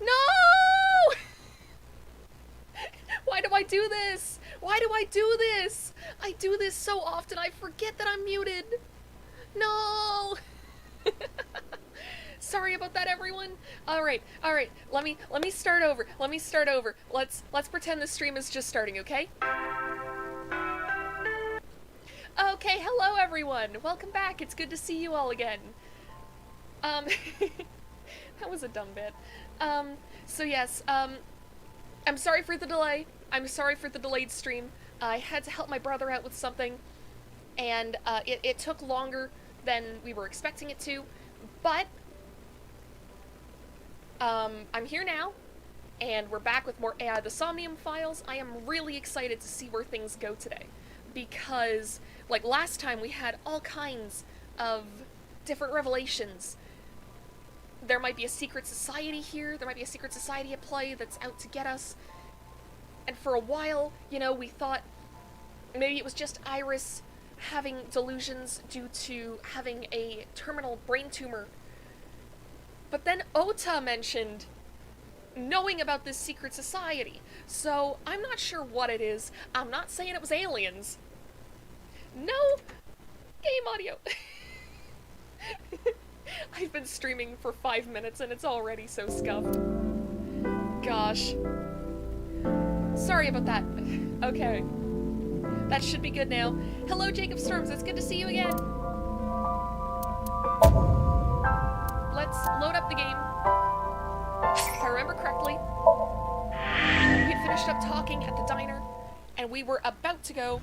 No! Why do I do this? Why do I do this? I do this so often I forget that I'm muted. No! Sorry about that, everyone. All right. Let me start over. Let's pretend the stream is just starting, okay? Okay, hello everyone. Welcome back. It's good to see you all again. That was a dumb bit. So yes, I'm sorry for the delay. I'm sorry for the delayed stream. I had to help my brother out with something, and it took longer than we were expecting it to, but I'm here now, and we're back with more the Somnium files. I am really excited to see where things go today, because, like last time, we had all kinds of different revelations. There might be a secret society here, there might be a secret society at play that's out to get us, and for a while, you know, we thought maybe it was just Iris having delusions due to having a terminal brain tumor. But then Ota mentioned knowing about this secret society, so I'm not sure what it is. I'm not saying it was aliens. No game audio. I've been streaming for 5 minutes and it's already so scuffed. Gosh. Sorry about that. Okay. That should be good now. Hello, Jacob Storms. It's good to see you again. Let's load up the game. If I remember correctly, we had finished up talking at the diner, and we were about to go...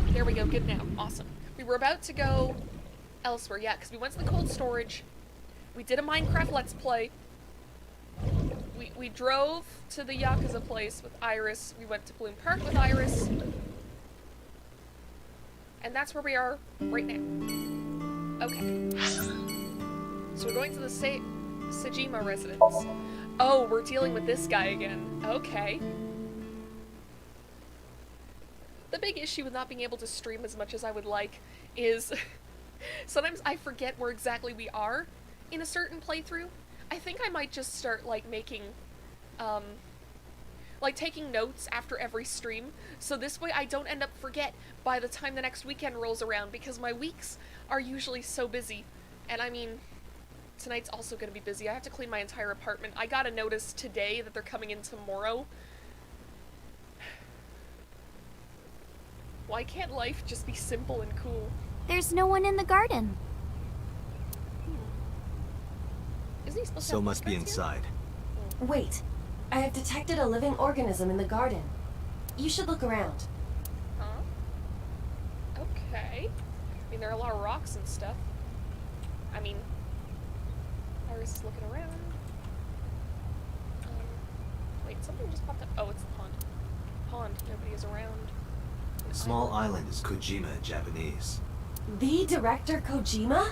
There we go, good now. Awesome. We were about to go elsewhere, yeah, because we went to the cold storage. We did a Minecraft Let's Play. We drove to the Yakuza place with Iris. We went to Bloom Park with Iris. And that's where we are right now. Okay. So we're going to the Sejima residence. Oh, we're dealing with this guy again. Okay. The big issue with not being able to stream as much as I would like is sometimes I forget where exactly we are in a certain playthrough. I think I might just start, like, making, like, taking notes after every stream, so this way I don't end up forget by the time the next weekend rolls around, because my weeks are usually so busy. And I mean, tonight's also gonna be busy. I have to clean my entire apartment. I got a notice today that they're coming in tomorrow. Why can't life just be simple and cool? There's no one in the garden. Isn't he supposed to So have must be footprints inside. here? Wait, I have detected a living organism in the garden. You should look around. Huh? Okay. I mean, there are a lot of rocks and stuff. I mean, Iris is looking around. Wait, Something just popped up. Oh, it's the pond. Pond. Nobody is around. Small island is Kojima in Japanese. The director Kojima?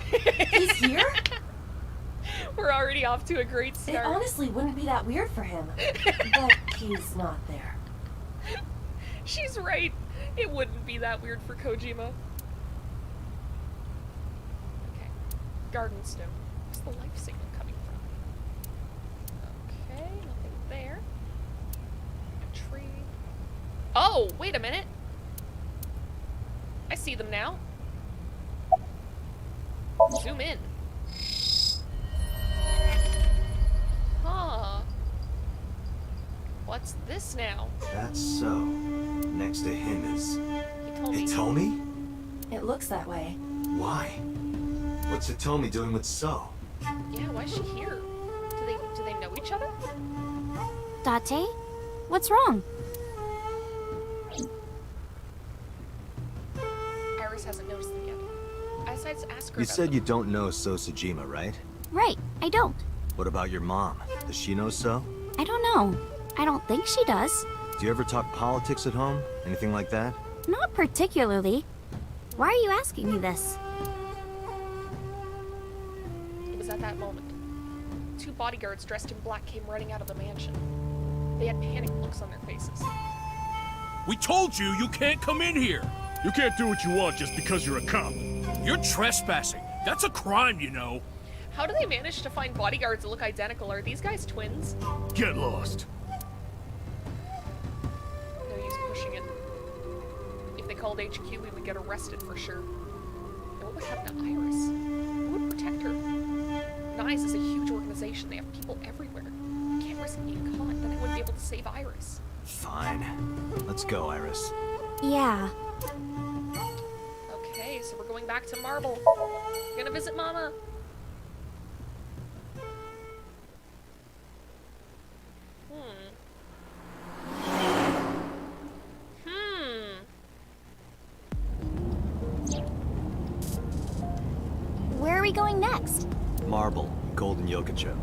He's here? We're already off to a great It start. honestly wouldn't be that weird for him. But he's not there. She's right. It wouldn't be that weird for Kojima. Okay. Garden stone. Where's the life signal coming from? Okay, nothing there. A tree. Oh, wait a minute. I see them now. Zoom in. Huh. What's this now? That's so. Next to him is... He told me. Hitomi? It looks that way. Why? What's Hitomi doing with So? Yeah, why is she here? Do they know each other? Date? What's wrong? Iris hasn't noticed them yet. I decided to ask her You about said them. you don't know So Tsujima, right? Right, I don't. What about your mom? Does she know So? I don't know. I don't think she does. Do you ever talk politics at home? Anything like that? Not particularly. Why are you asking me this? It was at that moment. Two bodyguards dressed in black came running out of the mansion. They had panicked looks on their faces. We told you you can't come in here. You can't do what you want just because you're a cop. You're trespassing. That's a crime, you know. How do they manage to find bodyguards that look identical? Are these guys twins? Get lost. No use pushing it. If they called HQ, we would get arrested for sure. And what would happen to Iris? Who would protect her? NICE is a huge organization. They have people everywhere. We can't risk being caught. Then I wouldn't be able to save Iris. Fine. Let's go, Iris. Yeah. Okay, so we're going back to Marble. We're gonna visit Mama. Where are we going next? Marble, Golden Yokocho.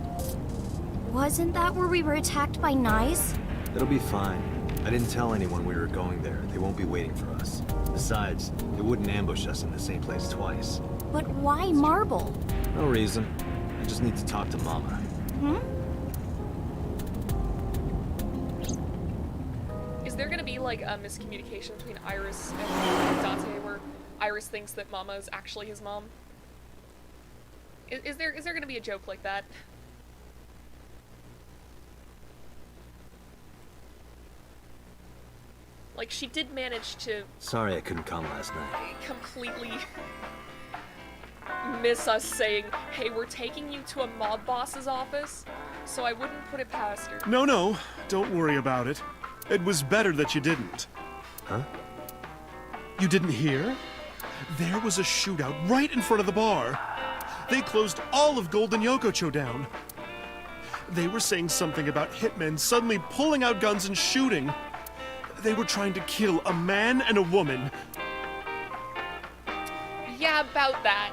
Wasn't that where we were attacked by knives? It'll be fine. I didn't tell anyone we were going there. They won't be waiting for us. Besides, they wouldn't ambush us in the same place twice. But why marble? No reason. I just need to talk to Mama. Hmm? Is there gonna be like a miscommunication between Iris and Dante where Iris thinks that Mama is actually his mom? Is there gonna be a joke like that? Like, she did manage to Sorry I couldn't come last night. completely miss us saying, hey, we're taking you to a mob boss's office, so I wouldn't put it past her. No, don't worry about it. It was better that you didn't. Huh? You didn't hear? There was a shootout right in front of the bar. They closed all of Golden Yokocho down. They were saying something about hitmen suddenly pulling out guns and shooting. They were trying to kill a man and a woman. Yeah, about that.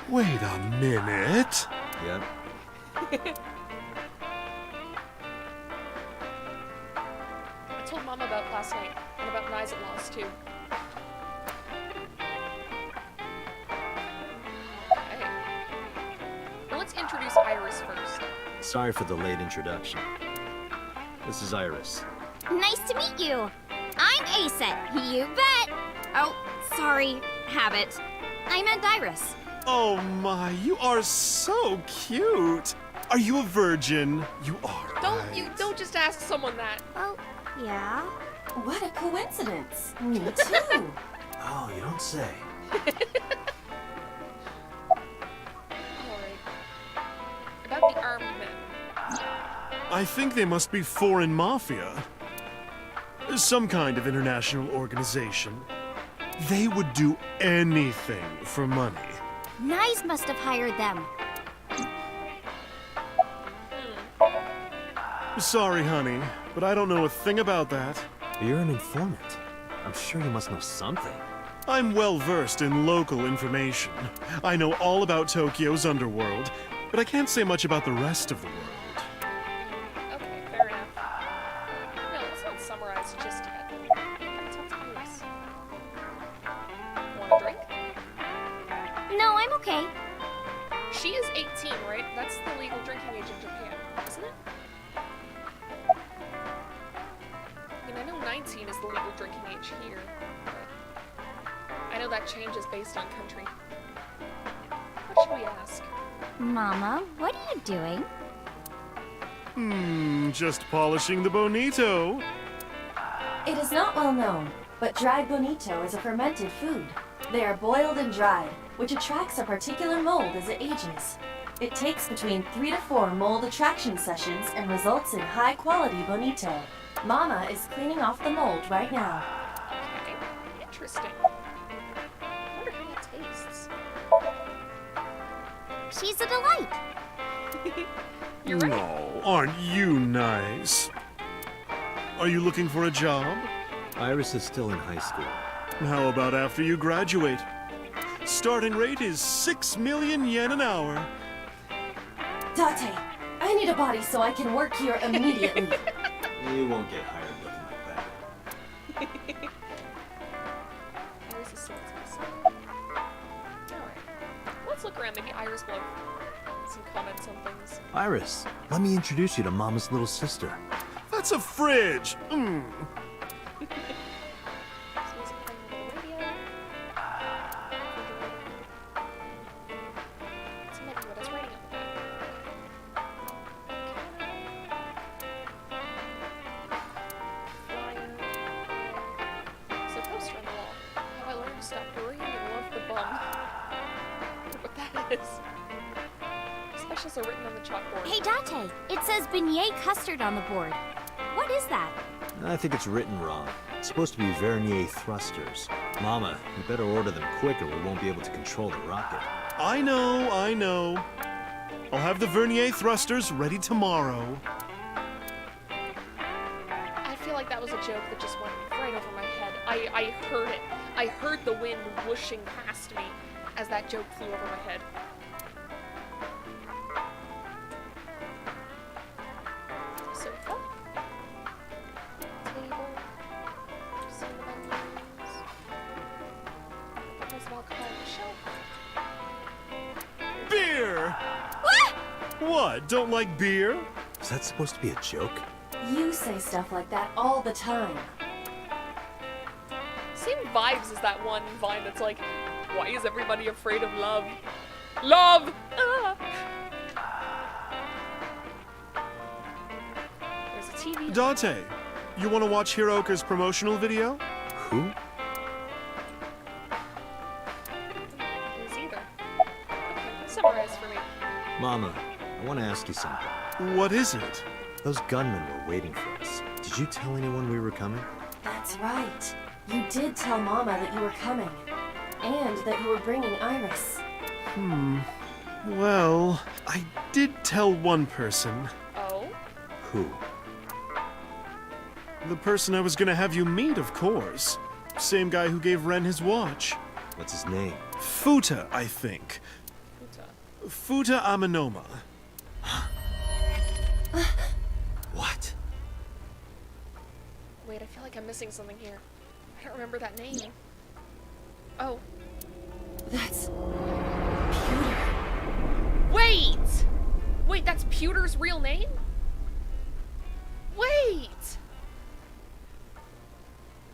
Wait a minute. Yep. I told Mama about last night, and about Knives at Lost, too. Okay. Well, let's introduce Iris first. Sorry for the late introduction. This is Iris. Nice to meet you. I'm Aset. You bet. Oh, sorry. Habit. I meant Iris. Oh my, you are so cute. Are you a virgin? You are. Don't just ask someone that. Oh, yeah. What a coincidence. Me too. Oh, you don't say. Alright. About the armed men. I think they must be foreign mafia. Some kind of international organization. They would do anything for money. Knives must have hired them. Sorry, honey, but I don't know a thing about that. You're an informant. I'm sure you must know something. I'm well versed in local information. I know all about Tokyo's underworld, but I can't say much about the rest of the world. Okay, fair enough. summarize just yet. Let's talk to Iris. Want a drink? No, I'm okay. She is 18, right? That's the legal drinking age in Japan, isn't it? I mean, I know 19 is the legal drinking age here, but I know that changes based on country. What should we ask? Mama, what are you doing? Just polishing the bonito. It is not well known, but dried bonito is a fermented food. They are boiled and dried, which attracts a particular mold as it ages. It takes between 3 to 4 mold attraction sessions and results in high-quality bonito. Mama is cleaning off the mold right now. Okay, interesting. I wonder how it tastes. She's a delight. You're right. No, aren't you nice? Are you looking for a job? Iris is still in high school. How about after you graduate? Starting rate is 6 million yen an hour. Date, I need a body so I can work here immediately. You won't get hired looking like that. Iris is so expensive. Alright. Let's look around. Maybe Iris will have some comments on things. Iris, let me introduce you to Mama's little sister. That's a fridge. Some music playing on the radio. It's maybe what I was writing on the back. Flyer. There's a poster on the wall. How I learned to stop worrying and love the bum. What that is. Specials are written on the chalkboard. Hey, Date, it says beignet custard on the board. What is that? I think it's written wrong. It's supposed to be Vernier thrusters. Mama, you better order them quick or we won't be able to control the rocket. I know. I'll have the Vernier thrusters ready tomorrow. I feel like that was a joke that just went right over my head. I heard it. I heard the wind whooshing past me as that joke flew over my head. Sofa. Table. Some menus. Bottles of alcohol on the shelf. Beer! What? Don't like beer? Is that supposed to be a joke? You say stuff like that all the time. Same vibes as that one vine that's like, why is everybody afraid of love? Love! Ah! There's a TV. Date, you want to watch Hiroka's promotional video? Who? There's either. Okay, summarize for me. Mama, I want to ask you something. What is it? Those gunmen were waiting for us. Did you tell anyone we were coming? That's right. You did tell Mama that you were coming. And that you were bringing Iris. Well, I did tell one person. Oh? Who? The person I was gonna have you meet, of course. Same guy who gave Ren his watch. What's his name? Futa, I think. Uta. Futa Aminoma. What? Wait, I feel like I'm missing something here. I don't remember that name. Oh. That's... Wait! Wait, that's Pewter's real name? Wait!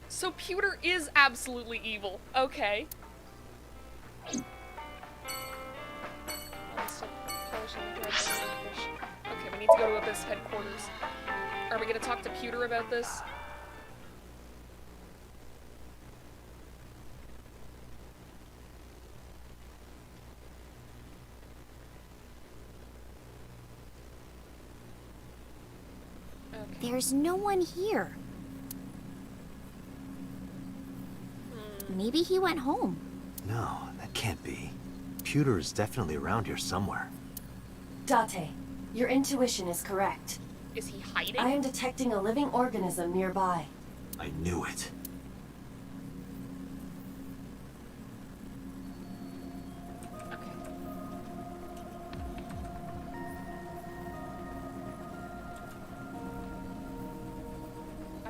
So Pewter is absolutely evil. Okay. Okay, we need to go to Abyss headquarters. Are we gonna talk to Pewter about this? There's no one here. Maybe he went home. No, that can't be. Pewter is definitely around here somewhere. Date, your intuition is correct. Is he hiding? I am detecting a living organism nearby. I knew it. Okay.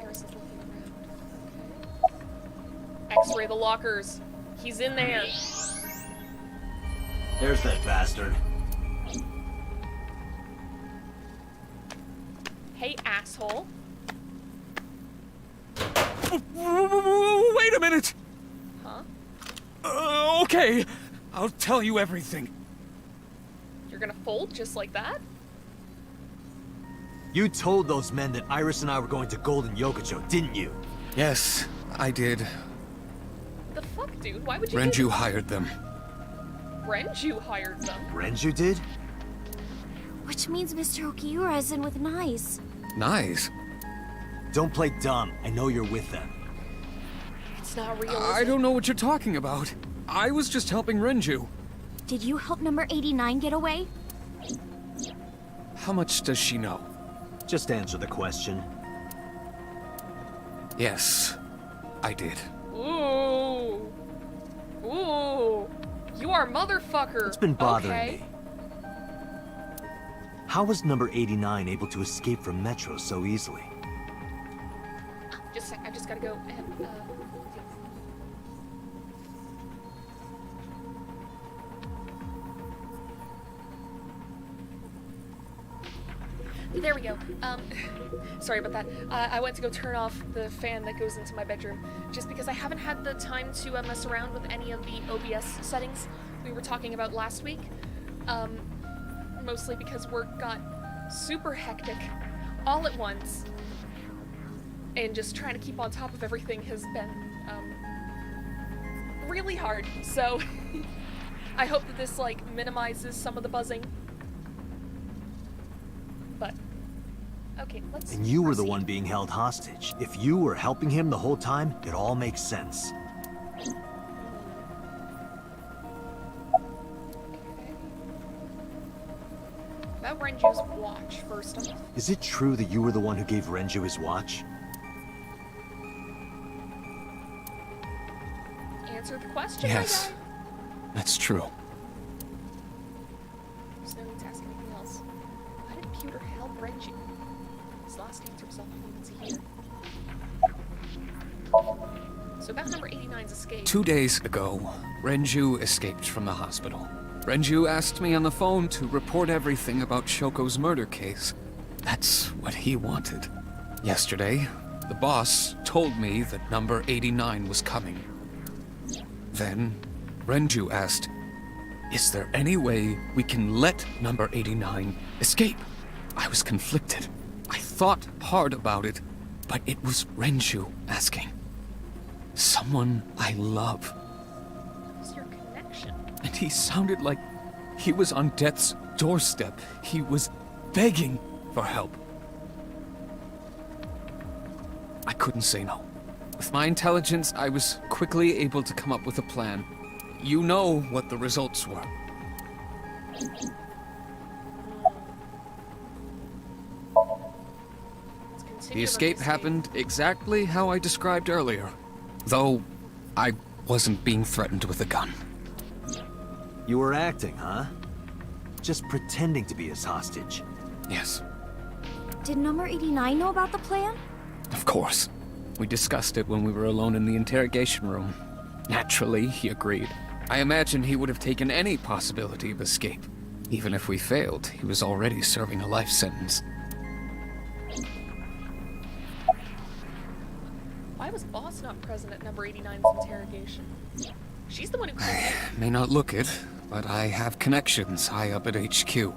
Iris is looking around. Okay. X-ray the lockers. He's in there. There's that bastard. Hey, asshole. Wait a minute! Huh? Okay, I'll tell you everything. You're gonna fold just like that? You told those men that Iris and I were going to Golden Yokocho, didn't you? Yes, I did. The fuck, dude? Why would you Renju do hired them. that? Renju hired them. Renju did? Which means Mr. Okiura is in with Nice. Nice. Don't play dumb. I know you're with them. It's not real, is I it? don't know what you're talking about. I was just helping Renju. Did you help number 89 get away? How much does she know? Just answer the question. Yes, I did. Ooh. Ooh. You are motherfucker. It's been bothering okay. me. How was number 89 able to escape from Metro so easily? Just a sec, I just gotta go and, There we go. Sorry about that. I went to go turn off the fan that goes into my bedroom, just because I haven't had the time to mess around with any of the OBS settings we were talking about last week. Mostly because work got super hectic all at once, and just trying to keep on top of everything has been really hard. So I hope that this like minimizes some of the buzzing. But okay, let's. And you were the proceed. one being held hostage. If you were helping him the whole time, it all makes sense. Okay. About Renju's watch, first off. Is it true that you were the one who gave Renju his watch? Answer the question, Yes. my guy. That's true. There's no need to ask anything else. Why did Pewter help Renju? His last answer was all I needed to hear. So about number 89's escape. 2 days ago, Renju escaped from the hospital. Renju asked me on the phone to report everything about Shoko's murder case. That's what he wanted. Yesterday, the boss told me that number 89 was coming. Then, Renju asked, "Is there any way we can let number 89 escape?" I was conflicted. I thought hard about it, but it was Renju asking. Someone I love. What's your connection? And he sounded like he was on death's doorstep. He was begging for help. I couldn't say no. With my intelligence, I was quickly able to come up with a plan. You know what the results were. Let's continue The about escape happened exactly how I described earlier, though I wasn't being threatened with a gun. You were acting, huh? Just pretending to be his hostage. Yes, Did number 89 know about the plan? of course. We discussed it when we were alone in the interrogation room. Naturally, he agreed. I imagine he would have taken any possibility of escape. Even if we failed, he was already serving a life sentence. Why was Boss not present at number 89's interrogation? She's the one who came in. May not look it, but I have connections high up at HQ.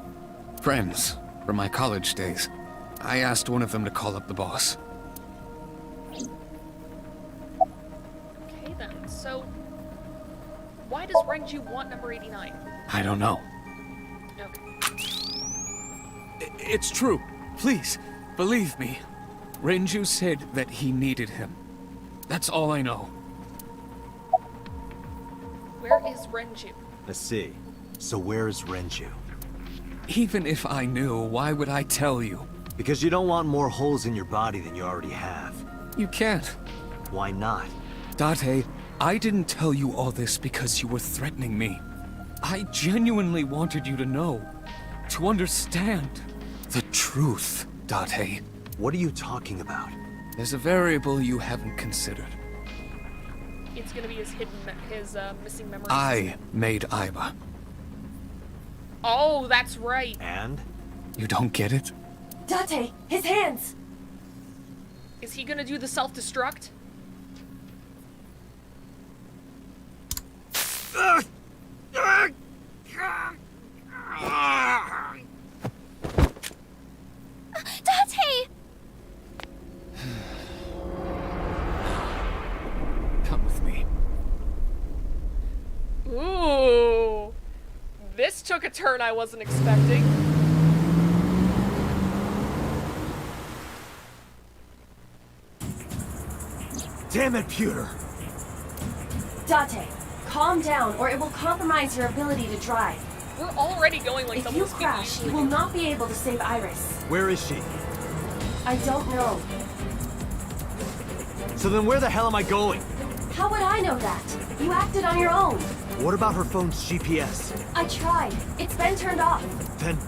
Friends from my college days. I asked one of them to call up the boss. Okay then, so why does Renju want number 89? I don't know. Okay. It's true. Please, believe me. Renju said that he needed him. That's all I know. Where is Renju? I see. So where is Renju? Even if I knew, why would I tell you? Because you don't want more holes in your body than you already have. You can't. Why not? Date, I didn't tell you all this because you were threatening me. I genuinely wanted you to know, to understand the truth, Date. What are you talking about? There's a variable you haven't considered. It's gonna be his missing memories. I made Iba. Oh, that's right. And? You don't get it? Date, his hands! Is he gonna do the self-destruct? Date! Come with me. Ooh. This took a turn I wasn't expecting. Damn it, Pewter! Date, calm down or it will compromise your ability to drive. We're already going like If the you most people crash, you usually will do. not be able to save Iris. Where is she? I don't know. So then where the hell am I going? How would I know that? You acted on your own. What about her phone's GPS? I tried. It's been turned off. Then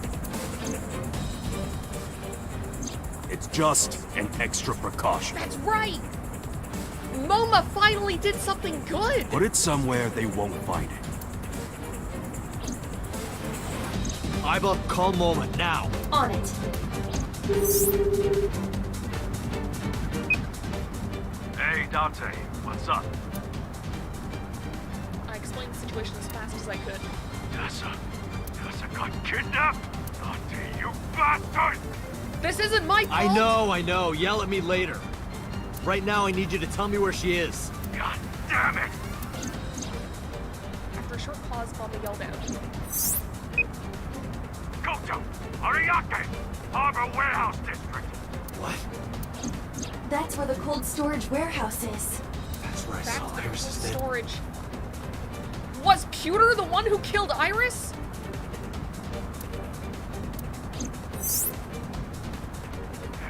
It's just an extra precaution. That's right! MoMA finally did something good! Put it somewhere they won't find it. Iba, call Moment now. On it. Hey, Dante, what's up? I explained the situation as fast as I could. Tessa got kidnapped? Dante, you bastard! This isn't my fault! I know. Yell at me later. Right now, I need you to tell me where she is. God damn it! After a short pause, Mama yelled out. Go to Ariake, Harbor Warehouse District. What? That's where the cold storage warehouse is. That's where I Back saw to the cold Iris' dead. storage. Was Pewter the one who killed Iris?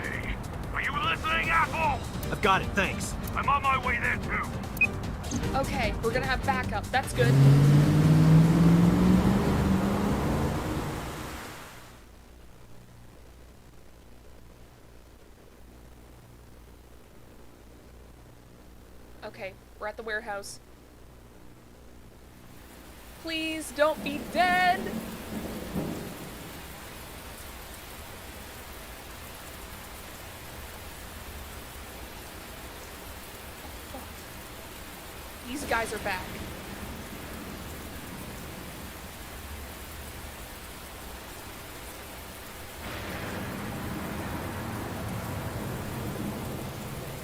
Hey, are you listening, Apple? I've got it, thanks. I'm on my way there too. Okay, we're gonna have backup. That's good. Okay, we're at the warehouse. Please don't be dead! These guys are back.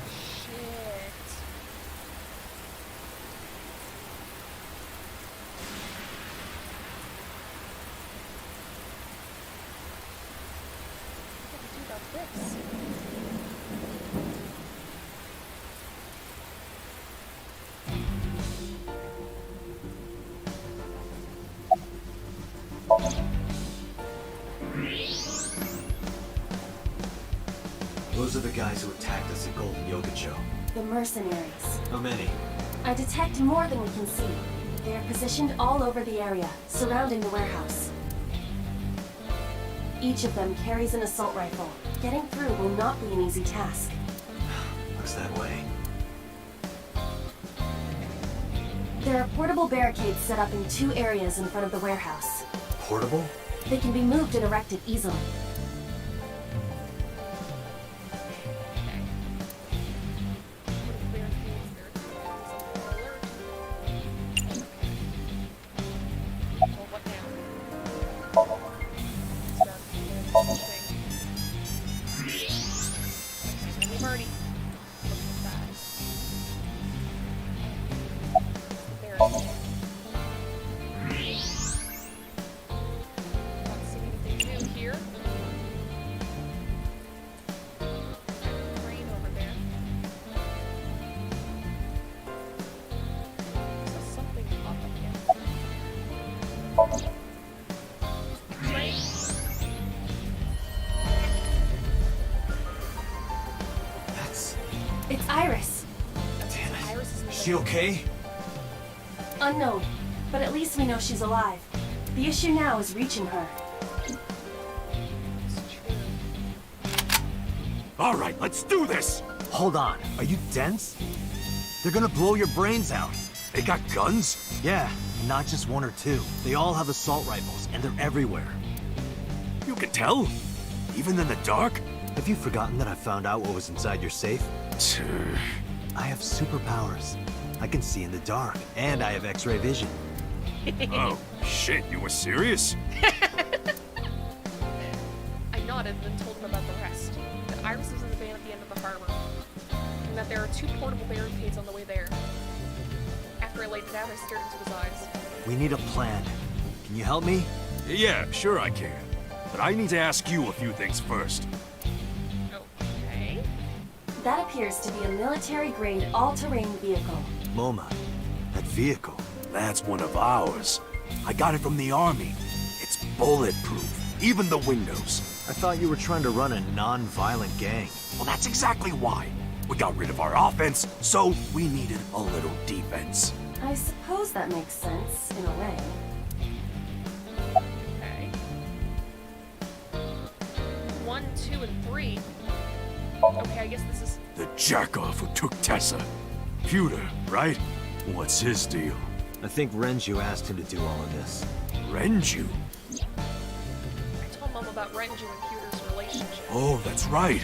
Shit. What do we do about this? Those are the guys who attacked us at Golden Yogacho. The mercenaries. How many? I detect more than we can see. They are positioned all over the area, surrounding the warehouse. Each of them carries an assault rifle. Getting through will not be an easy task. Looks that way. There are portable barricades set up in 2 areas in front of the warehouse. Portable? They can be moved and erected easily. It's Iris. Damn it. Iris is Is she okay? Unknown, but at least we know she's alive. The issue now is reaching her. All right, let's do this. Hold on, are you dense? They're gonna blow your brains out. They got guns? Yeah, and not just one or two. They all have assault rifles, and they're everywhere. You can tell? Even in the dark? Have you forgotten that I found out what was inside your safe? I have superpowers. I can see in the dark, and I have X-ray vision. Oh, shit, you were serious? I nodded and then told him about the rest. That Iris is in the van at the end of the harbor. And that there are 2 portable barricades on the way there. After I laid it out, I stared into his eyes. We need a plan. Can you help me? Yeah, sure I can. But I need to ask you a few things first. Okay. That appears to be a military-grade all-terrain vehicle. MoMA, that vehicle. That's one of ours. I got it from the army. It's bulletproof, even the windows. I thought you were trying to run a non-violent gang. Well, that's exactly why. We got rid of our offense, so we needed a little defense. I suppose that makes sense, in a way. Okay. 1, 2, and 3. Okay, I guess this is... The jackoff who took Tessa. Pewter, right? What's his deal? I think Renju asked him to do all of this. Renju? I told Mom about Renju and Pewter's relationship. Oh, that's right.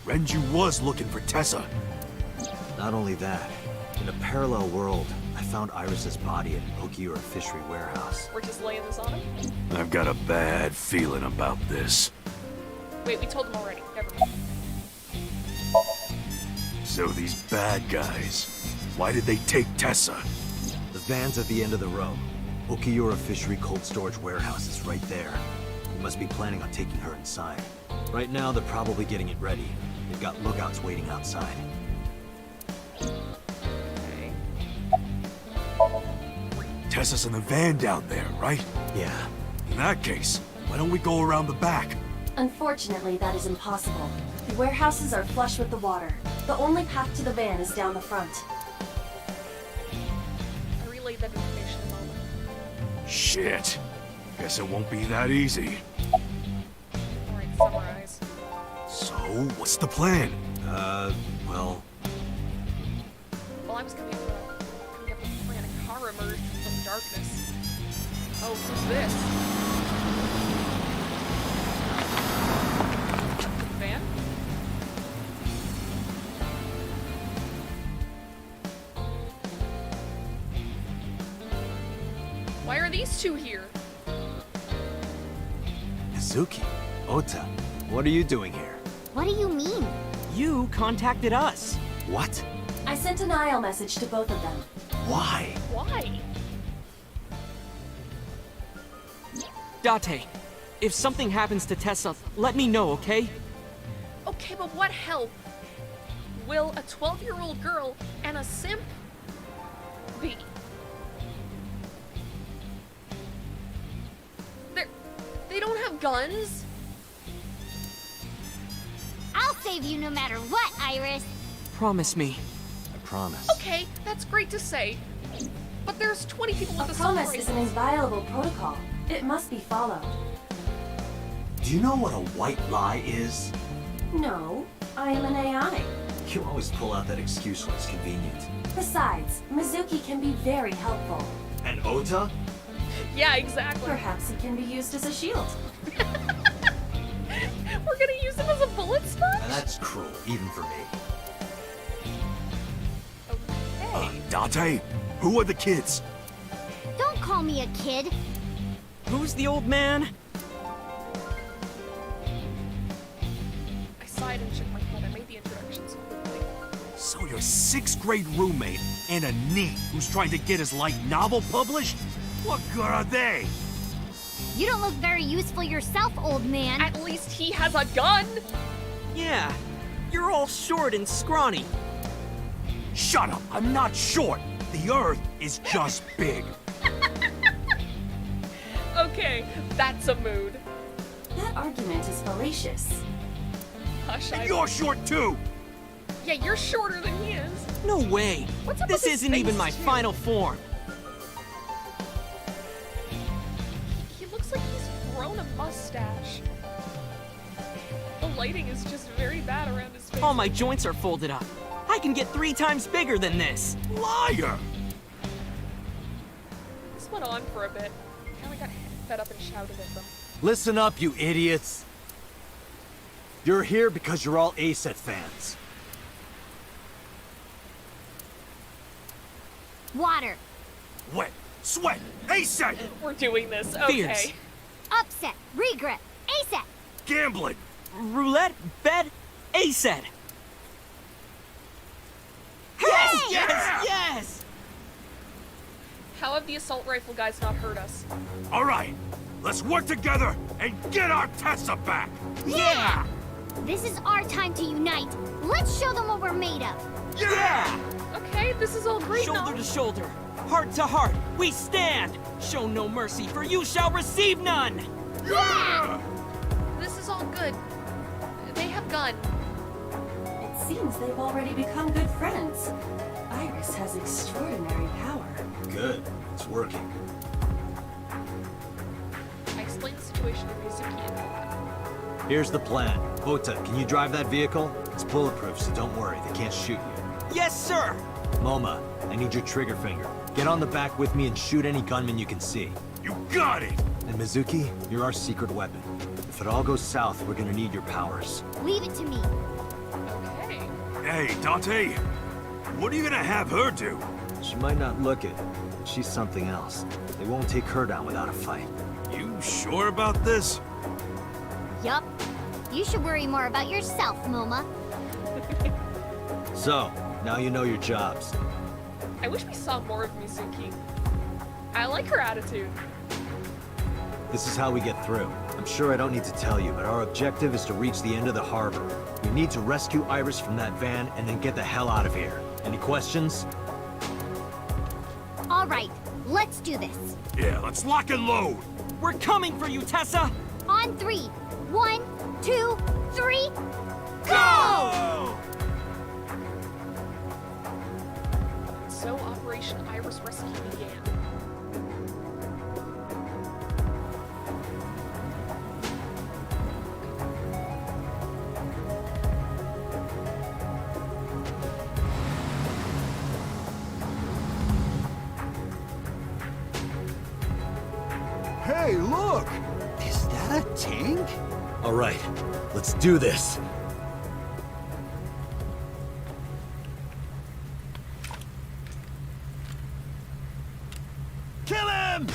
Renju was looking for Tessa. Not only that, in a parallel world, I found Iris's body at Okiura Fishery Warehouse. We're just laying this on him? I've got a bad feeling about this. Wait, we told him already. Never mind. So these bad guys, why did they take Tessa? The van's at the end of the row. Okiura Fishery Cold Storage Warehouse is right there. We must be planning on taking her inside. Right now, they're probably getting it ready. They've got lookouts waiting outside. Okay. Tessa's in the van down there, right? Yeah. In that case, why don't we go around the back? Unfortunately, that is impossible. The warehouses are flush with the water. The only path to the van is down the front. I relayed that information to Mom. Shit. Guess it won't be that easy. Alright, summarize. So, what's the plan? Well, Well, I was coming up with a plan, a car emerged from the darkness. Oh, who's this? The van? Why are these 2 here? Mizuki, Ota, what are you doing here? What do you mean? You contacted us. What? I sent an IL message to both of them. Why? Why? Date, if something happens to Tessa, let me know, okay? Okay, but what help will a 12-year-old girl and a simp be? They don't have guns. I'll save you no matter what, Iris. Promise me. I promise. Okay, that's great to say. But there's 20 people with A assault promise is an rifles. inviolable protocol. It must be followed. Do you know what a white lie is? No, I am an AI. You always pull out that excuse when it's convenient. Besides, Mizuki can be very helpful. And Ota? Yeah, exactly. Perhaps he can be used as a shield. We're gonna use him as a bullet sponge? Now that's cruel, even for me. Okay. Date, who are the kids? Don't call me a kid. Who's the old man? I sighed and shook my head. I made the introductions quickly. So your 6th grade roommate and a NEET who's trying to get his light novel published? What good are they? You don't look very useful yourself, old man. At least he has a gun! Yeah, you're all short and scrawny. Shut up, I'm not short. The Earth is just big. Okay, that's a mood. That argument is fallacious. Hush, And I... you're short too. Yeah, you're shorter than he is. No way. What's up This with his isn't even face, my too? final form. He looks like he's grown a mustache. The lighting is just very bad around his face. All my joints are folded up. I can get 3 times bigger than this. Liar! This went on for a bit. I finally got fed up and shouted at them. Listen up, you idiots. You're here because you're all ASET fans. Water. Wet, sweat, ASET! We're doing this. Okay. Fierce. Upset. Regret. ASET. Gambling! Roulette, bed, ASET. Yes, yes, yes! How have the assault rifle guys not heard us? All right, let's work together and get our Tessa back! Yeah! This is our time to unite. Let's show them what we're made of. Yeah! Okay, this is all great and all. Shoulder to shoulder, heart to heart, we stand! Show no mercy, for you shall receive none! Yeah! This is all good. They have gun. It seems they've already become good friends. Iris has extraordinary power. Good. It's working. I explained the situation to Mizuki and Mocha. Here's the plan. Ota, can you drive that vehicle? It's bulletproof, so don't worry. They can't shoot you. Yes, sir! Moma, I need your trigger finger. Get on the back with me and shoot any gunman you can see. You got it! And Mizuki, you're our secret weapon. If it all goes south, we're gonna need your powers. Leave it to me. Okay. Hey, Dante, what are you gonna have her do? She might not look it, but she's something else. They won't take her down without a fight. You sure about this? Yup. You should worry more about yourself, Moma. So, now you know your jobs. I wish we saw more of Mizuki. I like her attitude. This is how we get through. I'm sure I don't need to tell you, but our objective is to reach the end of the harbor. We need to rescue Iris from that van and then get the hell out of here. Any questions? All right, let's do this. Yeah, let's lock and load! We're coming for you, Tessa! On 3. 1, 2, 3. Go! So Operation Iris Rescue began. Hey, look! Is that a tank? All right, let's do this. Kill him!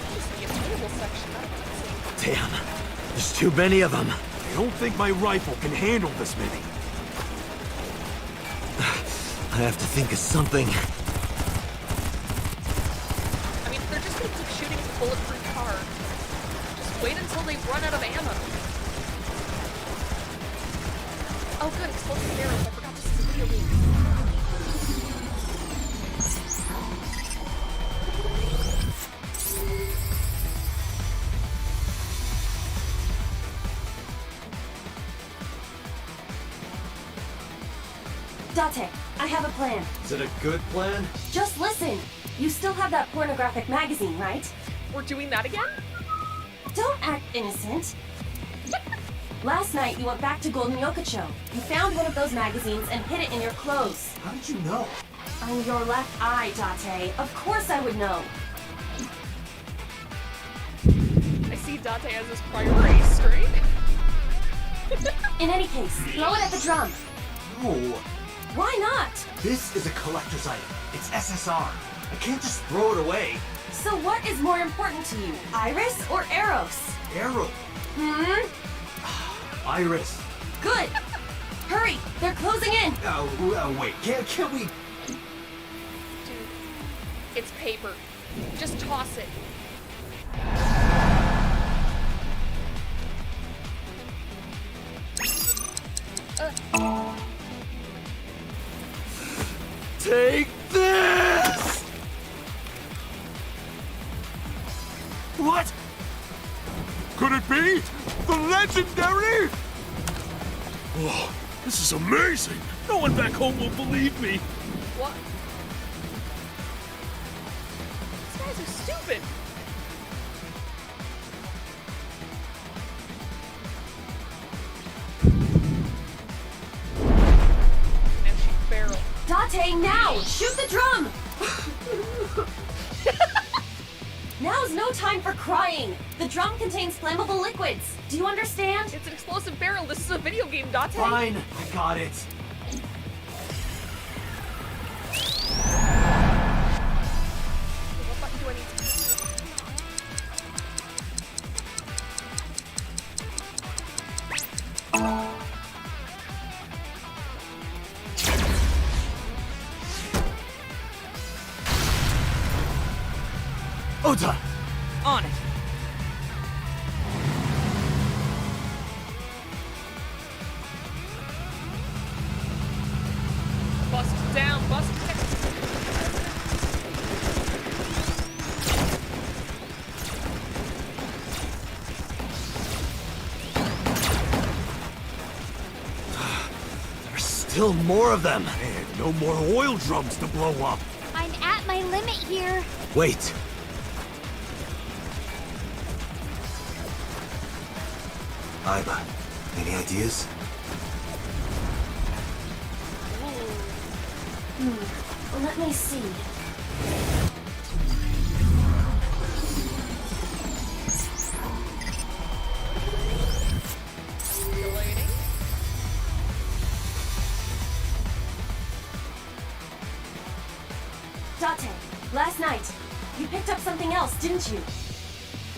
This is the available section. Damn, there's too many of them. I don't think my rifle can handle this many. I have to think of something. I mean, they're just gonna keep shooting at the bulletproof car. Just wait until they run out of ammo. Oh good, explosive arrows. I forgot this is a video game. Date, I have a plan. Is it a good plan? Just listen. You still have that pornographic magazine, right? We're doing that again? Don't act innocent. Last night, you went back to Golden Yokocho. You found one of those magazines and hid it in your clothes. How did you know? On your left eye, Date. Of course I would know. I see Dante as his priority straight. In any case, throw it at the drum. No. Why not? This is a collector's item. It's SSR. I can't just throw it away. So what is more important to you, Iris or Eros? Arrow. Hmm? Iris. Good. Hurry, they're closing in. Oh, wait. Can't we? Dude, it's paper. Just toss it. Take this! What? Could it be? The legendary? Oh, this is amazing! No one back home will believe me! What? These guys are stupid. Now's no time for crying! The drum contains flammable liquids. Do you understand? It's an explosive barrel. This is a video game, Date. Fine, I got it. What button do I need to Ota! On it. bust it down? Bust it down. There's still more of them. And no more oil drums to blow up. I'm at my limit here. Wait. Iba, any ideas? Let me see. Deleting. Date, last night, you picked up something else, didn't you?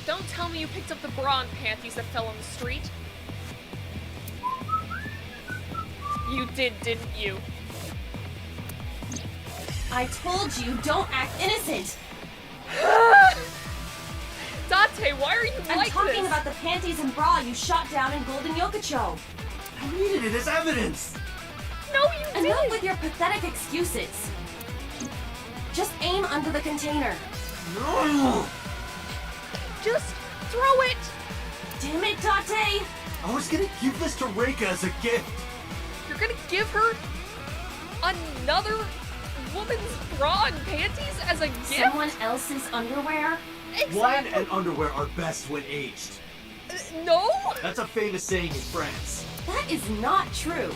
Don't tell me you picked up the bra and panties that fell on the street. You did, didn't you? I told you, don't act innocent! Date, why are you I'm like talking this? about the panties and bra you shot down in Golden Yokocho. I needed it as evidence. No, you Enough didn't. with your pathetic excuses. Just aim under the container. No! Just throw it. Damn it, Date! I was gonna give this to Reika as a gift. You're gonna give her another woman's bra and panties as a gift? Someone else's underwear? Wine Exactly. and underwear are best when aged. No? That's a famous saying in France. That is not true.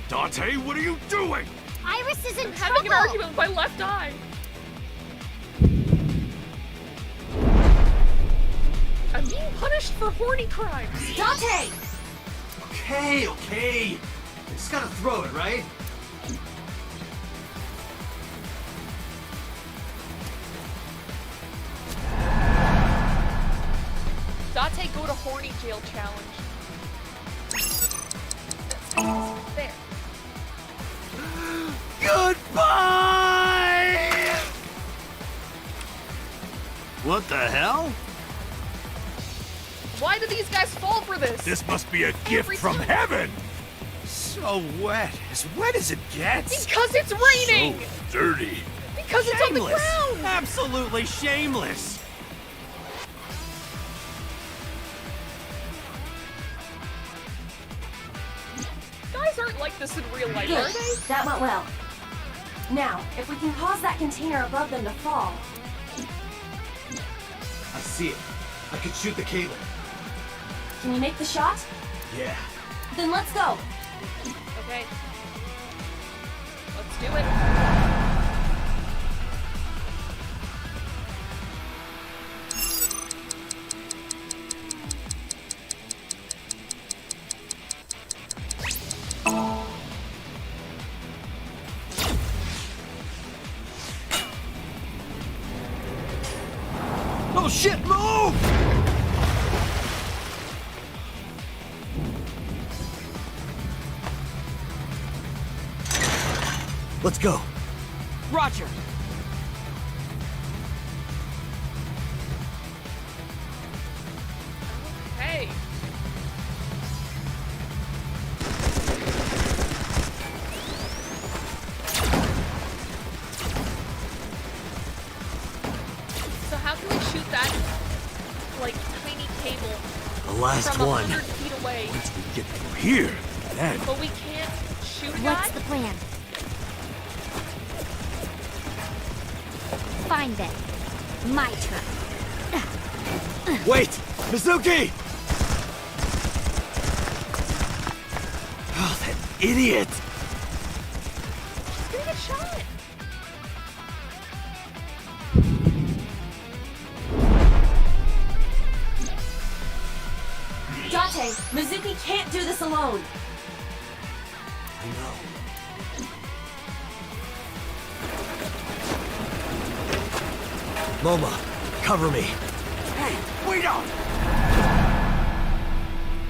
Dante, what are you doing? Iris is in I'm having an trouble. argument with my left eye. I'm being punished for horny crimes. Date! Okay, okay. I just gotta throw it, right? Date, go to horny jail challenge. There. Goodbye! What the hell? Why do these guys fall for this? This must be a gift Every from time. heaven! So wet as it gets. Because it's raining! So dirty. Because it's on the Shameless. ground! Absolutely shameless. Guys aren't like this in real life, are Good. they? That went well. Now, if we can cause that container above them to fall. I see it. I could shoot the cable. Can you make the shot? Yeah. Then let's go. Okay. Let's do it. Oh shit, move! Let's go. Roger. Hey. So how can we shoot that, like, tiny cable The last from one. 100 feet away, Once we get through here, then but we can't shoot a What's guy? the plan? Find them. My turn. Wait! Mizuki! Oh, that idiot! He's gonna get shot. Date, Mizuki can't do this alone. I know. Moma, cover me. Hey, wait up!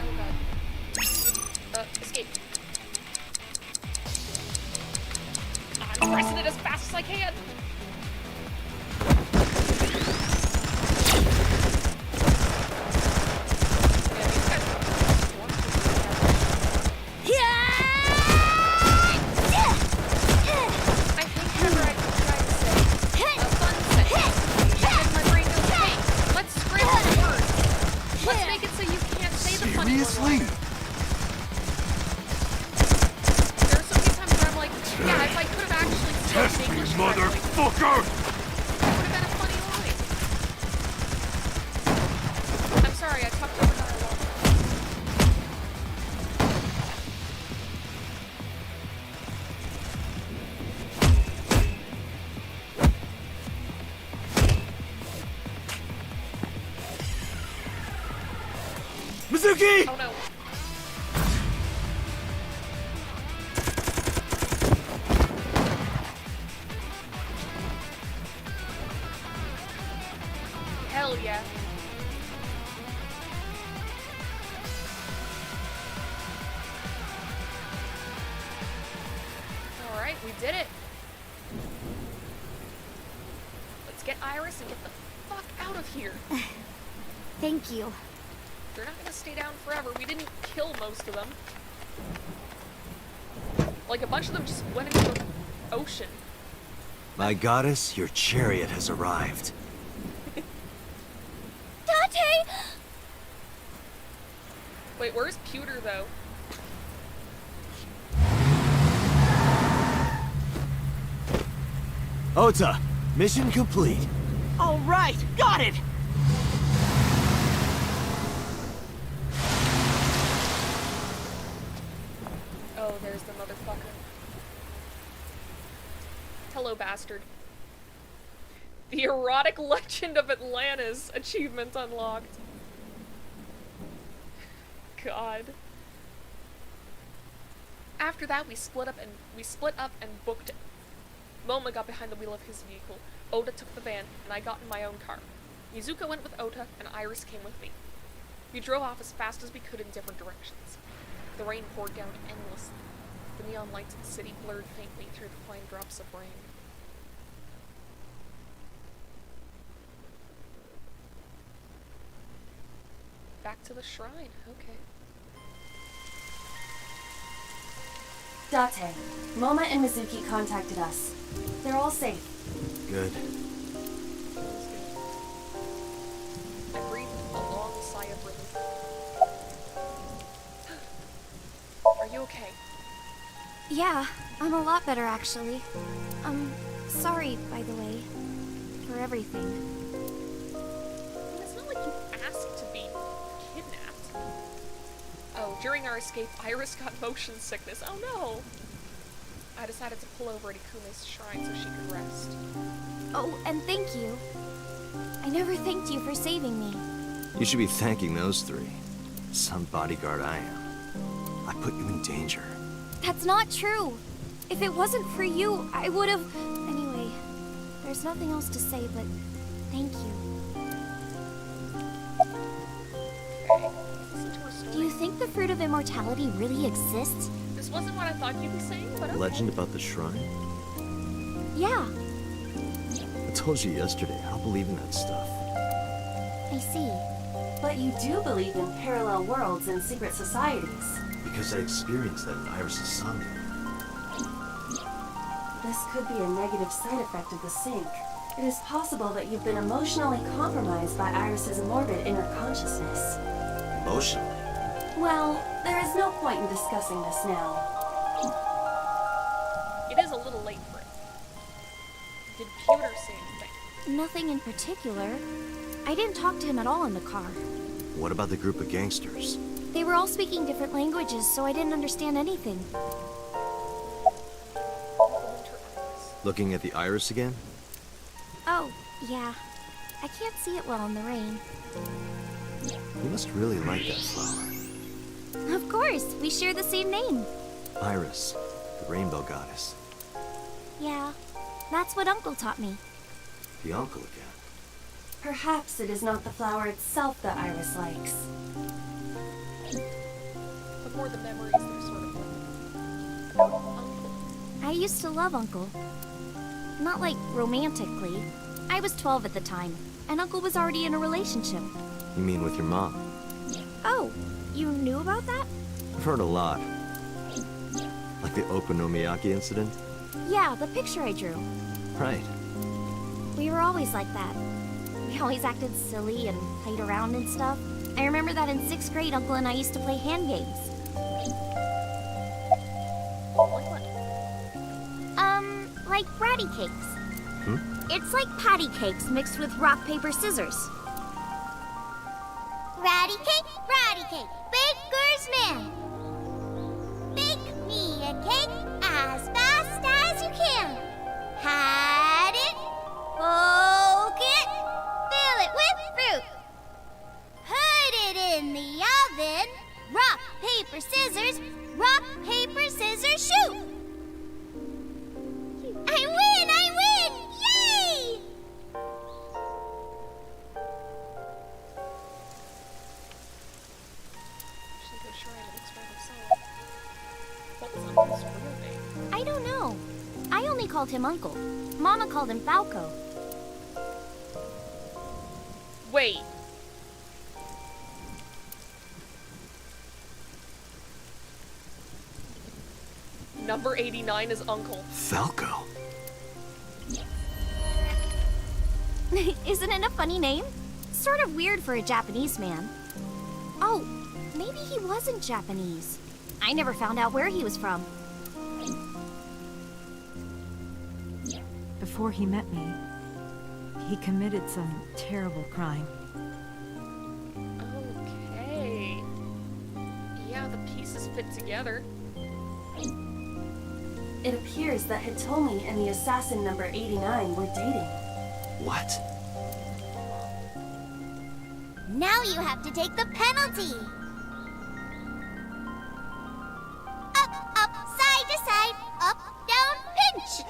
Oh god. Escape. I'm pressing it as fast as I can. I think whenever I try to say a fun sentence, and my brain goes, hey, let's scramble the words. Let's make it so you can't say the funny word. Seriously? There are so many times where I'm like, yeah, if I could have actually Test spoken me, English correctly, motherfucker! that would have been a funny line. I'm sorry, I talked over dialogue. Mizuki! Oh no. Hell yeah. Alright, we did it. Let's get Iris and get the fuck out of here. Thank you. They're not gonna stay down forever. We didn't kill most of them. Like, a bunch of them just went into the ocean. My goddess, your chariot has arrived. Date! Wait, where's Pewter, though? Ota, mission complete. All right, got it! Oh, there's the motherfucker. Hello, bastard. The Erotic Legend of Atlantis achievement unlocked. God. After that, we split up and booked it. Moma got behind the wheel of his vehicle. Ota took the van, and I got in my own car. Mizuka went with Ota, and Iris came with me. We drove off as fast as we could in different directions. The rain poured down endlessly. The neon lights of the city blurred faintly through the fine drops of rain. Back to the shrine, okay. Date, Moma and Mizuki contacted us. They're all safe. Good. I breathed a long sigh of relief. Are you okay? Yeah, I'm a lot better actually. Sorry, by the way, for everything. It's not like you asked to be kidnapped. Oh, during our escape, Iris got motion sickness. Oh no! I decided to pull over at Ikume's shrine so she could rest. Oh, and thank you. I never thanked you for saving me. You should be thanking those three. Some bodyguard I am. I put you in danger. That's not true. If it wasn't for you, I would have... Anyway, there's nothing else to say, but thank you. Listen to her story. Do you think the fruit of immortality really exists? This wasn't what I thought you'd be saying, but okay. Legend about the shrine? Yeah, I told you yesterday, I don't believe in that stuff. I see. But you do believe in parallel worlds and secret societies. Because I experienced that in Iris' Somnium. This could be a negative side effect of the sync. It is possible that you've been emotionally compromised by Iris's morbid inner consciousness. Emotionally? Well, there is no point in discussing this now. It is a little late for it. Did Pewter say anything? Nothing in particular. I didn't talk to him at all in the car. What about the group of gangsters? They were all speaking different languages, so I didn't understand anything. Looking at the iris again? Oh, yeah. I can't see it well in the rain. You must really like that flower. Of course, we share the same name. Iris, the rainbow goddess. Yeah, that's what Uncle taught me. The uncle again. Perhaps it is not the flower itself that Iris likes. The more the memories, they're sort of like... Uncle. I used to love Uncle. Not like romantically. I was 12 at the time, and Uncle was already in a relationship. You mean with your mom? Oh, you knew about that? I've heard a lot. Like the Okonomiyaki incident? Yeah, the picture I drew. Right. We were always like that. We always acted silly and played around and stuff. I remember that in 6th grade, Uncle and I used to play hand games. Like what? Like bratty cakes. Hmm? It's like patty cakes mixed with rock, paper, scissors. Ratty cake, baker's man. Bake me a cake as fast as you can. Pat it, poke it, fill it with fruit. Put it in the oven. Rock, paper, scissors, shoot. I win! Yay! Should go shrine and extract himself. What was Uncle's real name? I don't know. I only called him Uncle. Mama called him Falco. Wait. Number 89 is Uncle. Falco? Isn't it a funny name? Sort of weird for a Japanese man. Oh, maybe he wasn't Japanese. I never found out where he was from. Before he met me, he committed some terrible crime. Okay. Yeah, the pieces fit together. It appears that Hitomi and the assassin number 89 were dating. What? Now you have to take the penalty. Up, side to side, up, down, pinch.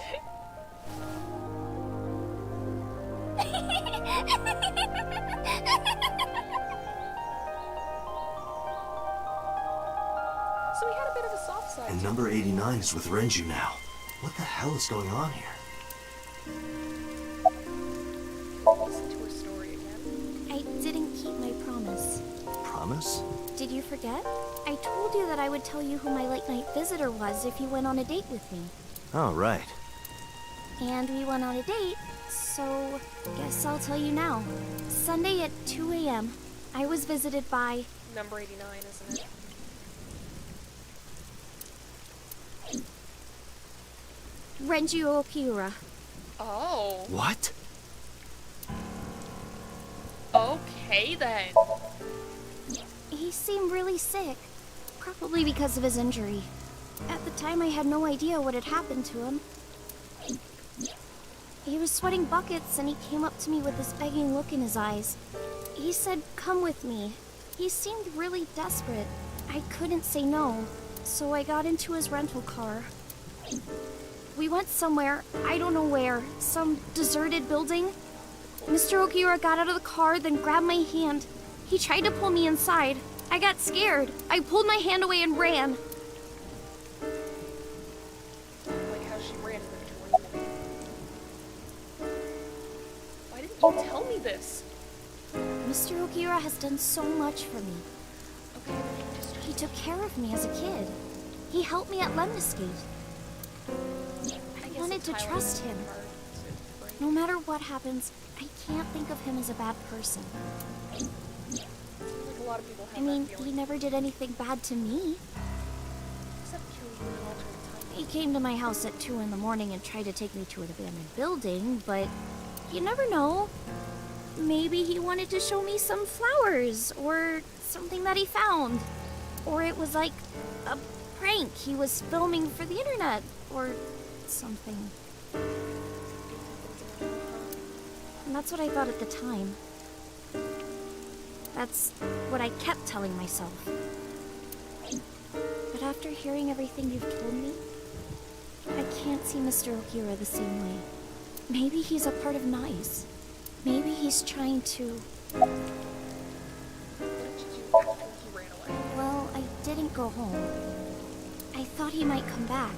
So he had a bit of a soft side. And number 89 is with Renju now. What the hell is going on here? Listen to her story again. I didn't keep my promise. Promise? Did you forget? I told you that I would tell you who my late-night visitor was if you went on a date with me. Oh, right. And we went on a date, so guess I'll tell you now. Sunday at 2 a.m., I was visited by... Number 89, isn't it? Renju Okiura. Oh. What? Okay then. He seemed really sick, probably because of his injury. At the time, I had no idea what had happened to him. He was sweating buckets and he came up to me with this begging look in his eyes. He said, "Come with me." He seemed really desperate. I couldn't say no, so I got into his rental car. We went somewhere, I don't know where, some deserted building. Mr. Okiura got out of the car, then grabbed my hand. He tried to pull me inside. I got scared. I pulled my hand away and ran. Like how she ran in the dream. Why didn't you tell me this? Mr. Okiura has done so much for me. Okay, then you just... He took care of me as a kid. He helped me at Lemniscate. I wanted to trust him. No matter what happens, I can't think of him as a bad person. Like a lot of people have I mean, that he feeling. never did anything bad to me. Except killing you in an alternate time. He came to my house at 2 in the morning and tried to take me to an abandoned building, but you never know. Maybe he wanted to show me some flowers, or something that he found. Or it was like a prank he was filming for the internet, or something. And that's what I thought at the time. That's what I kept telling myself. But after hearing everything you've told me, I can't see Mr. Okira the same way. Maybe he's a part of Nice. Maybe he's trying to... What did you do after he ran away? Well, I didn't go home. I thought he might come back.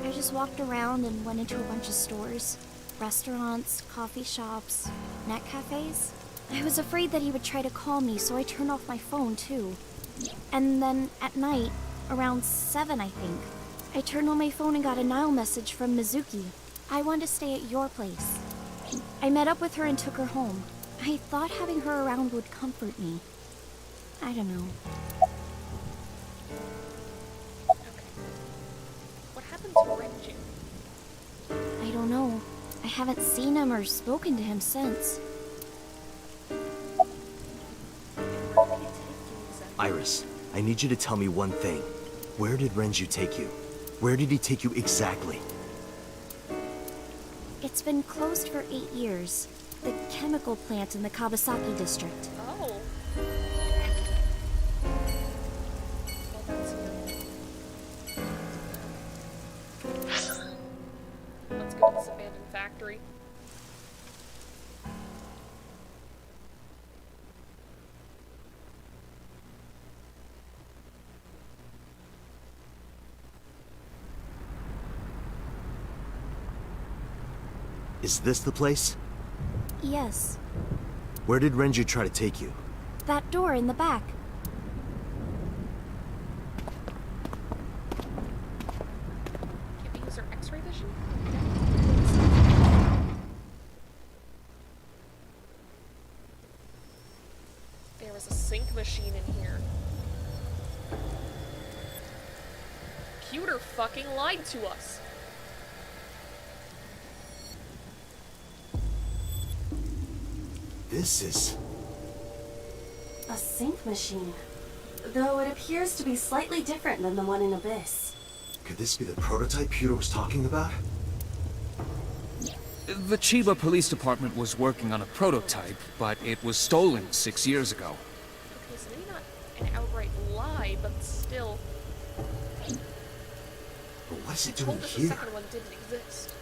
I just walked around and went into a bunch of stores. Restaurants, coffee shops, net cafes. I was afraid that he would try to call me, so I turned off my phone, too. And then, at night, around 7, I think, I turned on my phone and got a Nile message from Mizuki. I wanted to stay at your place. I met up with her and took her home. I thought having her around would comfort me. I don't know. Okay. What happened to Renju? I don't know. I haven't seen him or spoken to him since. Where did he take you, Zen? Iris, I need you to tell me one thing. Where did Renju take you? Where did he take you exactly? It's been closed for 8 years. The chemical plant in the Kawasaki district. Oh. Well, that's good. Let's go to this abandoned factory. Is this the place? Yes, Where did Renju try to take you? that door in the back. Can't we use our X-ray vision? There was a sync machine in here. Computer fucking lied to us. This is... A sync machine. Though it appears to be slightly different than the one in Abyss. Could this be the prototype Peter was talking about? The Chiba Police Department was working on a prototype, but it was stolen 6 years ago. Okay, so maybe not an outright lie, but still. But what is it Told doing us the here? second one didn't exist.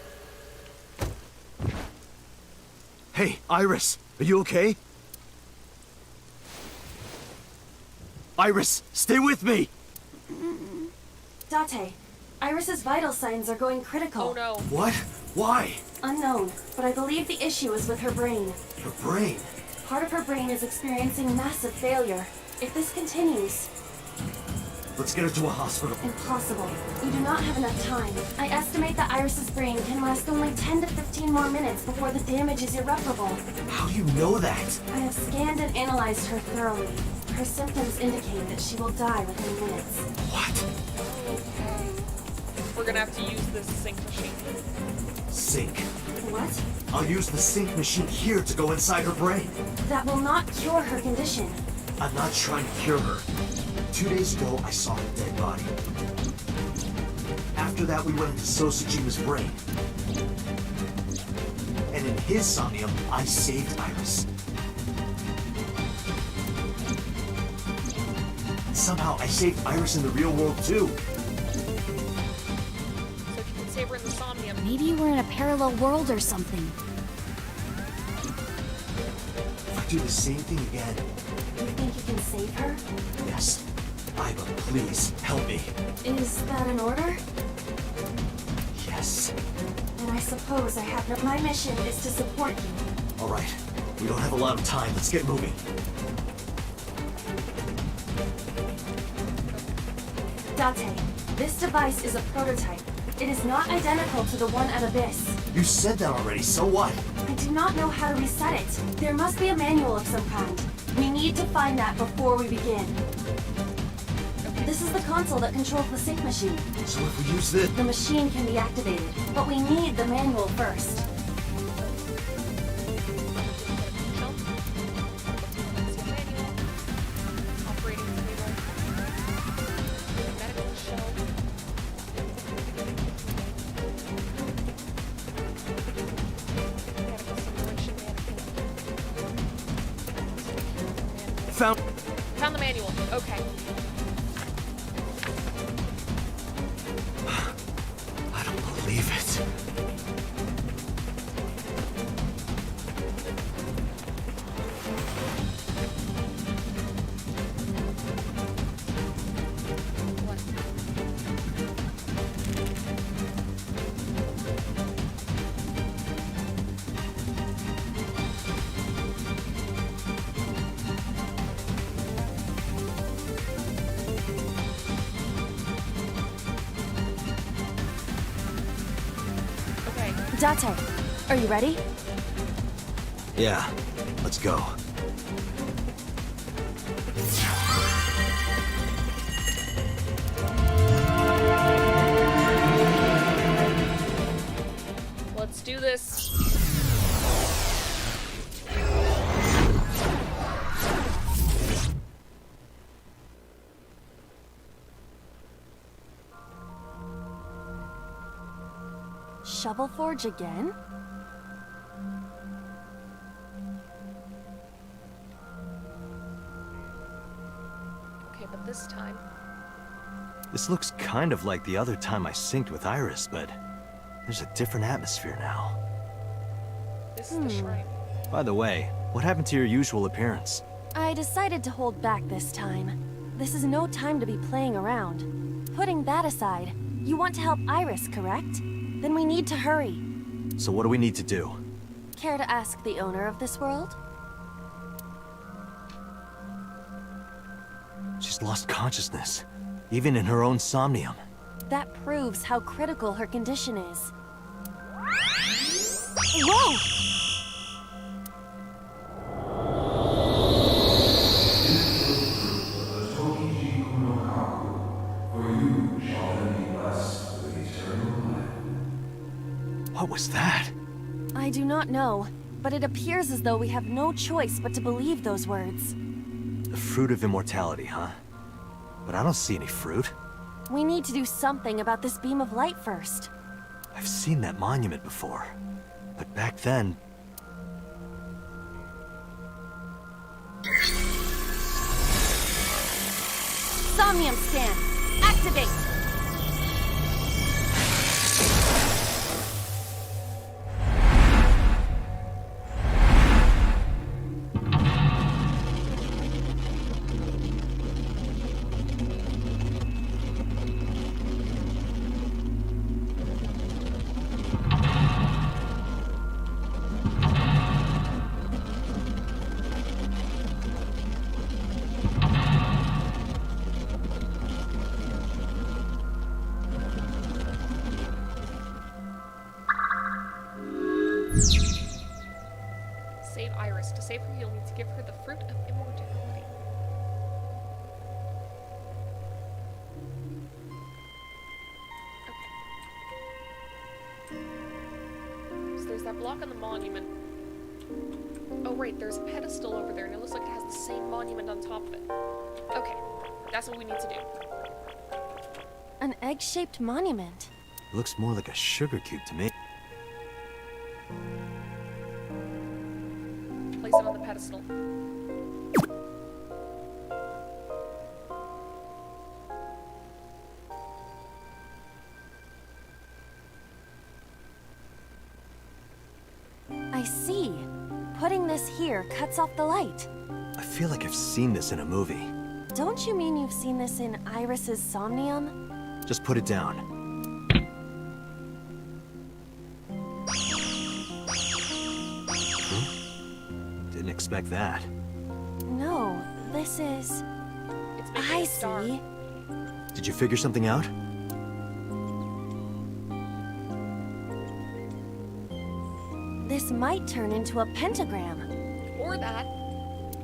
Hey, Iris, are you okay? Iris, stay with me! Date, Iris's vital signs are going critical. Oh no. What? Why? Unknown, but I believe the issue is with her brain. Her brain. Part of her brain is experiencing massive failure. If this continues, Let's get her to a hospital. impossible. We do not have enough time. I estimate that Iris's brain can last only 10 to 15 more minutes before the damage is irreparable. How do you know that? I have scanned and analyzed her thoroughly. Her symptoms indicate that she will die within minutes. What? Okay. We're gonna have to use this sync machine. Sync. What? I'll use the sync machine here to go inside her brain. That will not cure her condition. I'm not trying to cure her. 2 days ago, I saw her dead body. After that, we went into Sosajima's brain. And in his Somnium, I saved Iris. Somehow, I saved Iris in the real world, too. So if you can save her in the Somnium. Maybe we're in a parallel world or something. If I do the same thing again, You think you can save her? yes. Iva, please, help me. Is that an order? Yes. Then I suppose I have no... My mission is to support you. All right. We don't have a lot of time. Let's get moving. Date, this device is a prototype. It is not identical to the one at Abyss. You said that already, so what? I do not know how to reset it. There must be a manual of some kind. We need to find that before we begin. This is the console that controls the sync machine. So if we use this... The machine can be activated, but we need the manual first. Operating table. Medical shelf. Medical simulation mannequin. Found... Found the manual. Okay. believe it. What? Okay. Date, are you ready? Yeah, let's go. Let's do this. Shovel Forge again? Okay, but this time. This looks kind of like the other time I synced with Iris, but there's a different atmosphere now. This is the shrine. By the way, what happened to your usual appearance? I decided to hold back this time. This is no time to be playing around. Putting that aside, you want to help Iris, correct? Then we need to hurry. So what do we need to do? Care to ask the owner of this world? She's lost consciousness, even in her own Somnium. That proves how critical her condition is. Whoa! What was that? I do not know, but it appears as though we have no choice but to believe those words. The fruit of immortality, huh? But I don't see any fruit. We need to do something about this beam of light first. I've seen that monument before. But back then... Somnium scan! Activate! Save Iris. To save her, you'll need to give her the fruit of immortality. Okay. So there's that block on the monument. Oh, right, there's a pedestal over there, and it looks like it has the same monument on top of it. Okay, that's what we need to do. An egg-shaped monument. Looks more like a sugar cube to me. Place it on the pedestal. I see. Putting this here cuts off the light. I feel like I've seen this in a movie. Don't you mean you've seen this in Iris's Somnium? Just put it down. Didn't expect that. No, this is... It's making I a star. see. Did you figure something out? This might turn into a pentagram. Or that.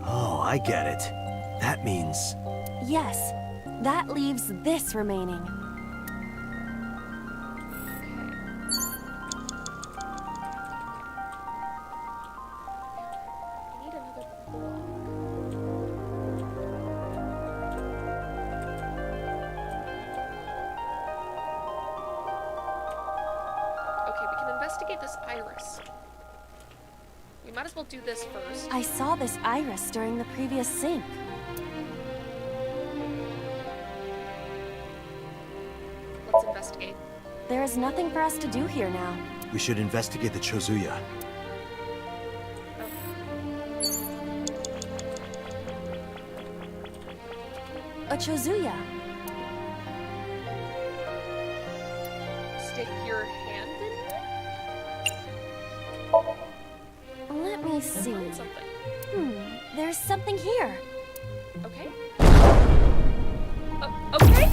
Oh, I get it. That means... Yes, that leaves this remaining. I need another block. Okay, we can investigate this iris. We might as well do this first. I saw this iris during the previous sync. Let's investigate. There is nothing for us to do here now. We should investigate the Chozuya. A Chozuya. Stick your hand in there? Let me see. Find something. There's something here. Okay. Okay?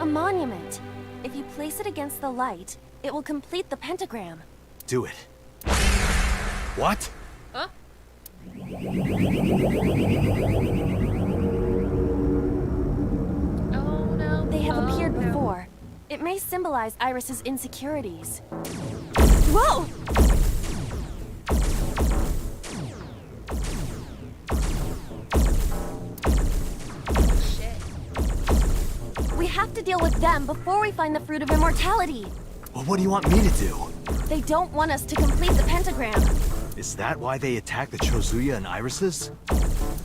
A monument. If you place it against the light, it will complete the pentagram. Do it. What? Huh? Oh no. They have appeared no. before. It may symbolize Iris's insecurities. Whoa! Shit. We have to deal with them before we find the fruit of immortality. Well, what do you want me to do? They don't want us to complete the pentagram. Is that why they attacked the Chozuya and Irises?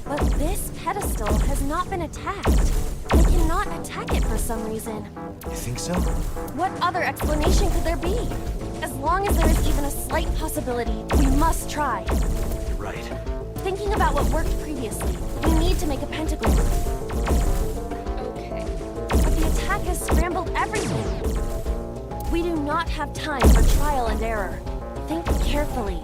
But this pedestal has not been attacked. They cannot attack it for some reason. You think so? What other explanation could there be? As long as there is even a slight possibility, we must try. Right. Thinking about what worked previously, we need to make a pentagram. Okay. But the attack has scrambled everything. We do not have time for trial and error. Think carefully.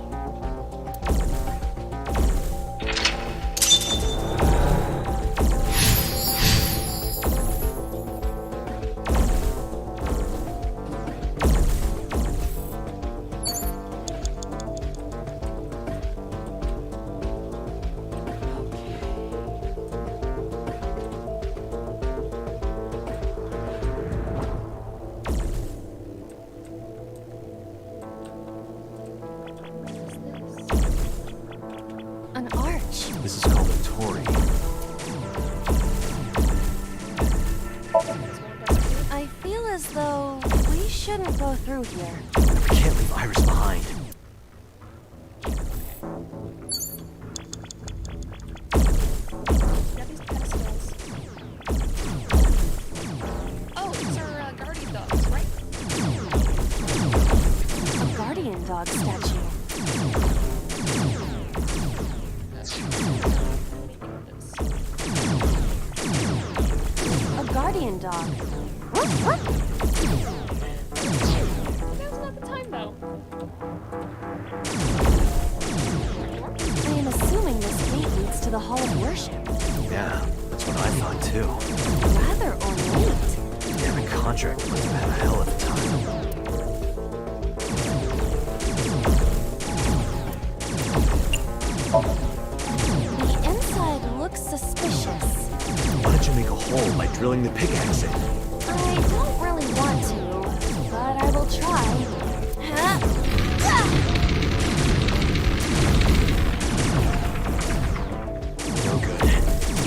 An arch. This is called a Torii. I feel as though we shouldn't go through here. We can't leave Iris behind. Yeah, these pedestals. Oh, these are guardian dogs, right? A guardian dog statue. A guardian dog. Now's not the time, though. I am assuming this gate leads to the Hall of Worship. Yeah, that's what I thought too. Rather ornate. Yeah, the contract must have had a hell of a time. The inside looks suspicious. Why don't you make a hole by drilling the pickaxe in? I don't really want to, but I will try. Huh? Ah! No good.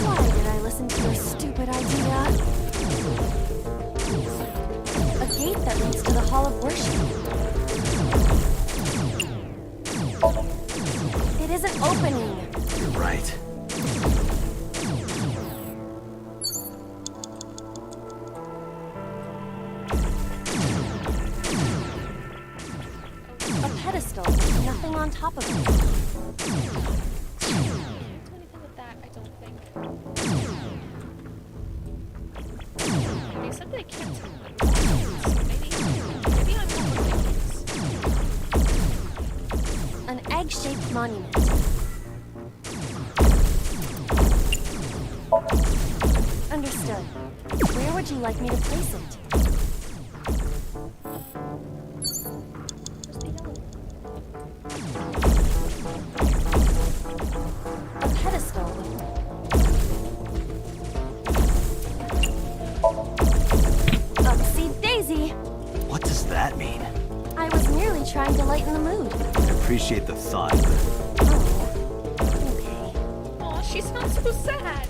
Why did I listen to your stupid idea? A gate that leads to the Hall of Worship. It isn't opening. You're right. A pedestal with nothing on top of it. Can't do anything with that, I don't think. They said they can't tell them. So maybe I'm overthinking this. An egg-shaped monument. Understood. Where would you like me to place it? A pedestal. Upsy daisy! What does that mean? I was merely trying to lighten the mood. I appreciate the thought, but Oh. Okay. Aw, she's not so sad.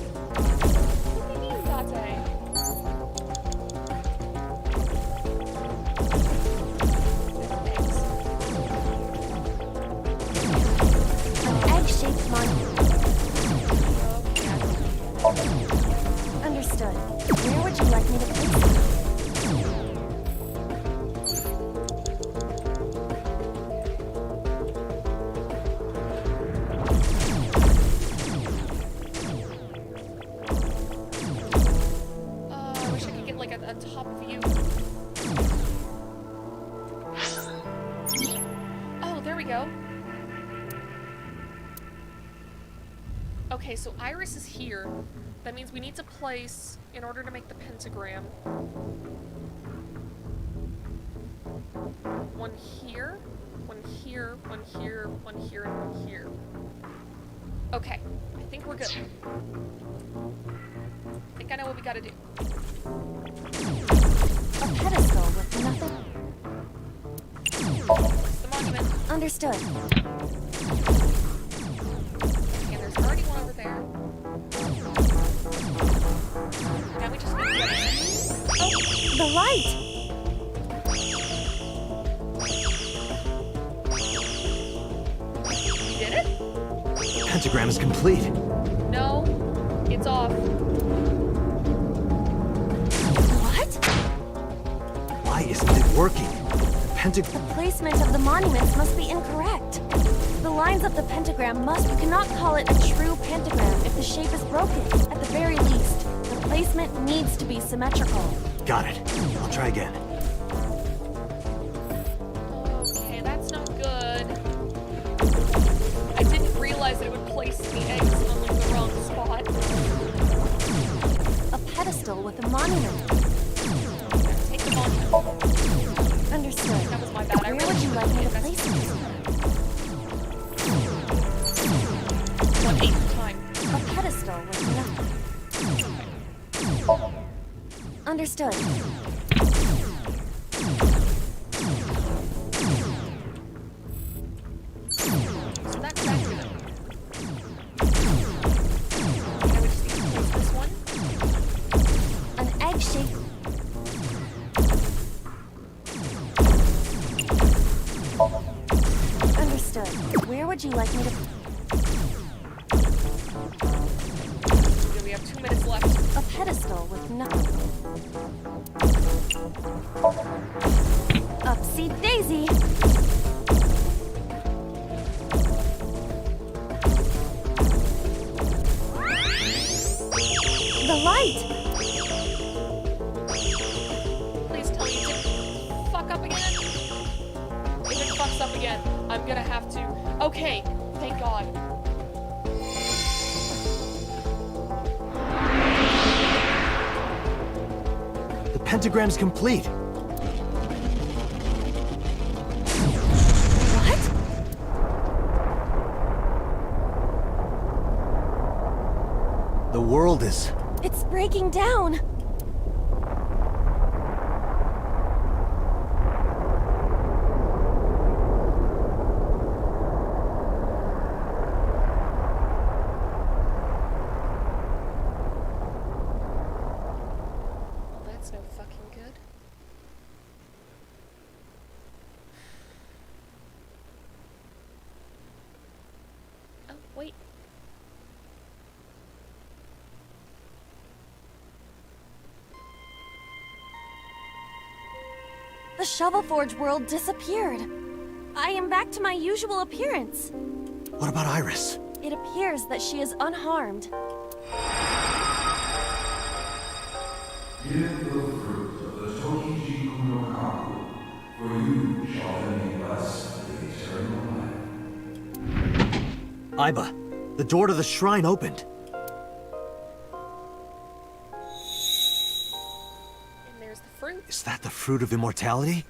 What do you mean, Date? An egg-shaped monument. Understood. like me to place it? I wish I could get like a top view. Oh, there we go. Okay, so Iris is here. That means we need to place, in order to make the pentagram, one here, one here, one here, one here, and one here. Okay, I think we're good. I think I know what we gotta do. A pedestal with nothing. It's the monument. Understood. And there's already one over there. Now we just need the other one. Oh, the light! We did it? Pentagram is complete. No, it's off. What? Why isn't it working? The pentagram... The placement of the monuments must be incorrect. The lines of the pentagram must... You cannot call it a true pentagram if the shape is broken. At the very least, the placement needs to be symmetrical. Got it. I'll try again. Okay, that's not good. I didn't realize that it would place the eggs on like the wrong spot. A pedestal with a monument. Take the monument. Understood. That was my bad. I Where really would you should like me to have place it? 1/8 time. A pedestal with nothing. Understood. So that's accurate. Now we just need to place this one. An egg shape. Understood. Where would you like me to... Okay, we have 2 minutes left. A pedestal with nothing. Upsy daisy. The light. Please tell me you didn't fuck up again. If it fucks up again, I'm gonna have to. Okay, thank God. The pentagram's complete. What? The world is... It's breaking down. Well, that's no fucking good. Oh, wait. The Shovel Forge world disappeared. I am back to my usual appearance. What about Iris? It appears that she is unharmed. Give the fruit of the Tokiji Kuno Kaku, for you shall then be blessed with eternal life. Aiba, the door to the shrine opened. And there's the fruit. Is that the fruit of immortality?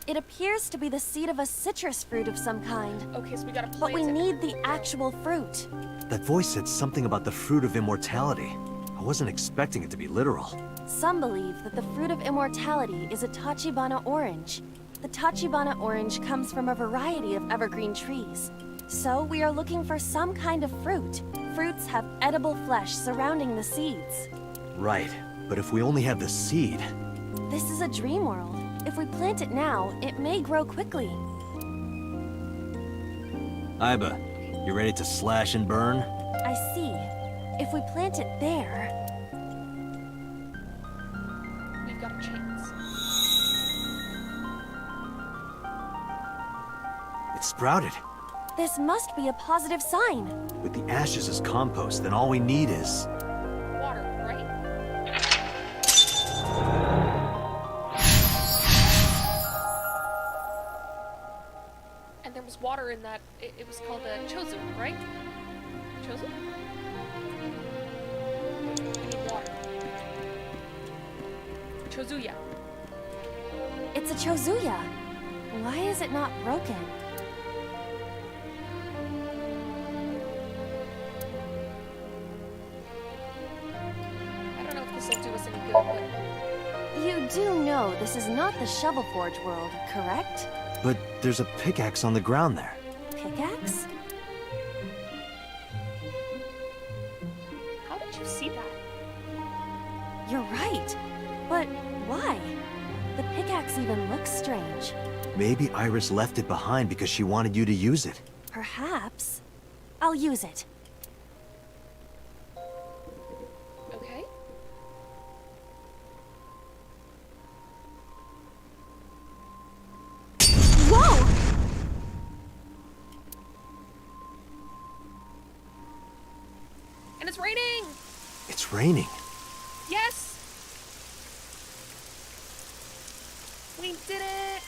It appears to be the seed of a citrus fruit of some kind. Okay, so we gotta plant But we it. need the actual fruit. That voice said something about the fruit of immortality. I wasn't expecting it to be literal. Some believe that the fruit of immortality is a Tachibana orange. The Tachibana orange comes from a variety of evergreen trees. So we are looking for some kind of fruit. Fruits have edible flesh surrounding the seeds. Right, but if we only have the seed... This is a dream world. If we plant it now, it may grow quickly. Aiba, you ready to slash and burn? I see. If we plant it there... sprouted. This must be a positive sign. With the ashes as compost, then all we need is... Water, right? And there was water in that. It was called a chozu, right? Chozu? We need water. Chozuya. It's a chozuya. Why is it not broken? I don't know if this will do us any good, but You do know this is not the Shovel Forge world, correct? But there's a pickaxe on the ground there. Pickaxe? how did you see that? You're right. But why? The pickaxe even looks strange. Maybe Iris left it behind because she wanted you to use it. Perhaps. I'll use it. Okay. Whoa! And it's raining! It's raining. Yes! We did it!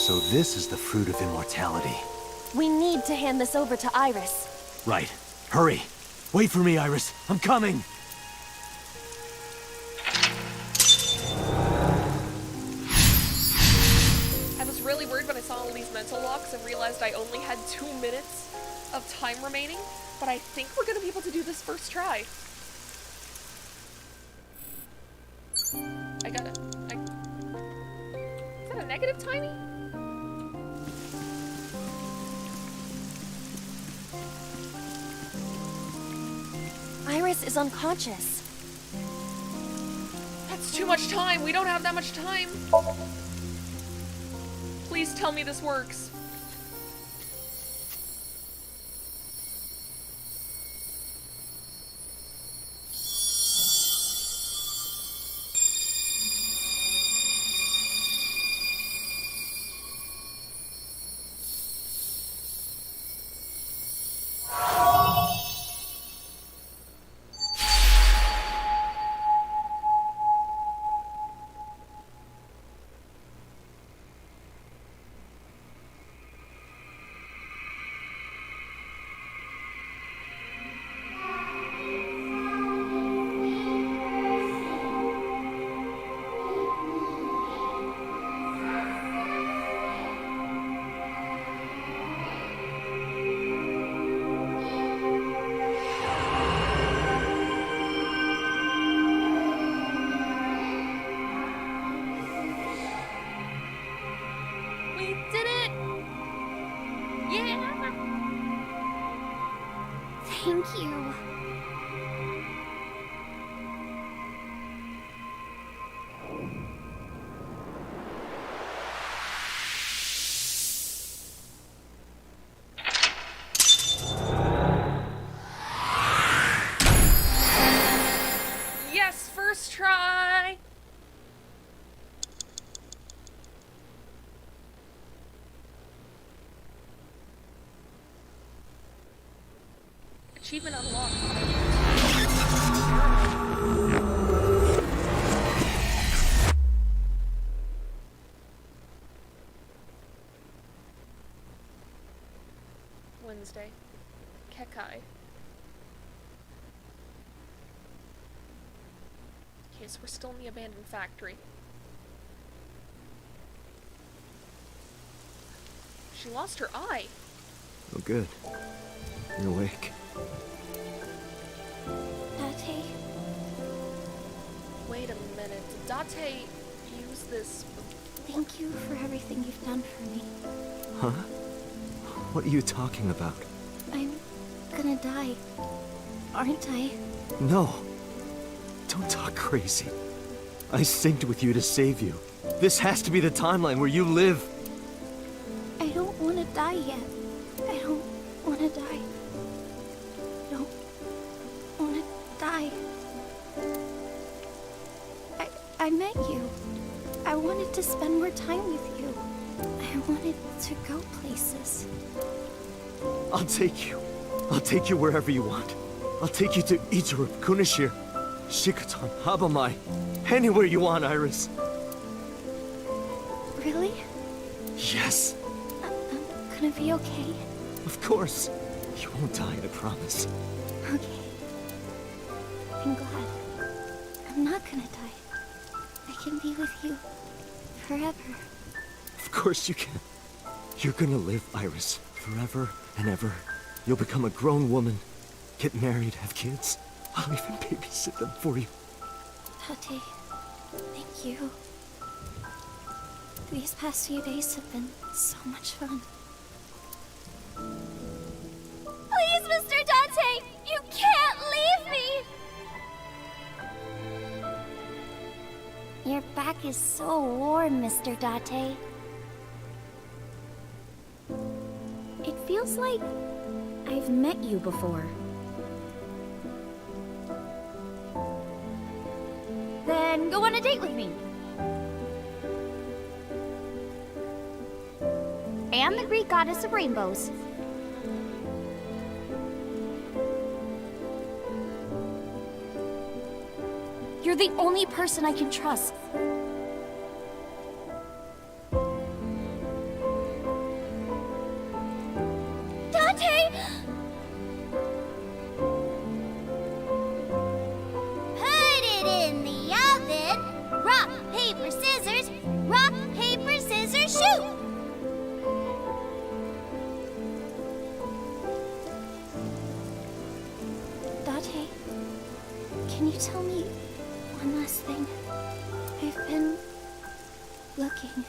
So this is the fruit of immortality. We need to hand this over to Iris. Right. Hurry. Wait for me, Iris. I'm coming. I was really worried when I saw all these mental locks and realized I only had 2 minutes of time remaining, but I think we're gonna be able to do this first try. I got it. Is that a negative tiny? Iris is unconscious. That's too much time. We don't have that much time. Please tell me this works. We did it! Yeah! Thank you. Yes, first try! Achievement unlocked. Wednesday. Kekai. Okay, so we're still in the abandoned factory. She lost her eye. Oh, good. You're awake. Date, Wait a minute. Did Date use this? thank you for everything you've done for me. Huh? What are you talking about? I'm gonna die, aren't I? No. Don't talk crazy. I synced with you to save you. This has to be the timeline where you live. I don't want to die yet. I don't want to die. I don't want to die. I met you. I wanted to spend more time with you. I wanted to go places. I'll take you. I'll take you wherever you want. I'll take you to Ichirup, Kunashir, Shikotan, Habamai. Anywhere you want, Iris. Really? Yes, I'm gonna be okay. of course. You won't die, I promise. Okay. I'm glad. I'm not gonna die. I can be with you forever. Of course you can. You're gonna live, Iris, forever and ever. You'll become a grown woman, get married, have kids. I'll even babysit them for you. Tate, thank you. These past few days have been so much fun. Please, Mr. Dante! You can't leave me! Your back is so warm, Mr. Date. It feels like I've met you before. Then go on a date with me. And the Greek goddess of rainbows. You're the only person I can trust. Dante! Put it in the oven. Rock, paper, scissors. Rock, paper, scissors, shoot! Date, can you tell me one last thing? I've been looking.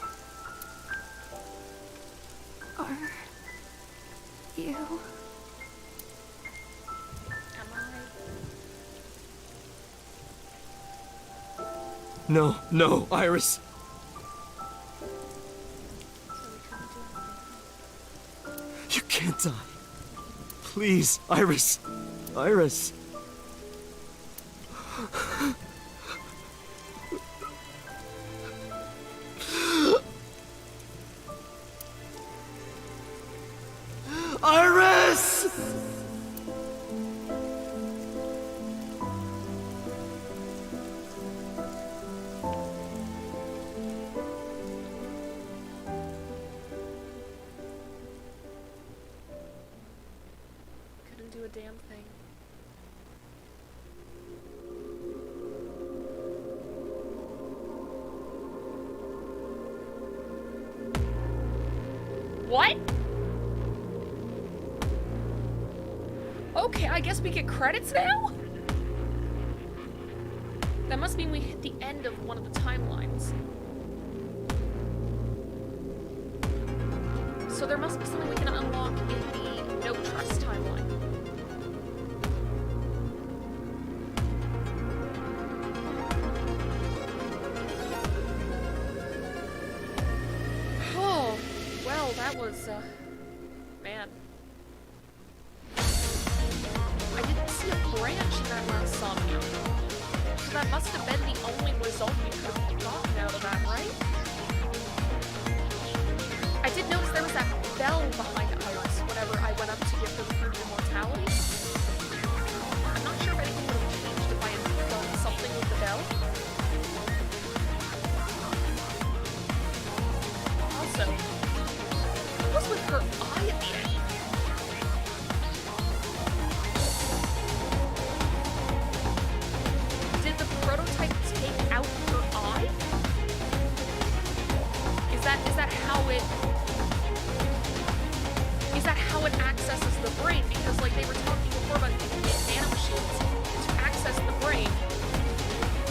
Are you? Am I? No, no, Iris. You can't die. Please, Iris. Iris. Iris! Couldn't do a damn thing. What? Okay, I guess we get credits now? That must mean we hit the end of one of the timelines. So there must be something we can unlock in the No Trust timeline. Oh, well, that was, man. I didn't see a branch in that last Somnium. So that must have been the only result we could have gotten out of that, right? I did notice there was that bell behind Iris whenever I went up to give her the fruit of immortality. I'm not sure if anything would have changed if I had done something with the bell. Also, what was with her eye at the end? Did the prototype take out her eye? Is that how it accesses the brain? Because like they were talking before about using nanomachines to access the brain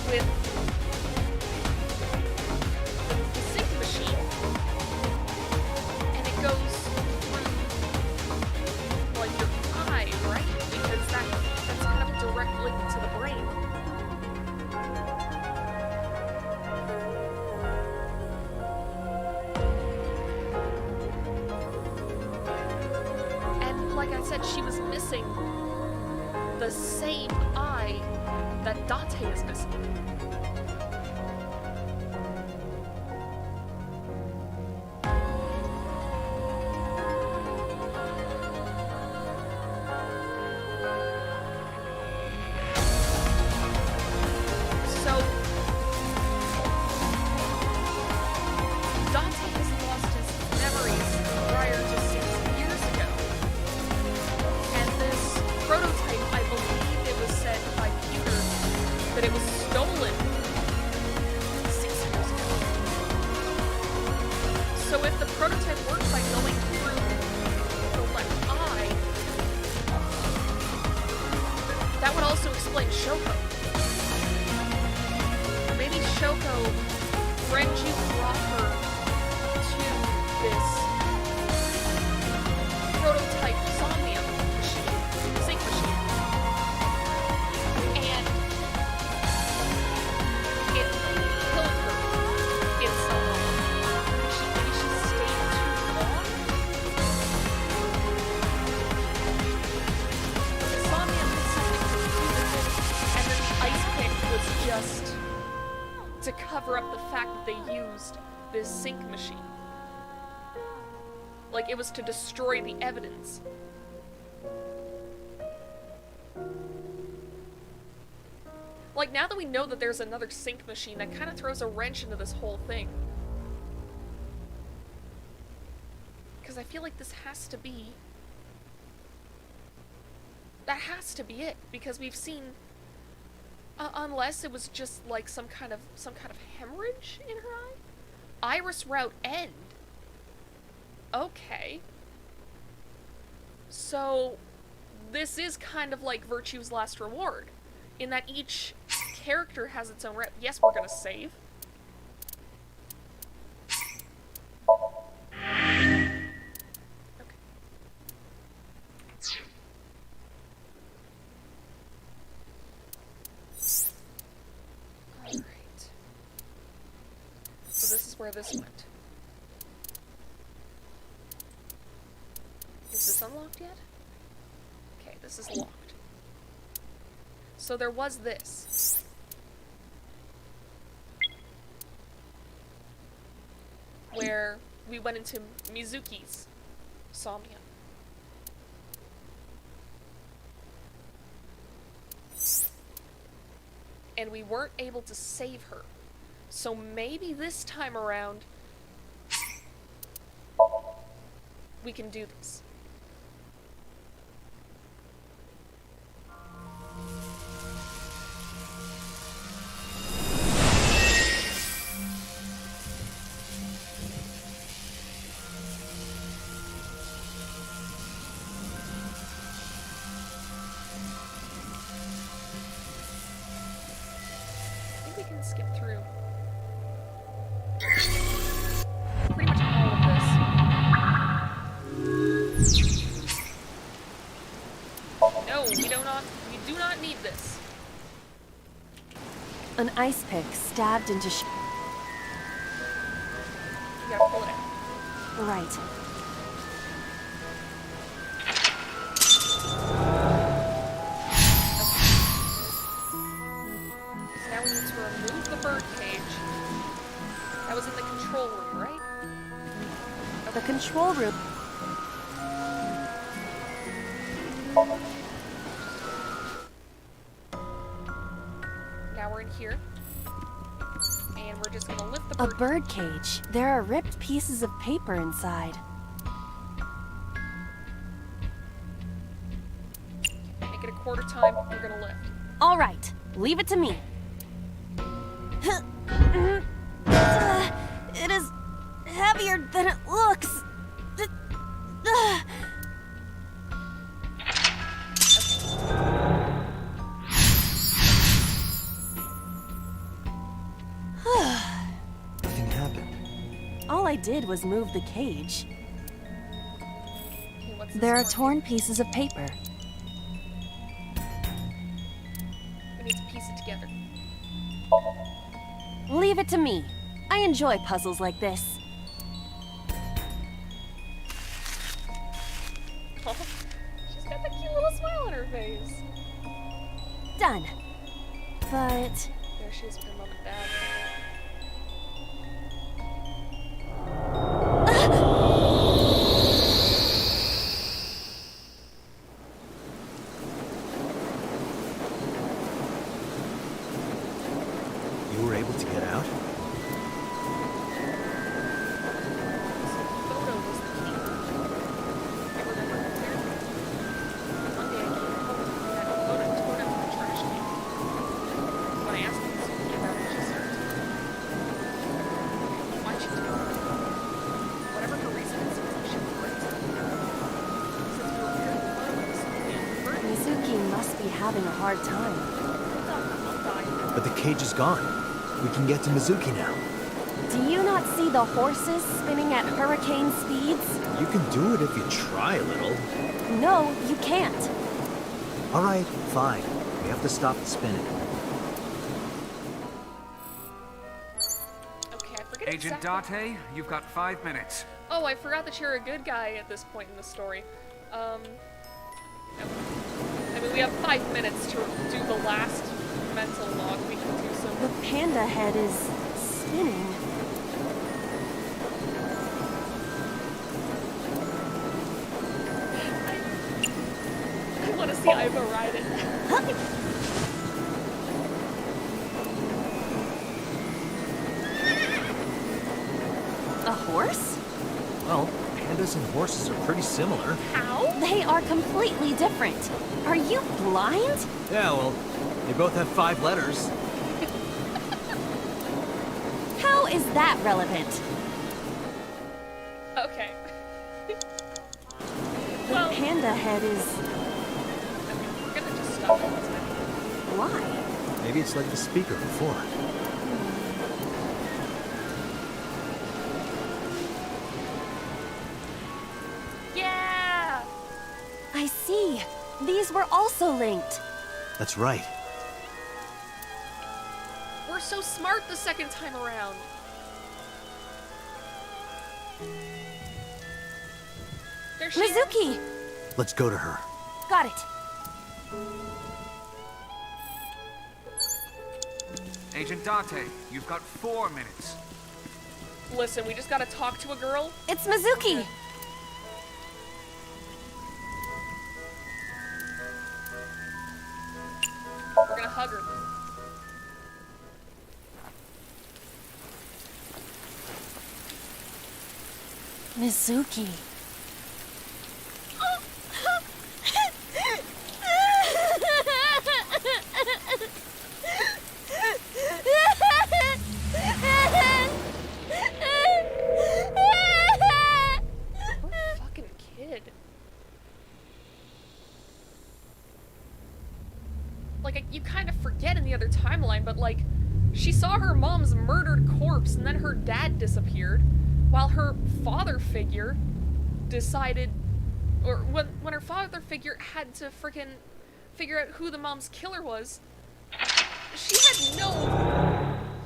with the sync machine, and it goes through like your eye, right? Because that's kind of a direct link to the brain. Like I said, she was missing the same eye that Date is missing. stolen 6 years ago. So if the prototype works by going through the left eye, that would also explain Shoko. Maybe Shoko, Renju brought her to this prototype Somnium machine, sync machine, and it killed her in some way. Maybe she stayed too long. The Somnium system was beautiful, and then the ice pick was just to cover up the fact that they used this sync machine. Like, it was to destroy the evidence. Like, now that we know that there's another sync machine, that kind of throws a wrench into this whole thing. Because I feel like this has to be... That has to be it, because we've seen... unless it was just like some kind of hemorrhage in her eye? Iris route end. Okay. So this is kind of like Virtue's Last Reward, in that each character has its own route. Yes, we're gonna save. Where this went. Is this unlocked yet? Okay, this is locked. So there was this. Where we went into Mizuki's Somnium. And we weren't able to save her. So maybe this time around, we can do this. I think we can skip through pretty much all of this. No, we do not need this. An ice pick stabbed into You gotta pull it out. Right. So now we need to remove the bird cage. That was in the control room, right? The control room. Now we're in here. And we're just gonna lift the A bird. bird cage. There are ripped pieces of paper inside. Make it a quarter time, we're gonna lift. All right, leave it to me. It is heavier than it looks. Nothing happened. All I did was move the cage. Okay, what's this There are for? torn pieces of paper. We need to piece it together. Leave it to me. I enjoy puzzles like this. Oh, she's got that cute little smile on her face. Done. But There she is with her mom and dad. You were able to get out? Photo was the key. I remember it clearly. One day I came home and that photo torn out of the trash can. When I asked having a hard time. But the cage is gone. We can get to Mizuki now. Do you not see the horses spinning at hurricane speeds? You can do it if you try a little. No, you can't. All right, fine. We have to stop the spinning. Okay, I forget Agent exactly. Date, you've got 5 minutes. Oh, I forgot that you're a good guy at this point in the story. I mean, we have 5 minutes to do the last mental log. We can do some. The panda head is spinning. I want to see Ivo ride it. A horse? Well, pandas and horses are pretty similar. How? They are completely different. Are you blind? Yeah, well, they both have 5 letters. How is that relevant? Okay. The Well, panda head is... we're gonna just stop it. Why? Maybe it's like the speaker before. Yeah! I see. These were also linked. That's right. We're so smart the second time around. There she is. Mizuki! Let's go to her. Got it. Agent Date, you've got 4 minutes. Listen, we just gotta talk to a girl. It's Mizuki! We're gonna hug her. Mizuki. Poor fucking kid. Like, you kind of forget in the other timeline, but like, she saw her mom's murdered corpse and then her dad disappeared, while her father figure decided, or when her father figure had to frickin' figure out who the mom's killer was, she had no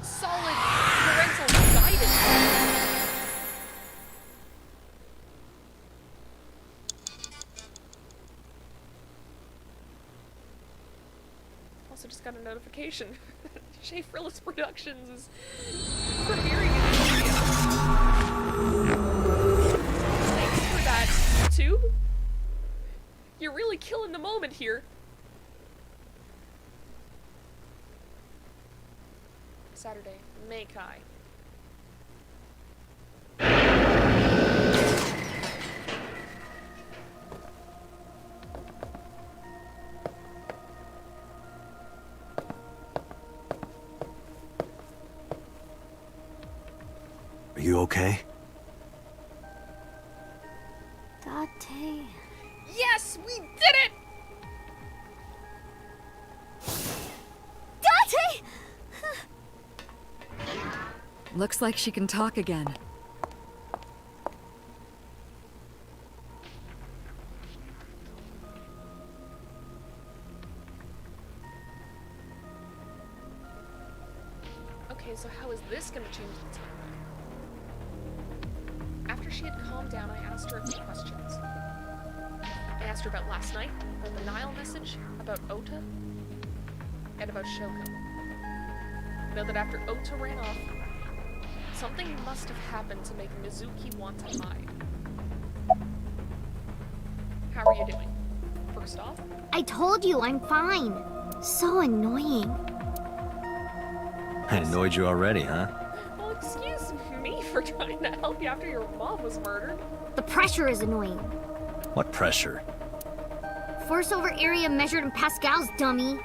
solid parental guidance. Also just got a notification. Shay Frillis Productions is premiering in India. Thanks for that, YouTube. You're really killing the moment here. Saturday, Meikai. Are you okay? Date. Yes, we did it! Date! Looks like she can talk again. Okay, so how is this gonna change the timeline? After she had calmed down, I asked her a few questions. I asked her about last night, about the Nile message, about Ota, and about Shoko. I know that after Ota ran off, something must have happened to make Mizuki want to hide. How are you doing? First off? I told you I'm fine. So annoying. I annoyed you already, huh? Well, excuse me for trying to help you after your mom was murdered. The pressure is annoying. What pressure? Force over area measured in pascals, dummy.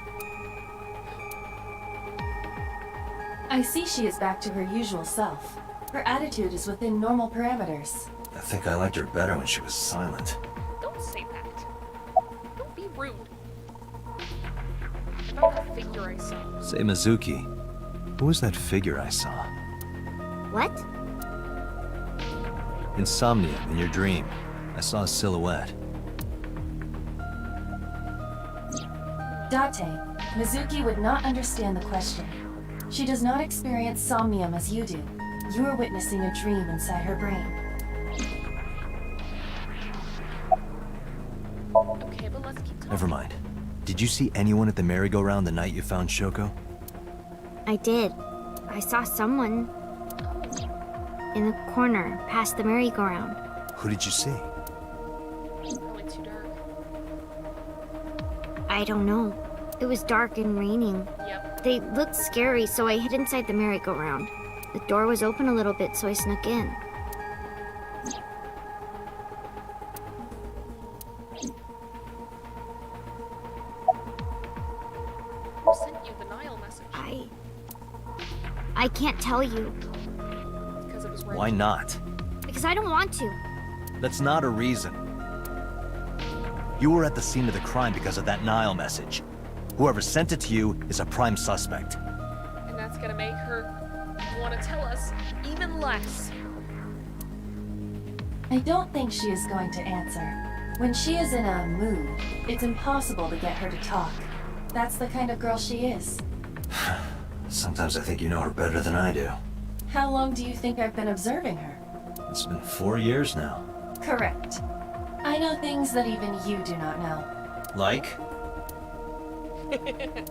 I see she is back to her usual self. Her attitude is within normal parameters. I think I liked her better when she was silent. Don't say that. Don't be rude. figure I saw. Say, Mizuki, who was that figure I saw? What? In Somnium, in your dream, I saw a silhouette. Date, Mizuki would not understand the question. She does not experience Somnium as you do. You are witnessing a dream inside her brain. Okay, but let's keep talking. Never mind. Did you see anyone at the merry-go-round the night you found Shoko? I did. I saw someone in the corner past the merry-go-round. Who did you see? Probably too dark. I don't know. It was dark and raining. Yep. They looked scary, so I hid inside the merry-go-round. The door was open a little bit, so I snuck in. Who sent you the Nile message? I can't tell you, Because it was right. Why not? because I don't want to. That's not a reason. You were at the scene of the crime because of that Nile message. Whoever sent it to you is a prime suspect. And that's gonna make her want to tell us even less. I don't think she is going to answer. When she is in a mood, it's impossible to get her to talk. That's the kind of girl she is. Sometimes I think you know her better than I do. How long do you think I've been observing her? It's been 4 years now. Correct. I know things that even you do not know. Like?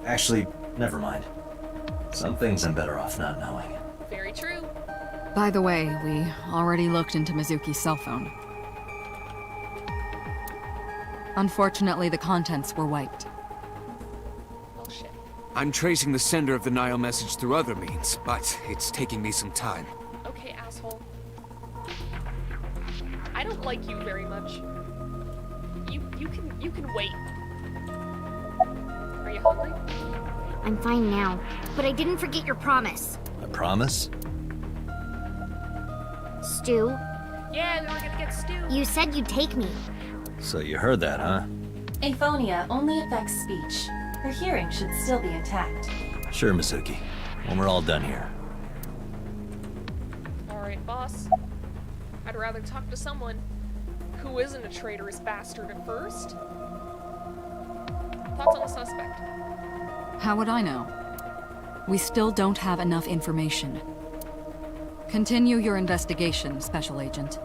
Actually, never mind. Some things I'm better off not knowing. Very true. By the way, we already looked into Mizuki's cell phone. Unfortunately, the contents were wiped. Well, shit. I'm tracing the sender of the Nile message through other means, but it's taking me some time. Okay, asshole. I don't like you very much. You can wait. Are you hungry? I'm fine now, but I didn't forget your promise. A promise? Stu, Yeah, we were gonna get stew. you said you'd take me. So you heard that, huh? Aphonia only affects speech. Her hearing should still be intact. Sure, Mizuki. When we're all done here. Alright, boss. I'd rather talk to someone who isn't a traitorous bastard at first. Thoughts on the suspect? How would I know? We still don't have enough information. Continue your investigation, Special Agent.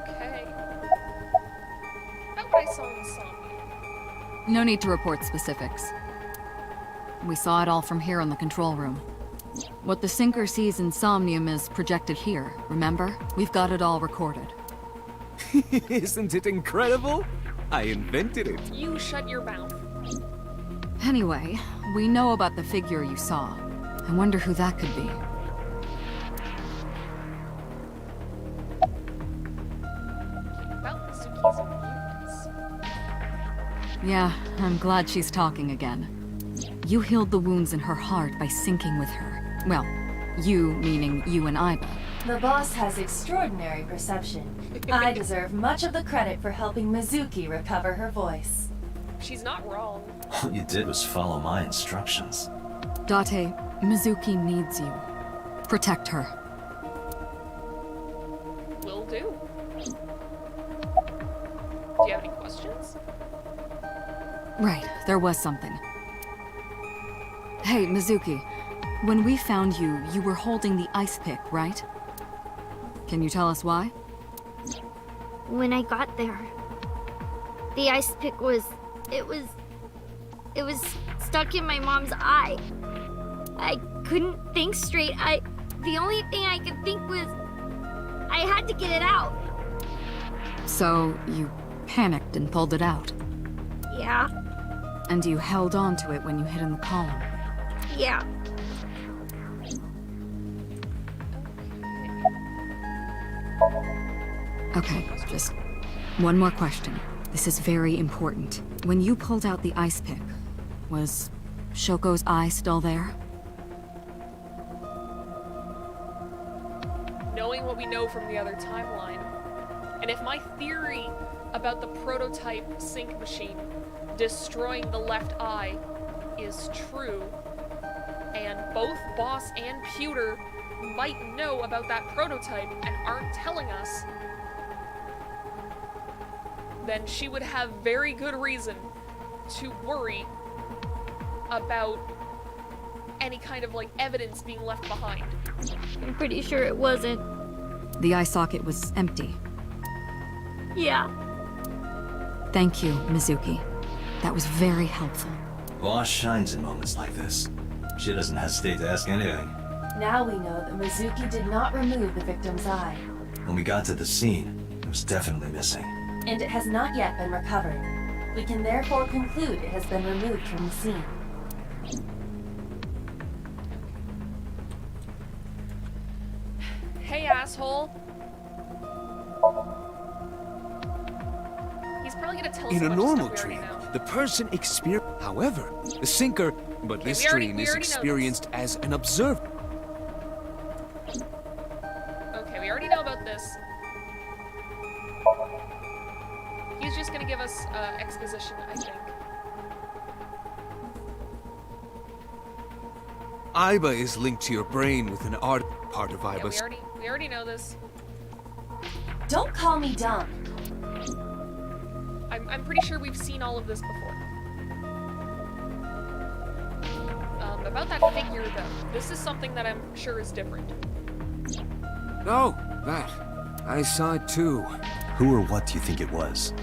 Okay. About what I saw in Somnium. No need to report specifics. We saw it all from here in the control room. What the Sinker sees in Somnium is projected here, remember? We've got it all recorded. Isn't it incredible? I invented it. You shut your mouth. Anyway, we know about the figure you saw. I wonder who that could be. About Mizuki's mutants. Yeah, I'm glad she's talking again. You healed the wounds in her heart by syncing with her. Well, you meaning you and Iba. The boss has extraordinary perception. I deserve much of the credit for helping Mizuki recover her voice. She's not wrong. All you did was follow my instructions. Date, Mizuki needs you. Protect her. Will do. Do you have any questions? Right, there was something. Hey, Mizuki. When we found you, you were holding the ice pick, right? Can you tell us why? When I got there, the ice pick was stuck in my mom's eye. I couldn't think straight. The only thing I could think was I had to get it out. So, you panicked and pulled it out. Yeah, And you held on to it when you hid in the column. yeah. Okay, just one more question. This is very important. When you pulled out the ice pick, was Shoko's eye still there? Knowing what we know from the other timeline, and if my theory about the prototype sync machine destroying the left eye is true, and both Boss and Pewter might know about that prototype and aren't telling us, then she would have very good reason to worry about any kind of, like, evidence being left behind. I'm pretty sure it wasn't. The eye socket was empty. Yeah. Thank you, Mizuki. That was very helpful. Boss shines in moments like this. She doesn't hesitate to ask anything. Now we know that Mizuki did not remove the victim's eye. When we got to the scene, it was definitely missing. And it has not yet been recovered. We can therefore conclude it has been removed from the scene. Hey, asshole. He's probably gonna tell us In a bunch of normal stuff we dream, already know. the person experiences. However, the sinker, but Okay, this we already dream know is this. experienced as an observer. Okay, we already know about this. He's just gonna give us exposition, I think. Iba is linked to your brain with an art part of Yeah, Iba's. we already know this. Don't call me dumb. I'm pretty sure we've seen all of this before. About that figure, though, this is something that I'm sure is different. No, that. I saw it too. Who or what do you think it was?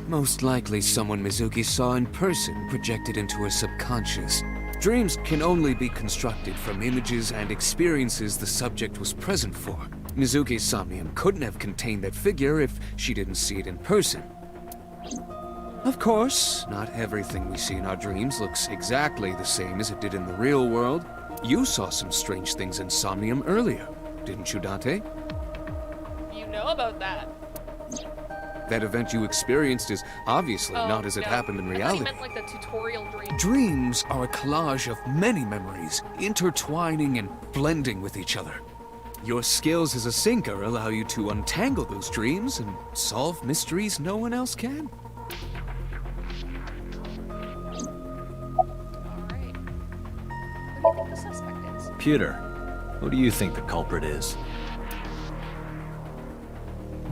Most likely someone Mizuki saw in person projected into her subconscious. Dreams can only be constructed from images and experiences the subject was present for. Mizuki's Somnium couldn't have contained that figure if she didn't see it in person. Of course, not everything we see in our dreams looks exactly the same as it did in the real world. You saw some strange things in Somnium earlier, didn't you, Dante? You know about that. That event you experienced is obviously not as it happened in I thought reality. he meant like the tutorial dream. Dreams are a collage of many memories, intertwining and blending with each other. Your skills as a sinker allow you to untangle those dreams and solve mysteries no one else can. Alright. Who do you think the suspect is? Pewter, who do you think the culprit is?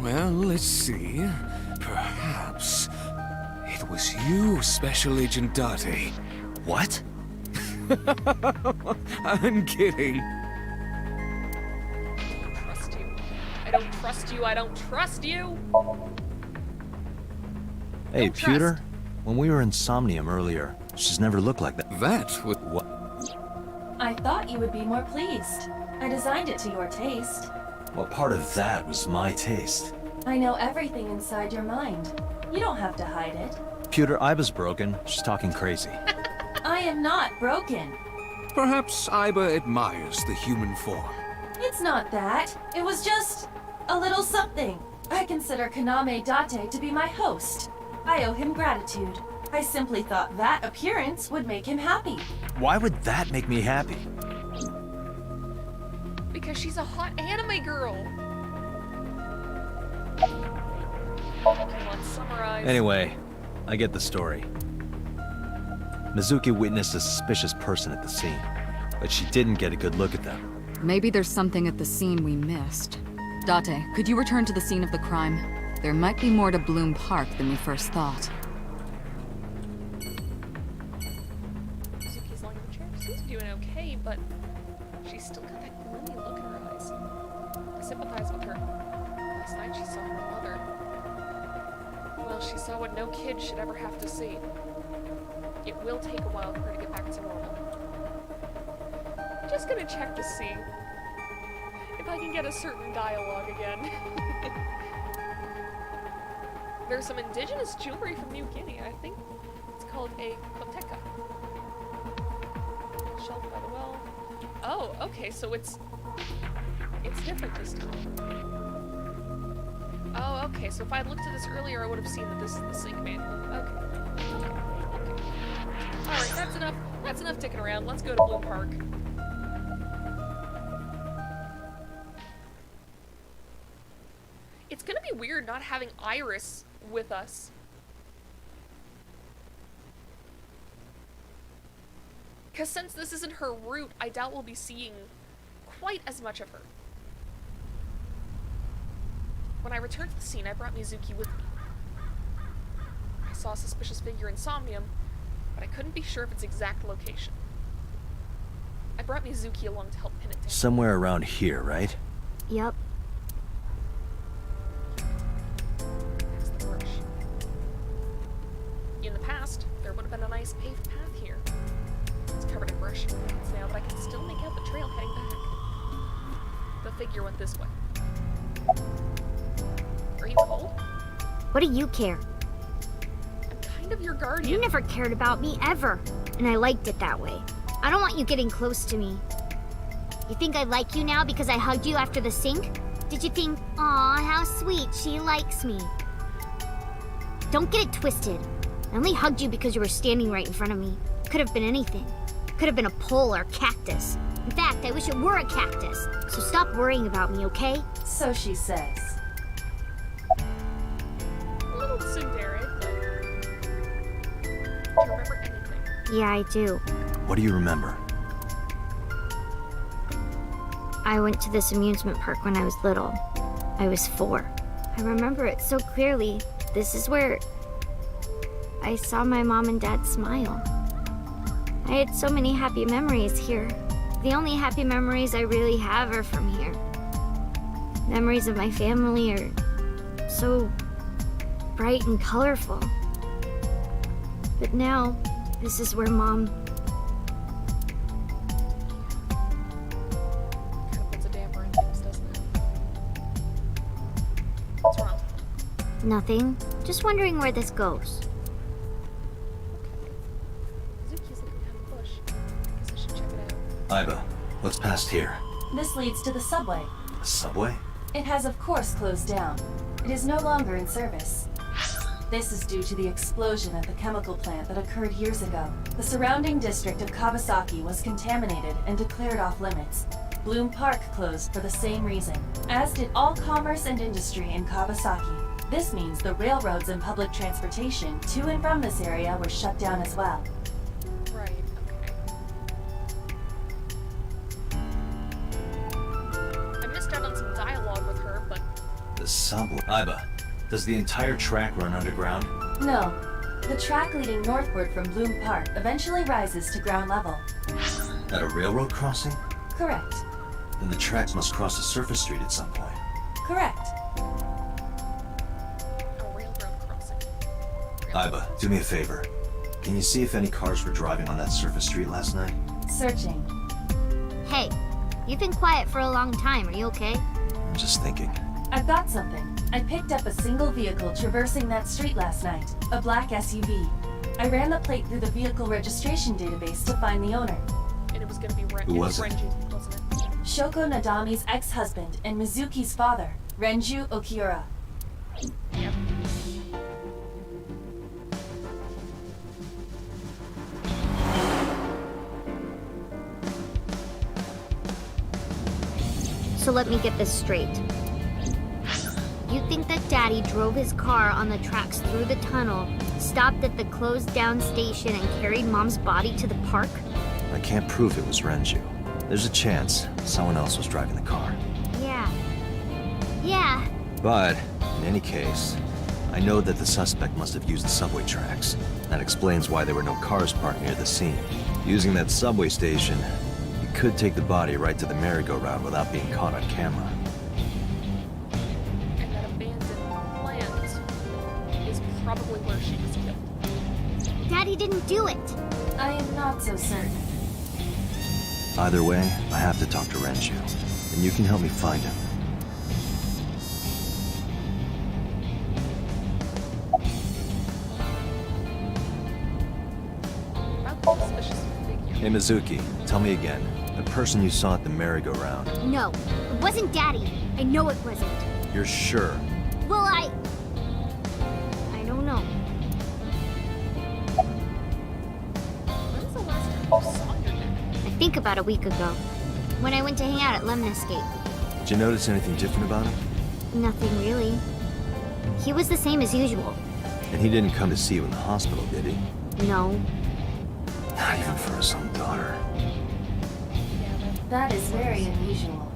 Well, let's see. Perhaps it was you, Special Agent Date. What? I'm kidding. Trust you. I don't trust you. I don't trust you. Hey, Don't Pewter, trust. when we were in Somnium earlier, she's never looked like that. That was What? I thought you would be more pleased. I designed it to your taste. What part of that was my taste? I know everything inside your mind. You don't have to hide it. Pewter, Iba's broken. She's talking crazy. I am not broken. Perhaps Iba admires the human form. It's not that. It was just a little something. I consider Kaname Date to be my host. I owe him gratitude. I simply thought that appearance would make him happy. Why would that make me happy? Because she's a hot anime girl. Come on, summarize. Anyway, I get the story. Mizuki witnessed a suspicious person at the scene, but she didn't get a good look at them. Maybe there's something at the scene we missed. Date, could you return to the scene of the crime? There might be more to Bloom Park than we first thought. Suzuki's lying in the chair. She's doing okay, but she's still got that gloomy look in her eyes. I sympathize with her. Last night she saw her mother. Well, she saw what no kid should ever have to see. It will take a while for her to get back to normal. Just gonna check to see if I can get a certain dialogue again. There's some indigenous jewelry from New Guinea. I think it's called a koteka. Shelf by the well. Oh, okay, so it's different this time. Oh, okay, so if I had looked at this earlier, I would have seen that this is the sync manual. Okay. Alright, that's enough. That's enough dicking around. Let's go to Bloom Park. It's gonna be weird not having Iris with us. Because since this isn't her route, I doubt we'll be seeing quite as much of her. When I returned to the scene, I brought Mizuki with me. I saw a suspicious figure in Somnium, but I couldn't be sure of its exact location. I brought Mizuki along to help pin it down. Somewhere around here, right? Yep. There's the brush. In the past, there would have been a nice paved path here. It's covered in brush and weeds now, but I can still make out the trail heading back. The figure went this way. Are you cold? What do you care? I'm kind of your guardian. You never cared about me, ever. And I liked it that way. I don't want you getting close to me. You think I like you now because I hugged you after the sink? Did you think, aw, how sweet, she likes me? Don't get it twisted. I only hugged you because you were standing right in front of me. Could have been anything. Could have been a pole or a cactus. In fact, I wish it were a cactus. So stop worrying about me, okay? So she says. A little tsundere, but... Do you remember anything? Yeah, I do. What do you remember? I went to this amusement park when I was little. I was 4. I remember it so clearly. This is where I saw my mom and dad smile. I had so many happy memories here. The only happy memories I really have are from here. Memories of my family are so bright and colorful. But now, this is where Mom... Kind of puts a damper in things, doesn't it? What's wrong? Nothing. Just wondering where this goes. Mizuki's looking kind of bush. Guess I should check it out. Iba, what's past here? This leads to the subway. The subway? It has of course closed down. It is no longer in service. This is due to the explosion at the chemical plant that occurred years ago. The surrounding district of Kawasaki was contaminated and declared off limits. Bloom Park closed for the same reason, as did all commerce and industry in Kawasaki. This means the railroads and public transportation to and from this area were shut down as well. Right, okay. I missed out on some dialogue with her, but... The subway. Iba, does the entire track run underground? No. The track leading northward from Bloom Park eventually rises to ground level. At a railroad crossing? Correct. Then the tracks must cross a surface street at some point. Correct. A railroad crossing. Iba, do me a favor. Can you see if any cars were driving on that surface street last night? Searching. Hey, you've been quiet for a long time. Are you okay? I'm just thinking. I've got something. I picked up a single vehicle traversing that street last night, a black SUV. I ran the plate through the vehicle registration database to find the owner. And it was gonna be Who was it? Renji, wasn't it? Shoko Nadami's ex-husband and Mizuki's father, Renju Okiura. Yep. So let me get this straight. You think that Daddy drove his car on the tracks through the tunnel, stopped at the closed down station, and carried Mom's body to the park? I can't prove it was Renju. There's a chance someone else was driving the car. Yeah. Yeah. But, in any case, I know that the suspect must have used the subway tracks. That explains why there were no cars parked near the scene. Using that subway station, you could take the body right to the merry-go-round without being caught on camera. And that abandoned plant is probably where she was killed. Daddy didn't do it. I am not so certain. Either way, I have to talk to Renju, and you can help me find him. About the suspicious figure. Hey Mizuki, tell me again. The person you saw at the merry-go-round. No, it wasn't Daddy. I know it wasn't. You're sure? Well, I don't know. When was the last time you saw your dad? I think about a week ago, when I went to hang out at Lemniscape. Did you notice anything different about him? Nothing really. He was the same as usual. And he didn't come to see you in the hospital, did he? No. Not even for his own daughter. That is very unusual.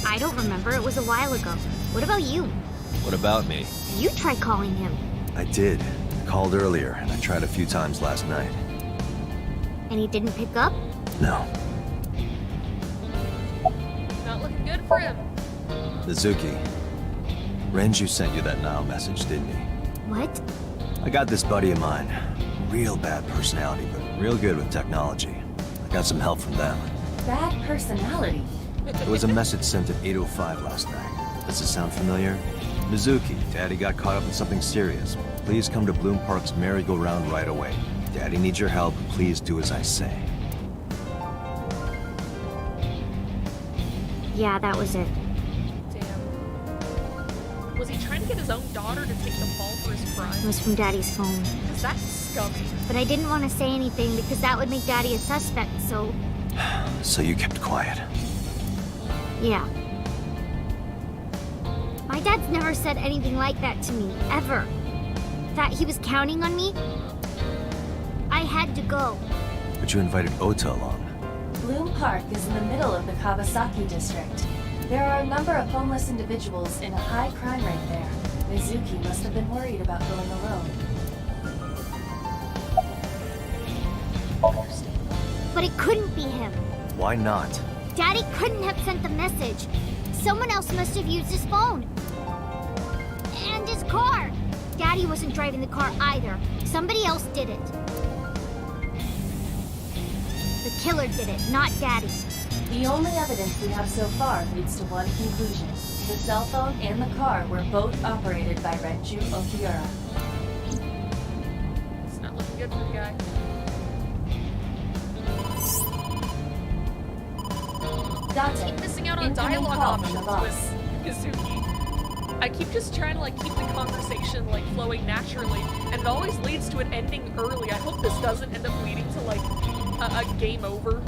I don't remember. It was a while ago. What about you? What about me? You tried calling him. I did. I called earlier, and I tried a few times last night. And he didn't pick up? No. Not looking good for him. Mizuki, Renju sent you that Nile message, didn't he? What? I got this buddy of mine. Real bad personality, but real good with technology. I got some help from them. Bad personality? There was a message sent at 8:05 last night. Does this sound familiar? Mizuki, Daddy got caught up in something serious. Please come to Bloom Park's merry-go-round right away. Daddy needs your help. Please do as I say. Yeah, that was it. Damn. Was he trying to get his own daughter to take the fall for his It crime? was from Daddy's phone. Because that's scummy. But I didn't want to say anything because that would make Daddy a suspect, so... So you kept quiet. yeah. My dad's never said anything like that to me, ever. That he was counting on me. I had to go. But you invited Ota along. Bloom Park is in the middle of the Kawasaki district. There are a number of homeless individuals in a high crime rate there. Mizuki must have been worried about going alone. But it couldn't be him. Why not? Daddy couldn't have sent the message. Someone else must have used his phone. And his car. Daddy wasn't driving the car either. Somebody else did it. The killer did it, not Daddy. The only evidence we have so far leads to one conclusion. The cell phone and the car were both operated by Renju Okiura. It's not looking good for the guy. I keep missing out on dialogue options with Mizuki. I keep just trying to like keep the conversation like flowing naturally, and it always leads to it ending early. I hope this doesn't end up leading to like a game over,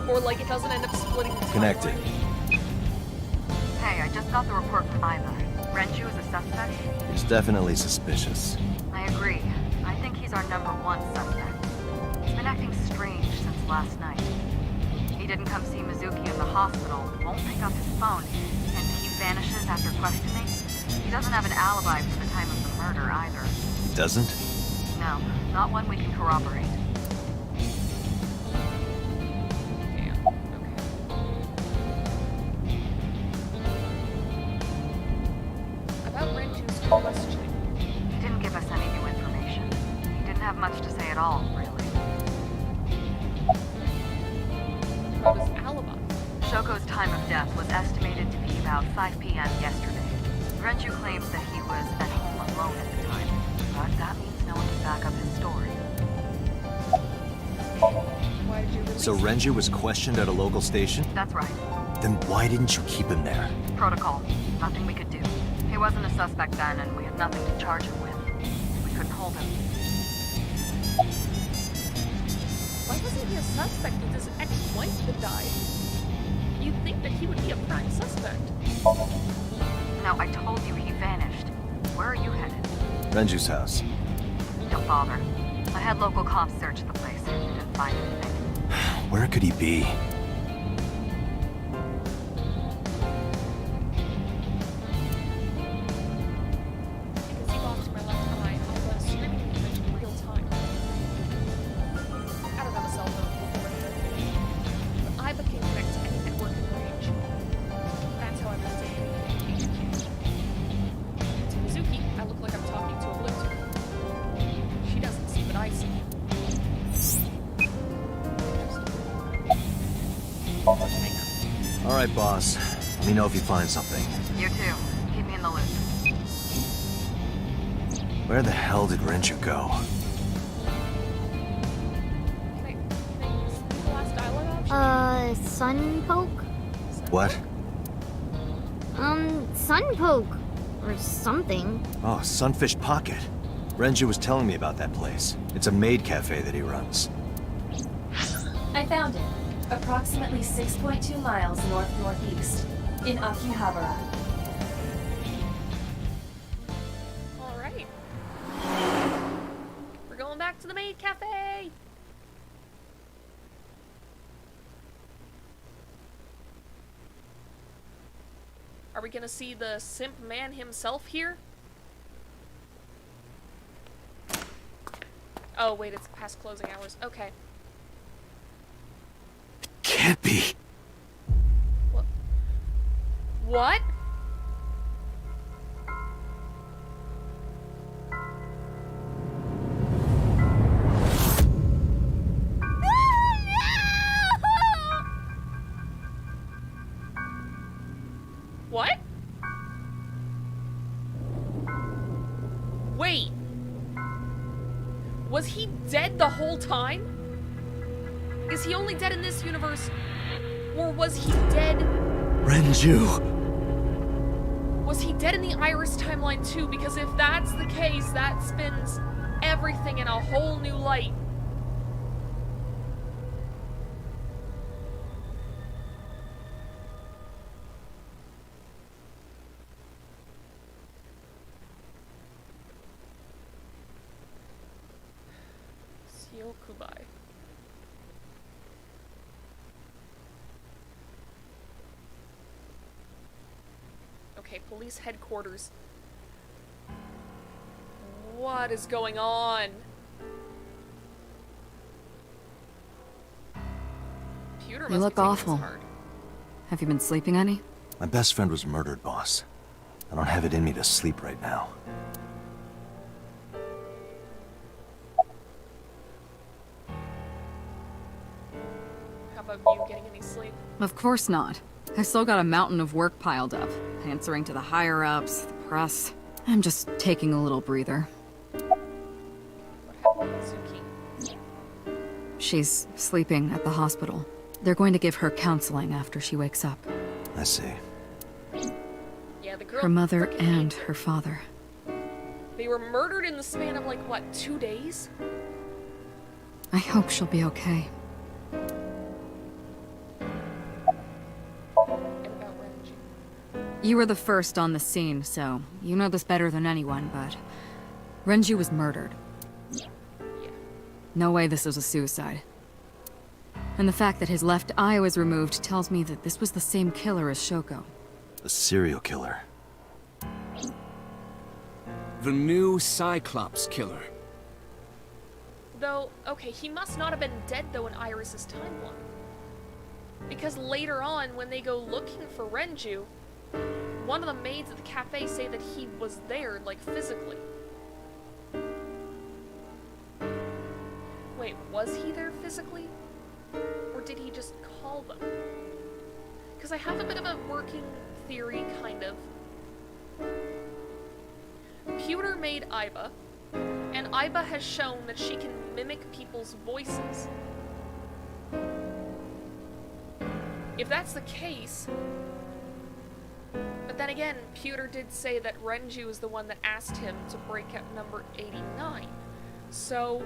or like it doesn't end up splitting the Connected. Hey, I just got the report from Iva. Renju is a suspect? He's definitely suspicious. I agree. I think he's our #1 suspect. He's been acting strange since last night. He didn't come see Mizuki in the hospital, won't pick up his phone, and he vanishes after questioning. He doesn't have an alibi for the time of the murder either. Doesn't? No, not one we can corroborate. About Renju's questioning. He didn't give us any new information. He didn't have much to say at all, really. About his alibi. Shoko's time of death was estimated to be about 5 p.m. yesterday. Renju claims that he was at home alone at the time, but that means no one can back up his story. Why did you release So Renju was questioned at a local station? That's right. Then why didn't you keep him there? Protocol. Nothing we could do. He wasn't a suspect then, and we had nothing to charge him with. We couldn't hold him. Why wasn't he a suspect with his ex-wife that died? You'd think that he would be a prime suspect. No, I told you he vanished. Where are you headed? Renju's house. Don't bother. I had local cops search the place. Didn't find anything. Where could he be? You can see off to my left eye, I was streaming image in real time. I don't have a cell phone or anything, but I became connected to any network in range. That's how I met Dave. To Mizuki, I look like I'm talking to a Bluetooth. She doesn't see what I see. All right, boss. Let me know if you find something. You too. Keep me in the loop. Where the hell did Renju go? Can I see the last dialogue option? Sun poke? What? Sun poke. Or something. Oh, Sunfish Pocket. Renju was telling me about that place. It's a maid cafe that he runs. I found it. Approximately 6.2 miles north-northeast. In Akihabara. going back to the maid cafe! Are we gonna see the simp man himself here? Oh, wait, it's past closing hours. Okay. Can't be. What? What? What? Wait. Was he dead the whole time? Is he only dead in this universe? Or was he dead? Renju! Was he dead in the Iris timeline too? Because if that's the case, that spins everything in a whole new light. Kubai. Okay, police headquarters. What is going on? Pewter You look awful. Have you been sleeping any? My best friend was murdered, boss. I don't have it in me to sleep right now. How about you getting any sleep? Of course not. I still got a mountain of work piled up, answering to the higher-ups, the press. I'm just taking a little breather. What happened to Suki? She's sleeping at the hospital. They're going to give her counseling after she wakes up. I see. Yeah, the girl Her mother frickin' and hates her father. They were murdered in the span of like, what, 2 days? I hope she'll be okay. You were the first on the scene, so you know this better than anyone, but Renju was murdered. Yeah. No way this was a suicide. And the fact that his left eye was removed tells me that this was the same killer as Shoko. A serial killer. The new Cyclops killer. Though, okay, he must not have been dead though in Iris's timeline. Because later on, when they go looking for Renju, one of the maids at the cafe say that he was there, like, physically. Wait, was he there physically? Or did he just call them? Because I have a bit of a working theory, kind of. Pewter made Aiba, and Aiba has shown that she can mimic people's voices. If that's the case... But then again, Pewter did say that Renju is the one that asked him to break out number 89. So...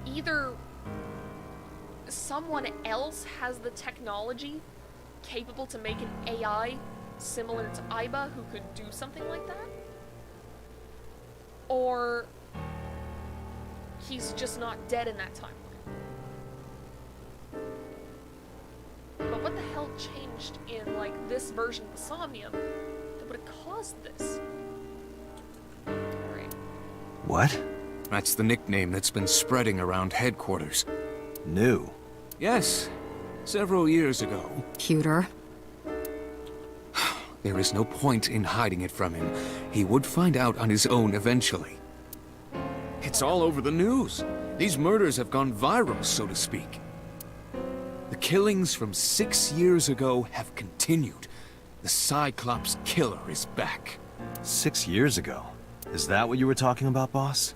either someone else has the technology capable to make an AI similar to Aiba who could do something like that, or he's just not dead in that timeline. But what the hell changed in, like, this version of the Somnium that would have caused this? Alright. What? That's the nickname that's been spreading around headquarters. New? Yes. Several years ago. Pewter. There is no point in hiding it from him. He would find out on his own eventually. It's all over the news. These murders have gone viral, so to speak. The killings from 6 years ago have continued. The Cyclops killer is back. 6 years ago? Is that what you were talking about, boss?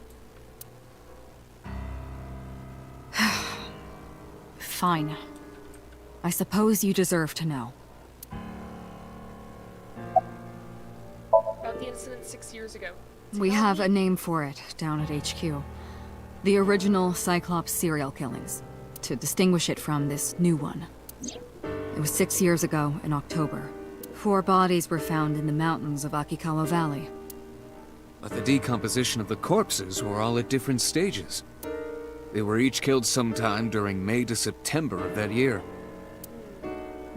Fine. I suppose you deserve to know. About the incident 6 years ago. We have a name for it down at HQ. The original Cyclops serial killings, to distinguish it from this new one. It was 6 years ago in October. 4 bodies were found in the mountains of Akikawa Valley. but the decomposition of the corpses were all at different stages. They were each killed sometime during May to September of that year.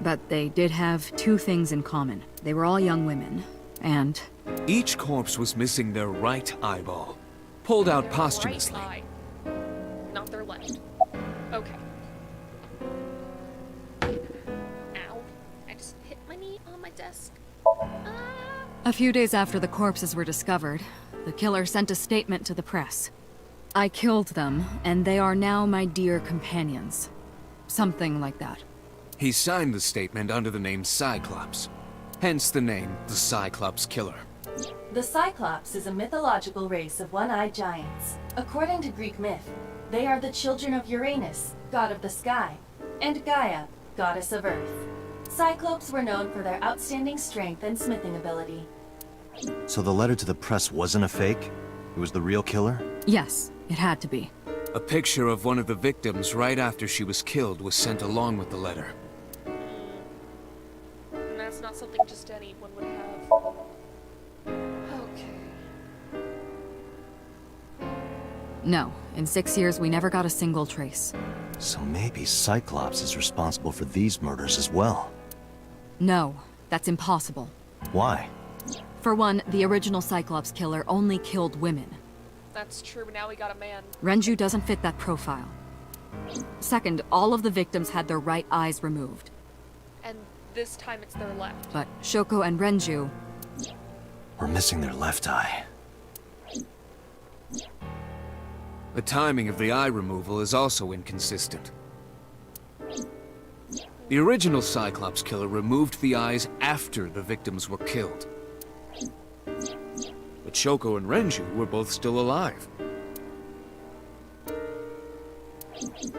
But they did have two things in common. They were all young women, and... Each corpse was missing their right eyeball, pulled out Their posthumously. right eye, not their left. Okay. Ow. I just hit my knee on my desk. A few days after the corpses were discovered, the killer sent a statement to the press. I killed them, and they are now my dear companions. Something like that. He signed the statement under the name Cyclops, hence the name the Cyclops Killer. The Cyclops is a mythological race of one-eyed giants. According to Greek myth, they are the children of Uranus, god of the sky, and Gaia, goddess of earth. Cyclopes were known for their outstanding strength and smithing ability. So the letter to the press wasn't a fake? It was the real killer? Yes, it had to be. A picture of one of the victims right after she was killed was sent along with the letter. And that's not something just anyone would have. Okay. No, in 6 years we never got a single trace. So maybe Cyclops is responsible for these murders as well. No, that's impossible. Why? For one, the original Cyclops killer only killed women. That's true, now we got a man. Renju doesn't fit that profile. Second, all of the victims had their right eyes removed. And this time it's their left. But Shoko and Renju... We're missing their left eye. The timing of the eye removal is also inconsistent. The original Cyclops Killer removed the eyes after the victims were killed. But Shoko and Renju were both still alive.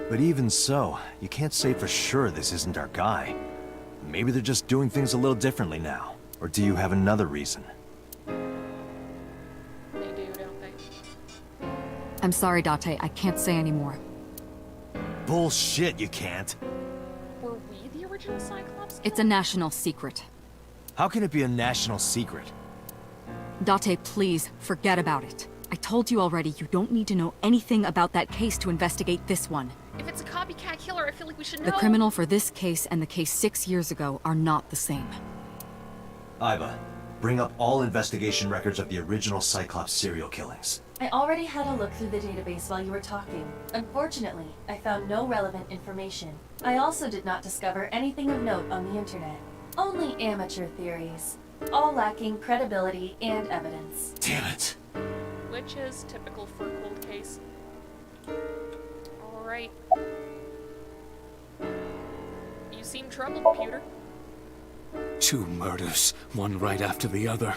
But even so, you can't say for sure this isn't our guy. Maybe they're just doing things a little differently now. Or do you have another reason? They do, don't they? I'm sorry, Date, I can't say anymore. Bullshit, you can't. Were we the original Cyclops? It's a national secret. How can it be a national secret? Date, please, forget about it. I told you already, you don't need to know anything about that case to investigate this one. If it's a copycat killer, I feel like we should know. The criminal for this case and the case 6 years ago are not the same. Iva, bring up all investigation records of the original Cyclops serial killings. I already had a look through the database while you were talking. Unfortunately, I found no relevant information. I also did not discover anything of note on the internet. Only amateur theories, all lacking credibility and evidence. Damn it. Which is typical for a cold case. Alright. You seem troubled, Pewter. 2 murders, one right after the other.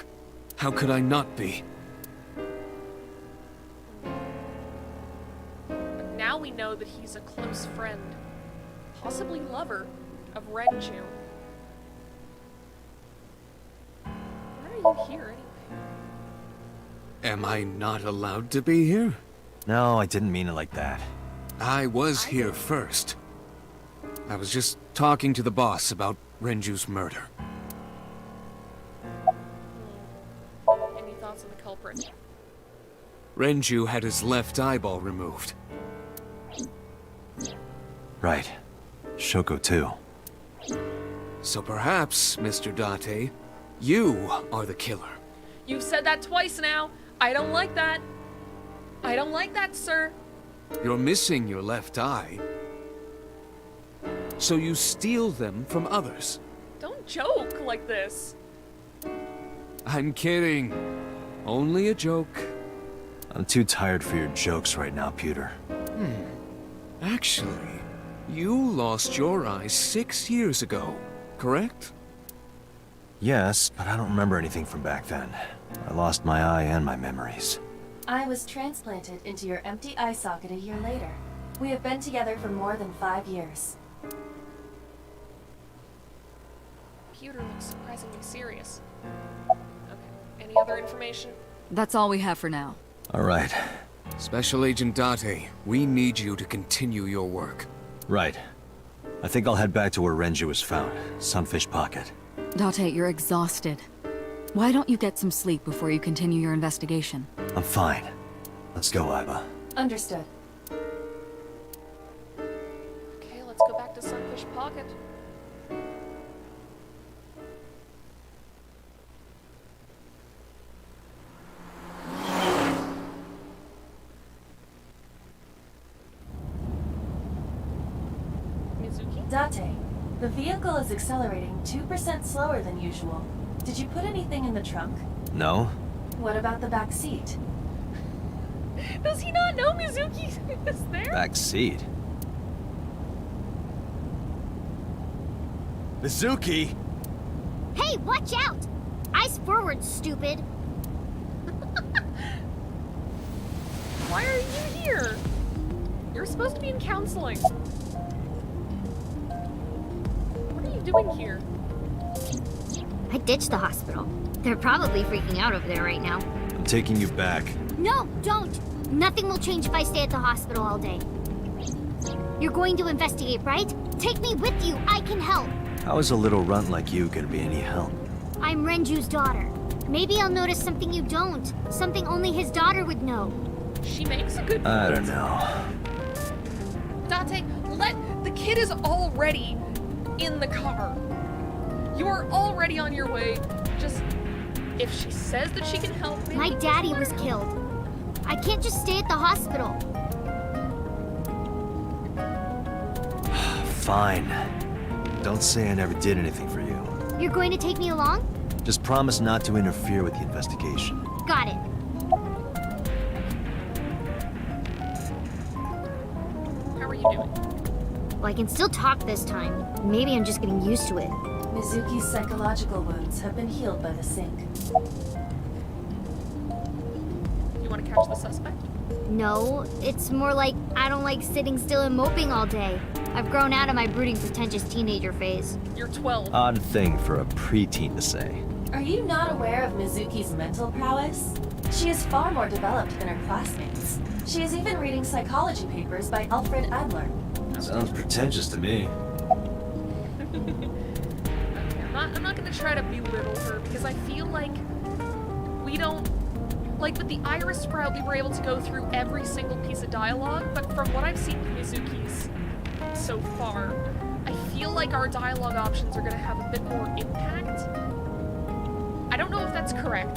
How could I not be? But now we know that he's a close friend, possibly lover, of Renju. Why are you here anyway? Am I not allowed to be here? No, I didn't mean it like that. I was here first. I was just talking to the boss about Renju's murder. Any thoughts on the culprit? Renju had his left eyeball removed. Right. Shoko too. So perhaps, Mr. Date, you are the killer. You've said that twice now. I don't like that. I don't like that, sir. You're missing your left eye. So you steal them from others. Don't joke like this. I'm kidding. Only a joke. I'm too tired for your jokes right now, Pewter. Actually, you lost your eye 6 years ago, correct? Yes, but I don't remember anything from back then. I lost my eye and my memories. I was transplanted into your empty eye socket a year later. We have been together for more than 5 years. Pewter looks surprisingly serious. Okay. Any other information? That's all we have for now. All right. Special Agent Date, we need you to continue your work. Right. I think I'll head back to where Renju was found. Sunfish Pocket. Date, you're exhausted. Why don't you get some sleep before you continue your investigation? I'm fine. Let's go, Iba. Understood. Okay, let's go back to Sunfish Pocket. Mizuki? Date, the vehicle is accelerating 2% slower than usual. Did you put anything in the trunk? No? What about the back seat? Does he not know Mizuki is there? Back seat. Mizuki! Hey, watch out! Eyes forward, stupid. Why are you here? You're supposed to be in counseling. What are you doing here? I ditched the hospital. They're probably freaking out over there right now. I'm taking you back. No, don't! Nothing will change if I stay at the hospital all day. You're going to investigate, right? Take me with you. I can help. How is a little runt like you gonna be any help? I'm Renju's daughter. Maybe I'll notice something you don't. Something only his daughter would know. She makes a good point. I don't know. Date, the kid is already in the car. You are already on your way. Just, if she says that she can help me. My daddy was killed. I can't just stay at the hospital. Fine. Don't say I never did anything for you. You're going to take me along? Just promise not to interfere with the investigation. Got it. How are you doing? Well, I can still talk this time. Maybe I'm just getting used to it. Mizuki's psychological wounds have been healed by the sink. You want to catch the suspect? No, it's more like I don't like sitting still and moping all day. I've grown out of my brooding, pretentious teenager phase. You're 12. Odd thing for a preteen to say. Are you not aware of Mizuki's mental prowess? She is far more developed than her classmates. She is even reading psychology papers by Alfred Adler. Sounds pretentious to me. I'm not gonna try to belittle her because I feel like we don't, like with the Iris route we were able to go through every single piece of dialogue, but from what I've seen from Mizuki's so far, I feel like our dialogue options are gonna have a bit more impact. I don't know if that's correct,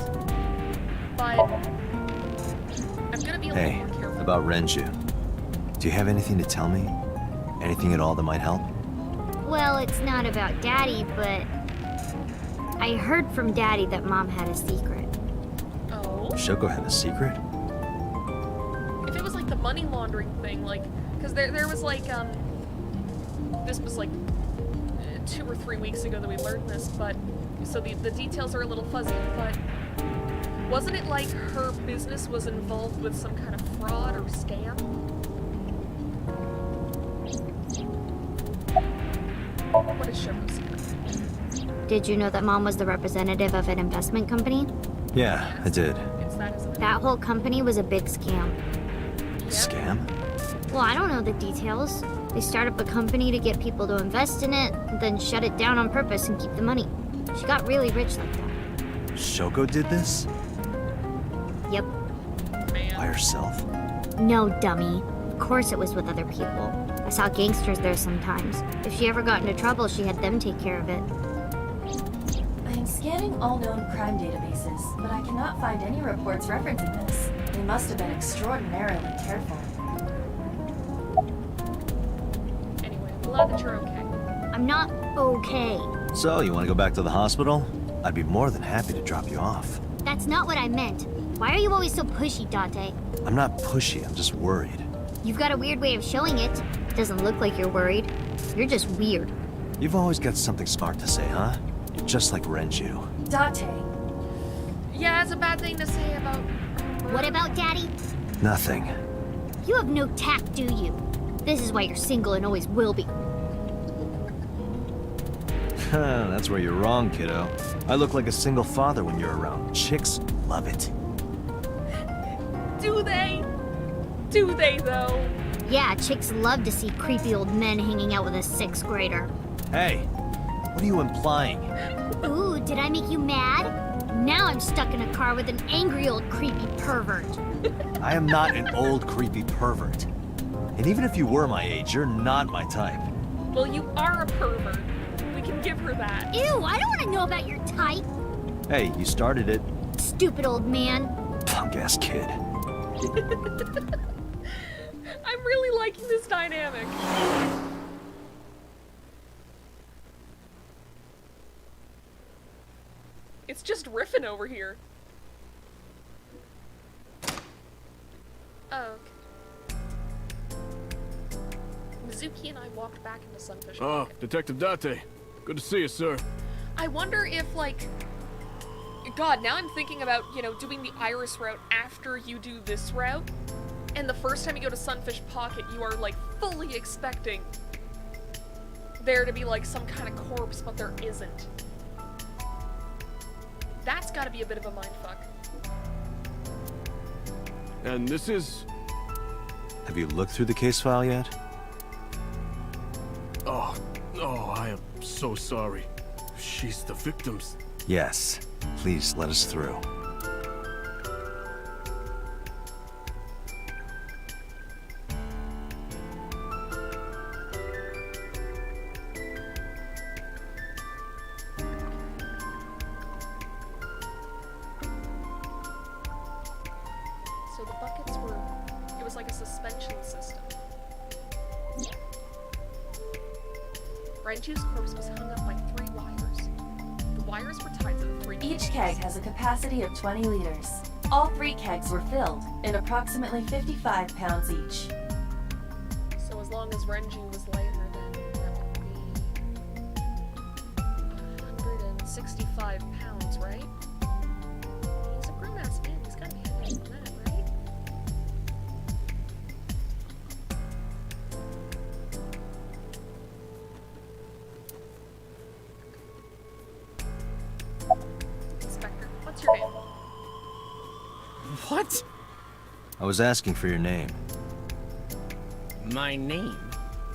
but I'm gonna be a little more careful. About Renju. Do you have anything to tell me? Anything at all that might help? Well, it's not about Daddy, but I heard from Daddy that Mom had a secret. Oh? Shoko had a secret? If it was like the money laundering thing, like, because there was like, this was like 2 or 3 weeks ago that we learned this, but, so the details are a little fuzzy, but wasn't it like her business was involved with some kind of fraud or scam? What is Shoko's secret? Did you know that Mom was the representative of an investment company? Yeah, I did. It's that, isn't it? That whole company was a big scam. Scam? Well, I don't know the details. They start up a company to get people to invest in it, then shut it down on purpose and keep the money. She got really rich like that. Shoko did this? Yep. By herself? No, dummy. Of course it was with other people. I saw gangsters there sometimes. If she ever got into trouble, she had them take care of it. I am scanning all known crime databases, but I cannot find any reports referencing this. They must have been extraordinarily careful. Anyway, I'm glad that you're okay. I'm not okay. So, you want to go back to the hospital? I'd be more than happy to drop you off. That's not what I meant. Why are you always so pushy, Date? I'm not pushy, I'm just worried. You've got a weird way of showing it. Doesn't look like you're worried. You're just weird. You've always got something smart to say, huh? You're just like Renju. Date. Yeah, it's a bad thing to say about... What about Daddy? Nothing. You have no tact, do you? This is why you're single and always will be. That's where you're wrong, kiddo. I look like a single father when you're around. Chicks love it. Do they? Do they, though? Yeah, chicks love to see creepy old men hanging out with a 6th grader. Hey, what are you implying? Ooh, did I make you mad? Now I'm stuck in a car with an angry old creepy pervert. I am not an old, creepy pervert. And even if you were my age, you're not my type. Well, you are a pervert. We can give her that. Ew, I don't want to know about your type. Hey, you started it. Stupid old man. Punk-ass kid. I'm really liking this dynamic. It's just riffing over here. Oh, okay. Mizuki and I walked back into Sunfish Oh, Pocket. Detective Date. Good to see you, sir. I wonder if, like... God, now I'm thinking about, you know, doing the Iris route after you do this route. And the first time you go to Sunfish Pocket, you are, like, fully expecting there to be, like, some kind of corpse, but there isn't. That's gotta be a bit of a mindfuck. And this is... Have you looked through the case file yet? Oh, I am so sorry. She's the victim's... Yes. Please let us through. So the buckets were... It was like a suspension system. Renju's corpse was hung up by 3 wires. The wires were tied to the 3 Each cages. keg has a capacity of 20 liters. All 3 kegs were filled, and approximately 55 pounds each. So as long as Renju was lighter, then that would be 165 pounds, right? He's a grown-ass man. He's gotta be heavier than that, right? Inspector, what's your name? What? I was asking for your name. My name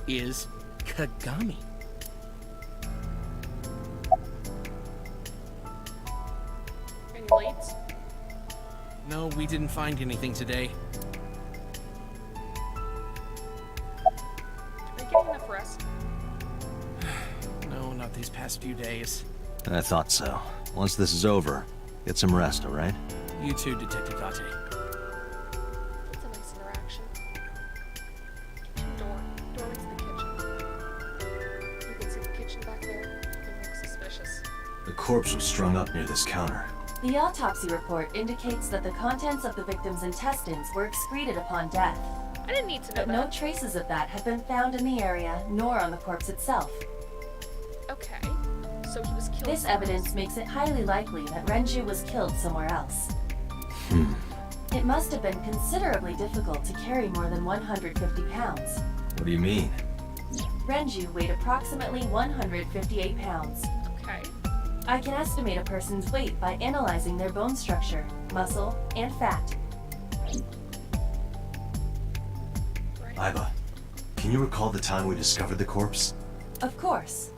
is Kagami. Any leads? No, we didn't find anything today. Are you getting enough rest? No, not these past few days. I thought so. Once this is over, get some rest, alright? You too, Detective Date. It's a nice interaction. Kitchen door. Doorway to the kitchen. You can see the kitchen back there. It looks suspicious. The corpse was strung up near this counter. The autopsy report indicates that the contents of the victim's intestines were excreted upon death. I didn't need to know But that. no traces of that have been found in the area, nor on the corpse itself. Okay. So he was killed. This somewhere evidence else. makes it highly likely that Renju was killed somewhere else. It must have been considerably difficult to carry more than 150 pounds. What do you mean? Renju weighed approximately 158 pounds. Okay. I can estimate a person's weight by analyzing their bone structure, muscle, and fat. Right. Iba, can you recall the time we discovered the corpse? Of course.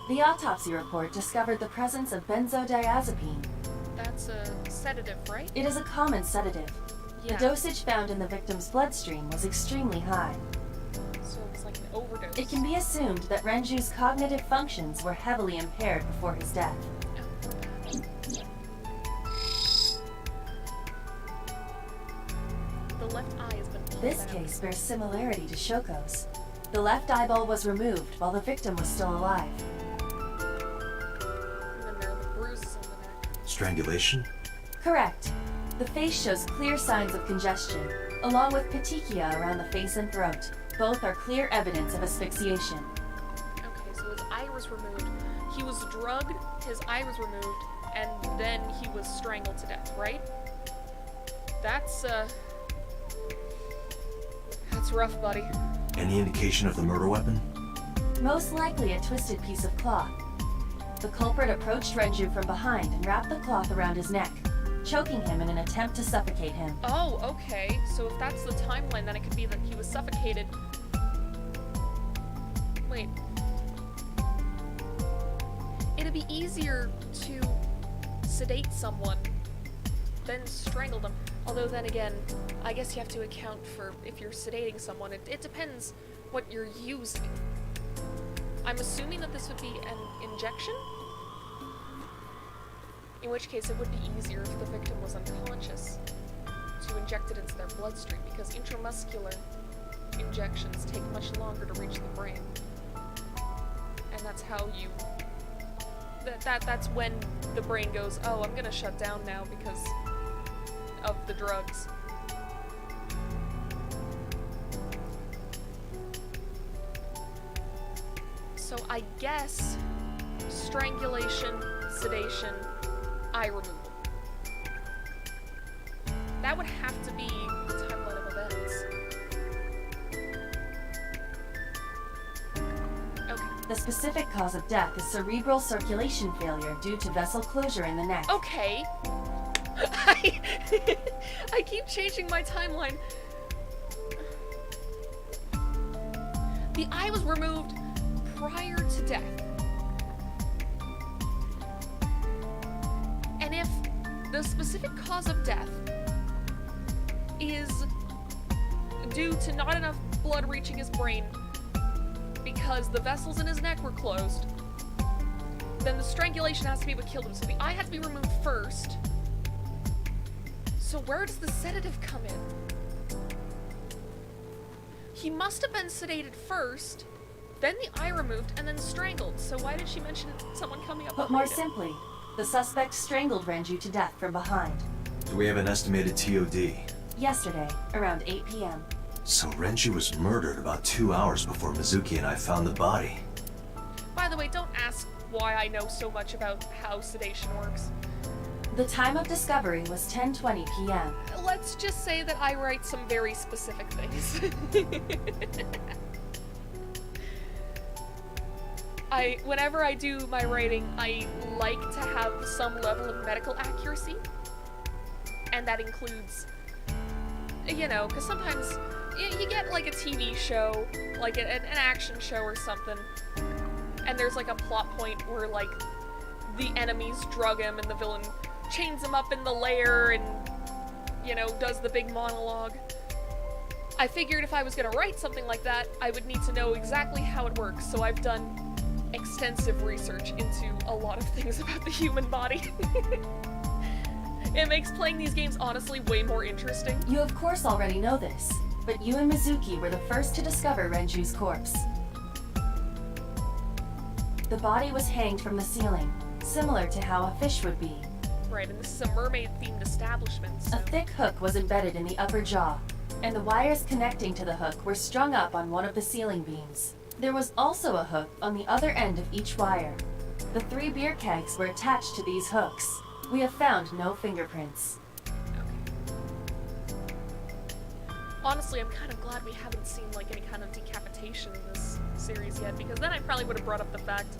The autopsy report discovered the presence of benzodiazepine. That's a sedative, right? It is a common sedative. Yeah. The dosage found in the victim's bloodstream was extremely high. So it was like an overdose. It can be assumed that Renju's cognitive functions were heavily impaired before his death. The left eye has been pulled This out. case bears similarity to Shoko's. The left eyeball was removed while the victim was still alive. And then there are the bruises on the neck. Strangulation? Correct. The face shows clear signs of congestion, along with petechia around the face and throat. Both are clear evidence of asphyxiation. Okay, so his eye was removed. He was drugged, his eye was removed, and then he was strangled to death, right? That's rough, buddy. Any indication of the murder weapon? Most likely a twisted piece of cloth. The culprit approached Renju from behind and wrapped the cloth around his neck, choking him in an attempt to suffocate him. Oh, okay. So if that's the timeline, then it could be that he was suffocated Wait. It'd be easier to sedate someone than strangle them. Although then again, I guess you have to account for if you're sedating someone. It depends what you're using. I'm assuming that this would be an injection? In which case it would be easier if the victim was unconscious to inject it into their bloodstream, because intramuscular injections take much longer to reach the brain. And that's how you... That's when the brain goes, oh, I'm gonna shut down now because of the drugs. So I guess strangulation, sedation, eye removal. That would have to be the timeline of events. Okay. The specific cause of death is cerebral circulation failure due to vessel closure in the neck. Okay. I keep changing my timeline. The eye was removed prior to death. And if the specific cause of death is due to not enough blood reaching his brain because the vessels in his neck were closed, then the strangulation has to be what killed him. So the eye had to be removed first. So where does the sedative come in? He must have been sedated first, then the eye removed, and then strangled. So why did she mention someone coming up But behind more him? simply, the suspect strangled Renju to death from behind. Do we have an estimated TOD? Yesterday, around 8 p.m. So Renju was murdered about 2 hours before Mizuki and I found the body. By the way, don't ask why I know so much about how sedation works. The time of discovery was 10:20 p.m. Let's just say that I write some very specific things. Whenever I do my writing, I like to have some level of medical accuracy. And that includes, you know, because sometimes you get like a TV show, like an action show or something, and there's like a plot point where like the enemies drug him and the villain chains him up in the lair and, you know, does the big monologue. I figured if I was gonna write something like that, I would need to know exactly how it works, so I've done extensive research into a lot of things about the human body. It makes playing these games honestly way more interesting. You of course already know this, but you and Mizuki were the first to discover Renju's corpse. The body was hanged from the ceiling, similar to how a fish would be. Right, and this is a mermaid-themed establishment, so... A thick hook was embedded in the upper jaw, and the wires connecting to the hook were strung up on one of the ceiling beams. There was also a hook on the other end of each wire. The 3 beer kegs were attached to these hooks. We have found no fingerprints. Honestly, I'm kind of glad we haven't seen like any kind of decapitation in this series yet, because then I probably would have brought up the fact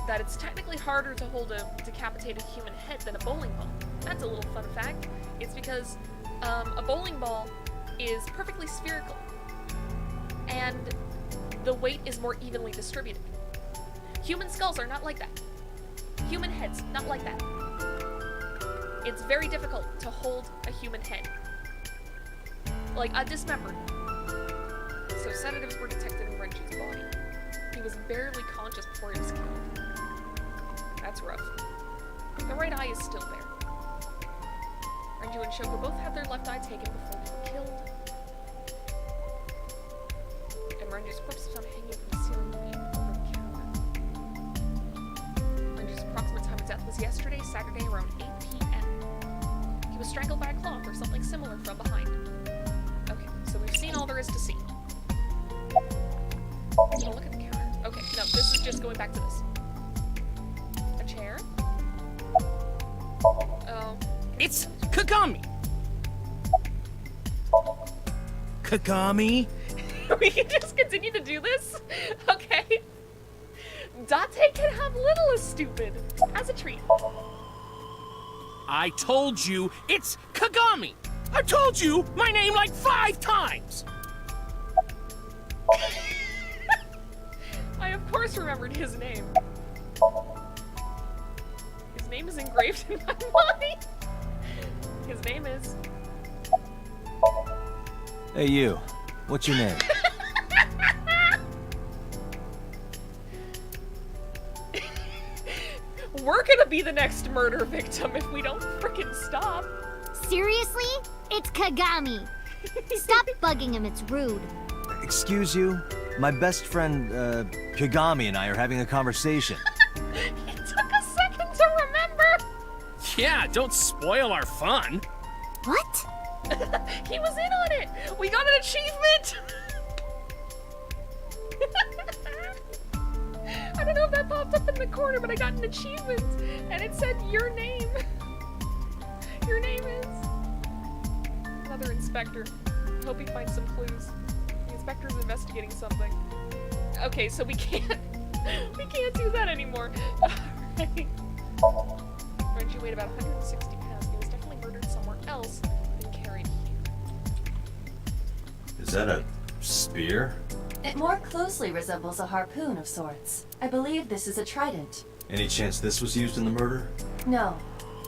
that it's technically harder to hold a decapitated human head than a bowling ball. That's a little fun fact. It's because a bowling ball is perfectly spherical, and the weight is more evenly distributed. Human skulls are not like that. Human heads, not like that. It's very difficult to hold a human head. Like, dismembered. So sedatives were detected in Renju's body. He was barely conscious before he was killed. That's rough. The right eye is still there. Renju and Shoko both had their left eye taken before they were killed. And Renju's corpse was found hanging from the ceiling beam over the counter. Renju's approximate time of death was yesterday, Saturday, around 8 p.m. He was strangled by a cloth or something similar from behind. Okay, so we've seen all there is to see. Oh, look at the counter. Okay, no, this is just going back to this. A chair? Oh. It's Kagami! Kagami? We can just continue to do this? Okay. Date can have little as stupid. As a treat. I told you, it's Kagami! I told you my name like 5 times! of course remembered his name. His name is engraved in my mind. His name is... Hey, you. What's your name? We're gonna be the next murder victim if we don't frickin' stop. Seriously? It's Kagami. Stop bugging him, it's rude. Excuse you? My best friend, Kagami and I are having a conversation. It took a second to remember. Yeah, don't spoil our fun. What? He was in on it. We got an achievement. I don't know if that popped up in the corner, but I got an achievement, and it said your name. Your name is... Another inspector. I hope he finds some clues. The inspector's investigating something. Okay, so we can't do that anymore. Alright. Renji weighed about 160 pounds. He was definitely murdered somewhere else and carried here. Is that a spear? It more closely resembles a harpoon of sorts. I believe this is a trident. Any chance this was used in the murder? No.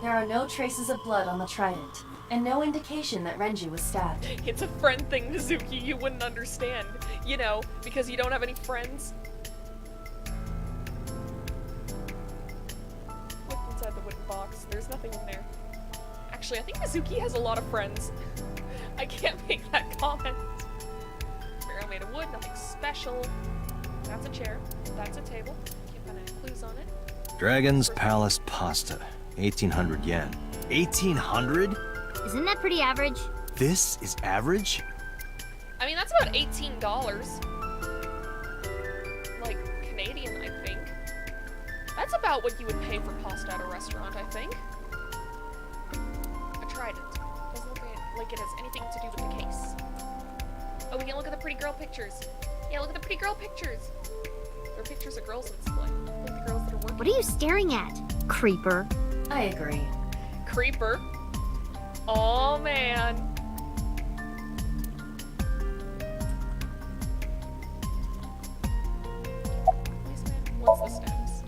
There are no traces of blood on the trident, and no indication that Renji was stabbed. It's a friend thing, Mizuki. You wouldn't understand. You know, because you don't have any friends. Look inside the wooden box. There's nothing in there. Actually, I think Mizuki has a lot of friends. I can't make that comment. Barrel made of wood, nothing special. That's a chair. That's a table. Can't find any clues on it. Dragon's Palace Pasta. 1,800 yen. 1,800? Isn't that pretty average? This is average? I mean, that's about $18. Like, Canadian, I think. That's about what you would pay for pasta at a restaurant, I think. I tried it. Doesn't look like it has anything to do with the case. Oh, we can look at the pretty girl pictures. Yeah, look at the pretty girl pictures. There are pictures of girls in display. Like the girls that are working. What are you staring at, creeper? I agree. Creeper? Oh, man. Policeman, what's the status?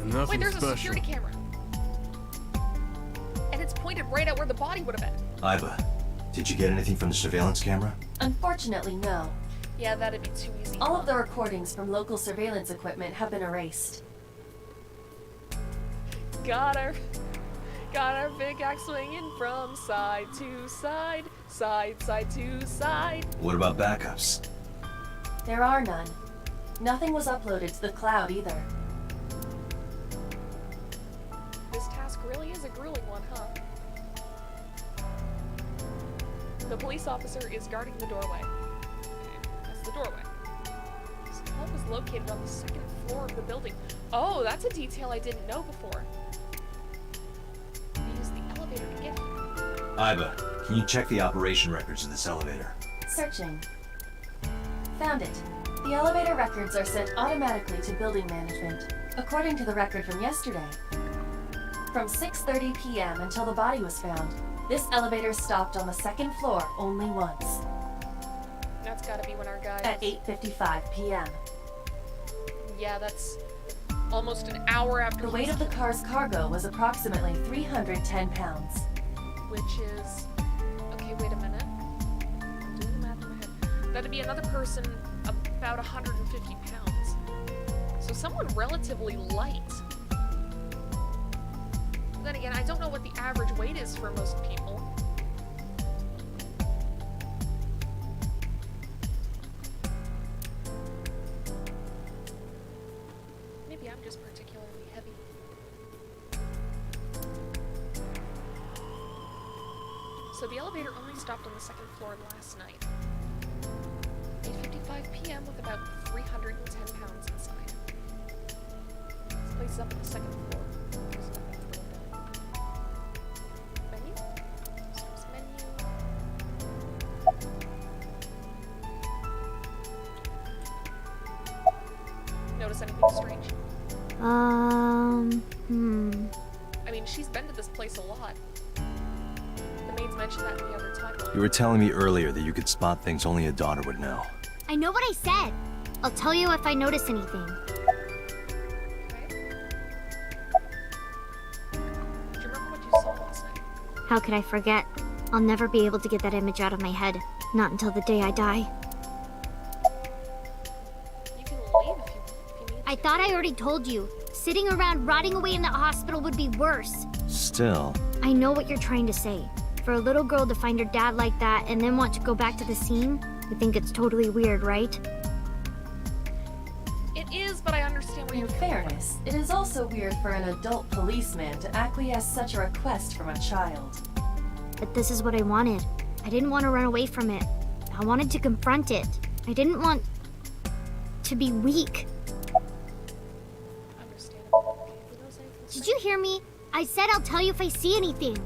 Nothing Wait, there's special. a security camera. And it's pointed right at where the body would have been. Iba, did you get anything from the surveillance camera? Unfortunately, no. Yeah, that'd be too easy. All of the recordings from local surveillance equipment have been erased. Got our big axe swinging from side to side, side to side. What about backups? There are none. Nothing was uploaded to the cloud either. This task really is a grueling one, huh? The police officer is guarding the doorway. Okay, that's the doorway. So the vault was located on the second floor of the building. Oh, that's a detail I didn't know before. We used the elevator to get here. Iba, can you check the operation records of this elevator? Searching. Found it. The elevator records are sent automatically to building management, according to the record from yesterday. From 6:30 p.m. until the body was found, this elevator stopped on the second floor only once. That's gotta be when our guy... At 8:55 p.m. Yeah, that's almost an hour after... The weight of the car's cargo was approximately 310 pounds. Which is... Okay, wait a minute. I'm doing the math in my head. That'd be another person about 150 pounds. So someone relatively light. Then again, I don't know what the average weight is for most people. Maybe I'm just particularly heavy. So the elevator only stopped on the second floor last night. 8:55 p.m. with about 310 pounds inside. This place is up on the second floor. There's nothing in the window. Menu? Store's menu. Notice anything strange? I mean, she's been to this place a lot. The maids mentioned that in the other timeline. You were telling me earlier that you could spot things only a daughter would know. I know what I said. I'll tell you if I notice anything. Do you remember what you saw last night? How could I forget? I'll never be able to get that image out of my head. Not until the day I die. You can leave if you need I thought I already told you. Sitting around rotting away in that hospital would be worse. Still. I know what you're trying to say. For a little girl to find her dad like that and then want to go back to the scene, you think it's totally weird, right? It is, but I understand where In you're coming from. fairness, it is also weird for an adult policeman to acquiesce such a request from a child. But this is what I wanted. I didn't want to run away from it. I wanted to confront it. I didn't want to be weak. Understandable. Okay, who knows anything? Did you hear me? I said I'll tell you if I see anything.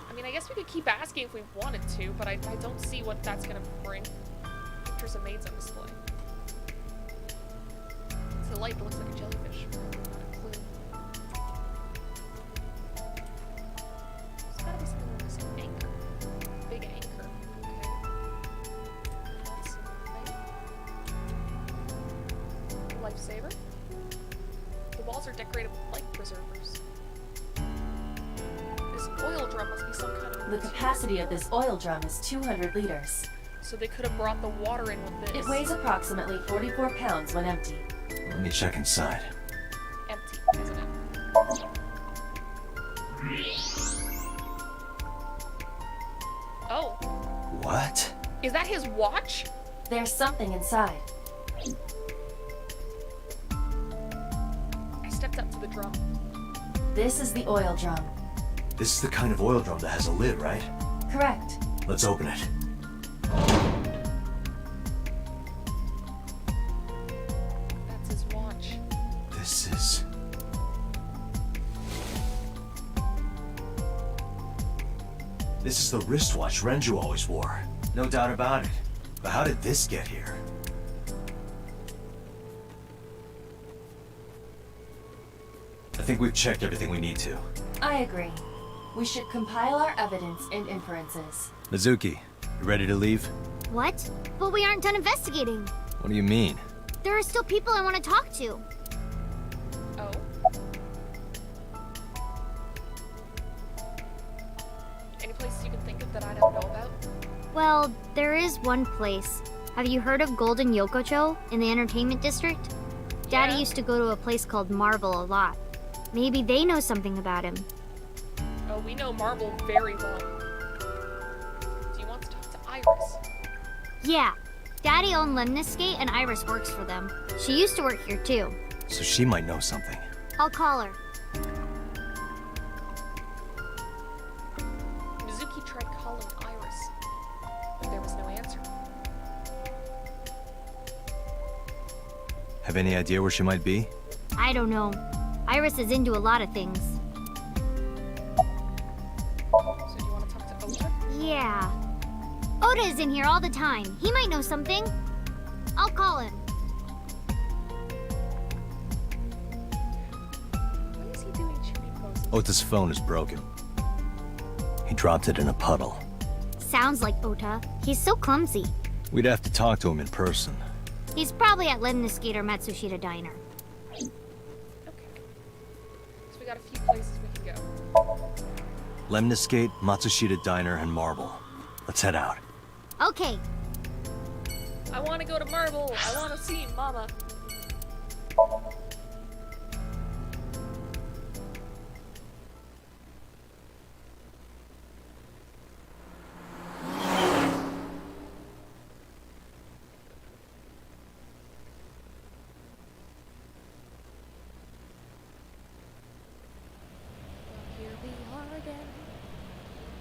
I mean, I guess we could keep asking if we wanted to, but I don't see what that's gonna bring. Pictures of maids on display. It's a light that looks like a jellyfish. Not a clue. There's gotta be something with this anchor. Big anchor. Okay. That's something. Lifesaver. The walls are decorated with life preservers. This oil drum must be some kind of The capacity of this oil drum is 200 liters. So they could have brought the water in with this. It weighs approximately 44 pounds when empty. Let me check inside. Empty, isn't it? Oh. What? Is that his watch? There's something inside. I stepped up to the drum. This is the oil drum. This is the kind of oil drum that has a lid, right? Correct. Let's open it. That's his watch. This is... This is the wristwatch Renju always wore. No doubt about it. But how did this get here? I think we've checked everything we need to. I agree. We should compile our evidence and inferences. Mizuki, you ready to leave? What? But we aren't done investigating. What do you mean? There are still people I want to talk to. Oh. Any places you can think of that I don't know about? Well, there is one place. Have you heard of Golden Yokocho in the entertainment district? Daddy used to go to a place called Marble a lot. Maybe they know something about him. Oh, we know Marble very well. Do you want to talk to Iris? Yeah. Daddy owned Lemniscate and Iris works for them. She used to work here too. So she might know something. I'll call her. Mizuki tried calling Iris, but there was no answer. Have any idea where she might be? I don't know. Iris is into a lot of things. So do you want to talk to Ota? Yeah. Oda is in here all the time. He might know something. I'll call him. What is he doing shooting poses? Ota's phone is broken. He dropped it in a puddle. Sounds like Ota. He's so clumsy. We'd have to talk to him in person. He's probably at Lemniscate or Matsushita Diner. Okay. So we got a few places we can go. Lemniscate, Matsushita Diner, and Marble. Let's head out. Okay. I want to go to Marble. I want to see Mama. Here we are again.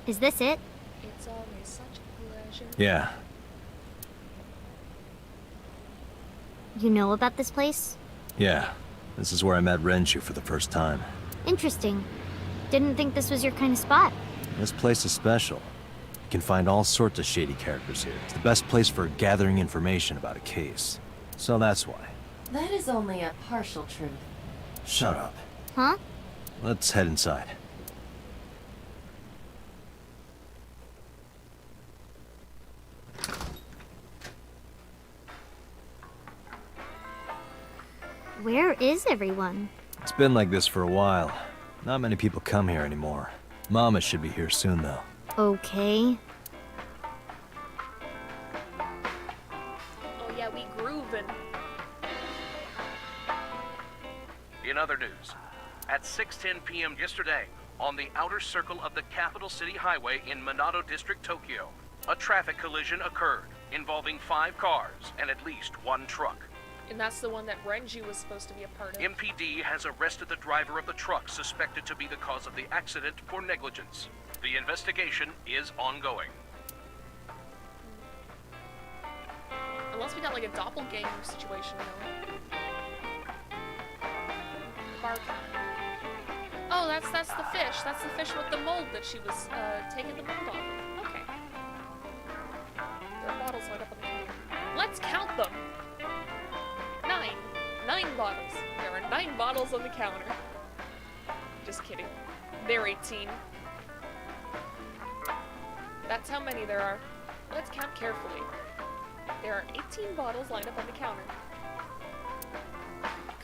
Is this it? It's always such a pleasure. Yeah. You know about this place? Yeah. This is where I met Renju for the first time. Interesting. Didn't think this was your kind of spot. This place is special. You can find all sorts of shady characters here. It's the best place for gathering information about a case. So that's why. That is only a partial truth. Shut up. Huh? Let's head inside. Where is everyone? It's been like this for a while. Not many people come here anymore. Mama should be here soon, though. Okay. Oh yeah, we groovin'. In other news, at 6:10 p.m. yesterday, on the outer circle of the Capital City Highway in Minato District, Tokyo, a traffic collision occurred involving 5 cars and at least 1 truck. And that's the one that Renju was supposed to be a part of. MPD has arrested the driver of the truck suspected to be the cause of the accident for negligence. The investigation is ongoing. Unless we got like a doppelganger situation going. Bar counter. Oh, that's the fish. That's the fish with the mold that she was taking the mold off of. Okay. There are bottles right up on the counter. Let's count them. 9 bottles. There are 9 bottles on the counter. Just kidding. They're 18. That's how many there are. Let's count carefully. There are 18 bottles lined up on the counter.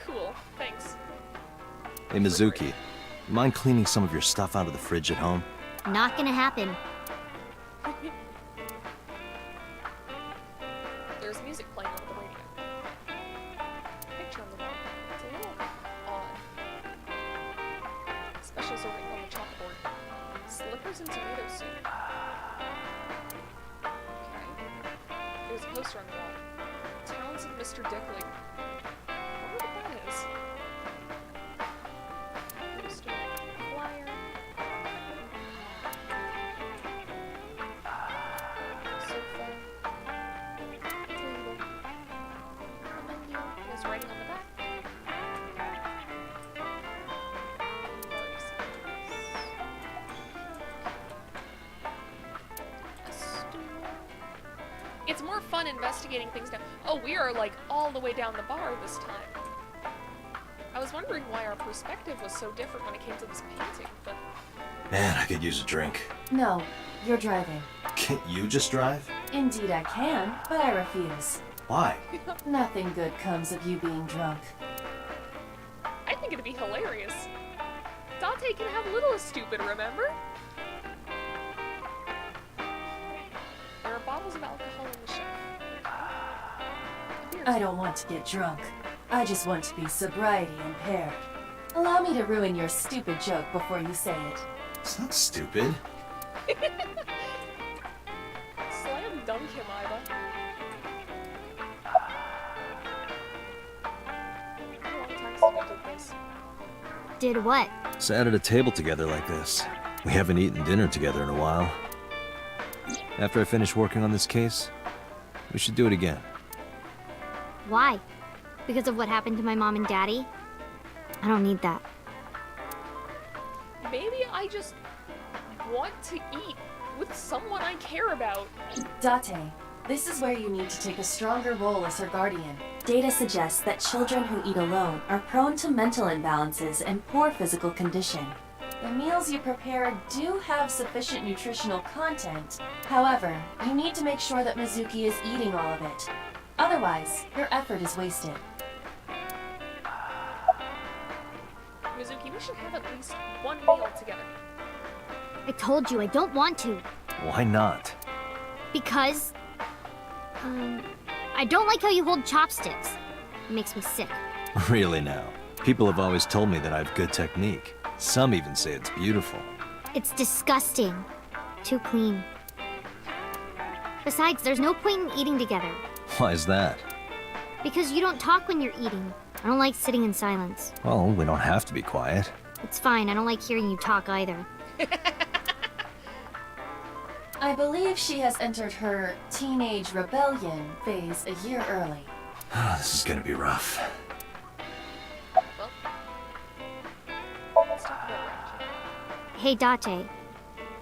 Cool, thanks. Hey, Mizuki. Mind cleaning some of your stuff out of the fridge at home? Not gonna happen. There's music playing over the radio. Picture on the wall. It's a little odd. Specials are written on the chalkboard. Slippers and tomato soup. Okay. There's a poster on the wall. Talents of Mr. Dickley. I wonder what that is. Poster. Flyer. Sofa. Table. Menu. There's writing on the back. A stool. It's more fun investigating things now. Oh, we are like all the way down the bar this time. I was wondering why our perspective was so different when it came to this painting, but Man, I could use a drink. No, you're driving. Can't you just drive? Indeed I can, but I refuse. Why? Nothing good comes of you being drunk. I think it'd be hilarious. Dante can have a little stupid, remember? There are bottles of alcohol on the shelf. I don't want to get drunk. I just want to be sobriety impaired. Allow me to ruin your stupid joke before you say it. It's not stupid. Slam dunk him, Iva. How long time since we did this? Did what? Sat at a table together like this. We haven't eaten dinner together in a while. After I finish working on this case, we should do it again. Why? Because of what happened to my mom and daddy? I don't need that. Maybe I just want to eat with someone I care about. Date, this is where you need to take a stronger role as her guardian. Data suggests that children who eat alone are prone to mental imbalances and poor physical condition. The meals you prepare do have sufficient nutritional content. However, you need to make sure that Mizuki is eating all of it. Otherwise, your effort is wasted. Mizuki, we should have at least one meal together. I told you I don't want to. Why not? Because... I don't like how you hold chopsticks. It makes me sick. Really now? People have always told me that I have good technique. Some even say it's beautiful. It's disgusting. Too clean. Besides, there's no point in eating together. Why is that? Because you don't talk when you're eating. I don't like sitting in silence. Well, we don't have to be quiet. It's fine, I don't like hearing you talk either. I believe she has entered her teenage rebellion phase a year early. This is gonna be rough. Let's talk about Renji. Hey, Date.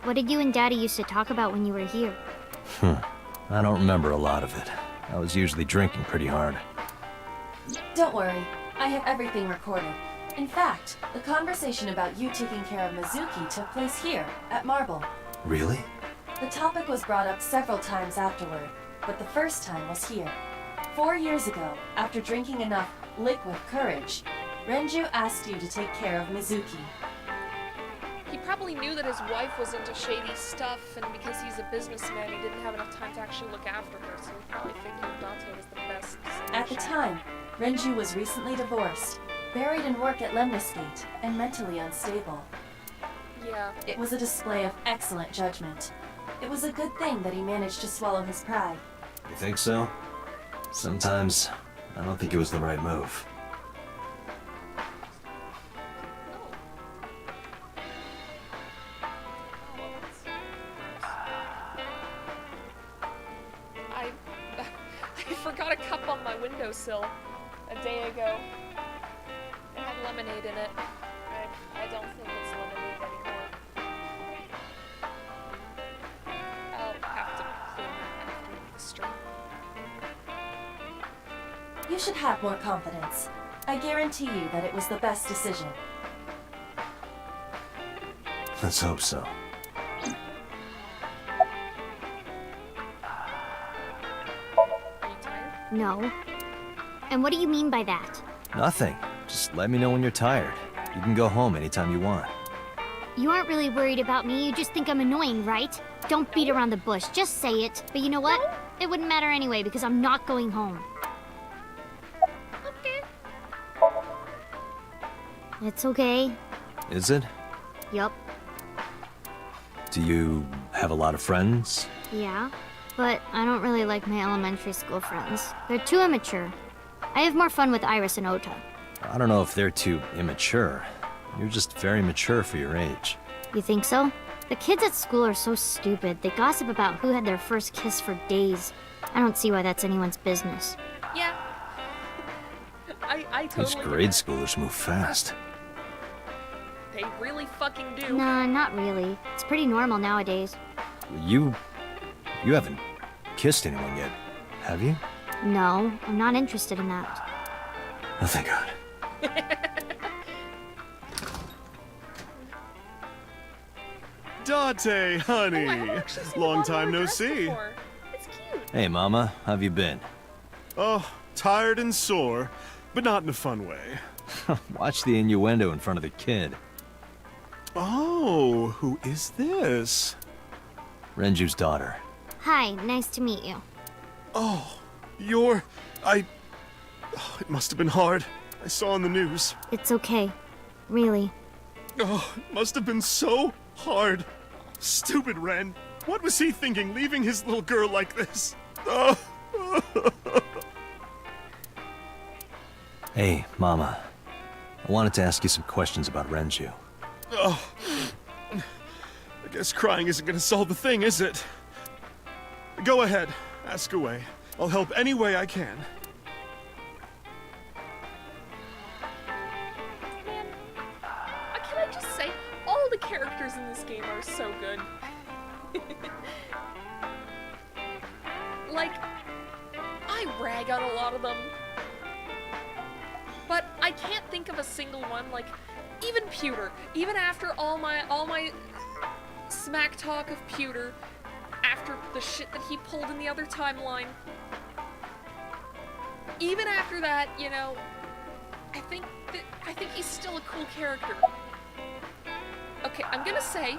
What did you and Daddy used to talk about when you were here? I don't remember a lot of it. I was usually drinking pretty hard. Don't worry, I have everything recorded. In fact, the conversation about you taking care of Mizuki took place here, at Marble. Really? The topic was brought up several times afterward, but the first time was here. 4 years ago, after drinking enough Lit with courage, Renju asked you to take care of Mizuki. He probably knew that his wife was into shady stuff, and because he's a businessman, he didn't have enough time to actually look after her, so he probably figured Dante was the best solution. At the time, Renju was recently divorced, buried in work at Lemniscate, and mentally unstable. Yeah. It was a display of excellent judgment. It was a good thing that he managed to swallow his pride. You think so? Sometimes, I don't think it was the right move. I forgot a cup on my windowsill a day ago. It had lemonade in it. I don't think it's lemonade anymore. I'll have to clean that after the stream. You should have more confidence. I guarantee you that it was the best decision. Let's hope so. Are you tired? No. And what do you mean by that? Nothing. Just let me know when you're tired. You can go home anytime you want. You aren't really worried about me, you just think I'm annoying, right? Don't beat around the bush, just say it. But you know what? It wouldn't matter anyway because I'm not going home. Okay. It's okay. Is it? Yup. Do you have a lot of friends? Yeah. But I don't really like my elementary school friends. They're too immature. I have more fun with Iris and Ota. I don't know if they're too immature. You're just very mature for your age. You think so? The kids at school are so stupid. They gossip about who had their first kiss for days. I don't see why that's anyone's business. Yeah. I totally These get grade that. schoolers move fast. They really fucking do. Nah, not really. It's pretty normal nowadays. You haven't kissed anyone yet, have you? No, I'm not interested in that. Oh, thank God. Dante, honey. Long time no see. It's cute. Hey, Mama, how've you been? Oh, tired and sore, but not in a fun way. Watch the innuendo in front of the kid. Oh, who is this? Renju's daughter. Hi, nice to meet you. Oh, oh, it must have been hard. I saw on the news. It's okay. Really. Oh, it must have been so hard. Stupid Ren. What was he thinking, leaving his little girl like this? Oh. Hey, Mama. I wanted to ask you some questions about Renju. Oh. I guess crying isn't gonna solve the thing, is it? Go ahead. Ask away. I'll help any way I can. Man, can I just say, all the characters in this game are so good. Like, I rag on a lot of them, but I can't think of a single one. Like, even Pewter. Even after all my smack talk of Pewter, after the shit that he pulled in the other timeline, even after that, you know, I think he's still a cool character. Okay, I'm gonna say,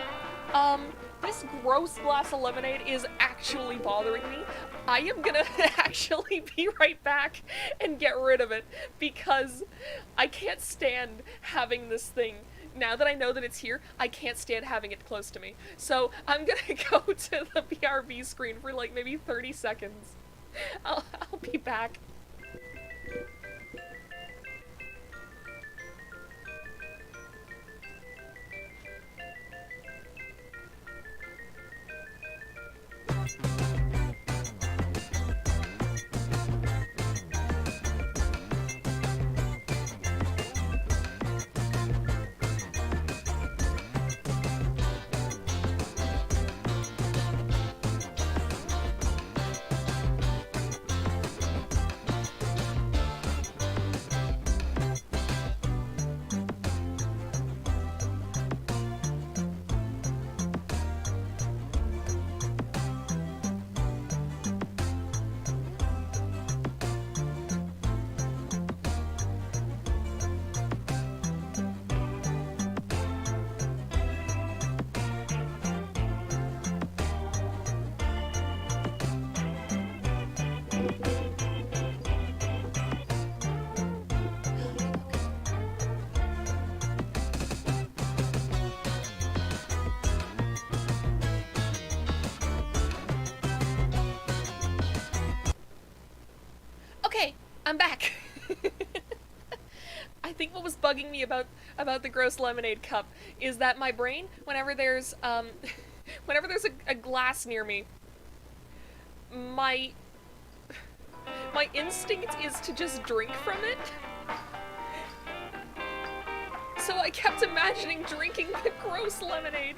this gross glass of lemonade is actually bothering me. I am gonna actually be right back and get rid of it because I can't stand having this thing. Now that I know that it's here, I can't stand having it close to me. So I'm gonna go to the BRB screen for like maybe 30 seconds. I'll be back. I'm back. I think what was bugging me about the gross lemonade cup is that my brain, whenever there's a glass near me, my instinct is to just drink from it. So I kept imagining drinking the gross lemonade.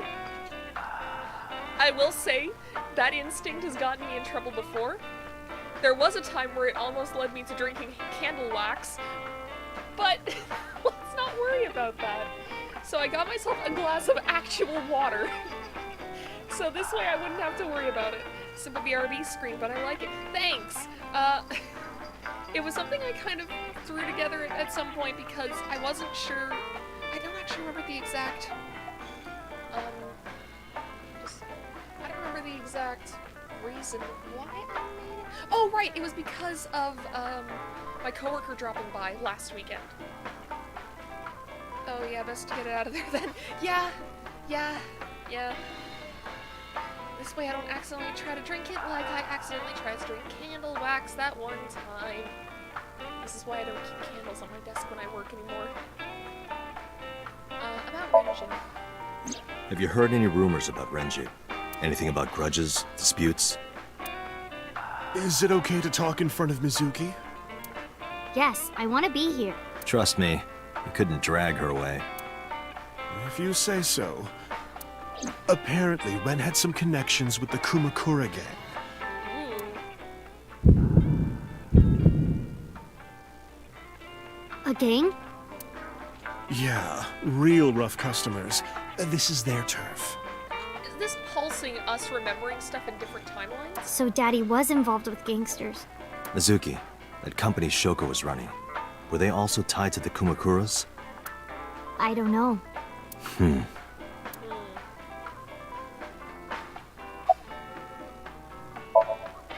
I will say, that instinct has gotten me in trouble before. There was a time where it almost led me to drinking candle wax, but let's not worry about that. So I got myself a glass of actual water. So this way I wouldn't have to worry about it. Simple BRB screen, but I like it. Thanks! It was something I kind of threw together at some point because I wasn't sure. I don't actually remember the exact, I don't remember the exact reason why I made it. Oh, right, it was because of, my coworker dropping by last weekend. Oh yeah, best to get it out of there then. Yeah. This way I don't accidentally try to drink it like I accidentally tried to drink candle wax that one time. This is why I don't keep candles on my desk when I work anymore. About Renjin. Have you heard any rumors about Renji? Anything about grudges, disputes? Is it okay to talk in front of Mizuki? Yes, I want to be here. Trust me, you couldn't drag her away. If you say so. Apparently, Ren had some connections with the Kumakura gang. A gang? Yeah, real rough customers. This is their turf. Is this pulsing us remembering stuff in different timelines? So Daddy was involved with gangsters. Mizuki, that company Shoko was running, were they also tied to the Kumakuras? I don't know.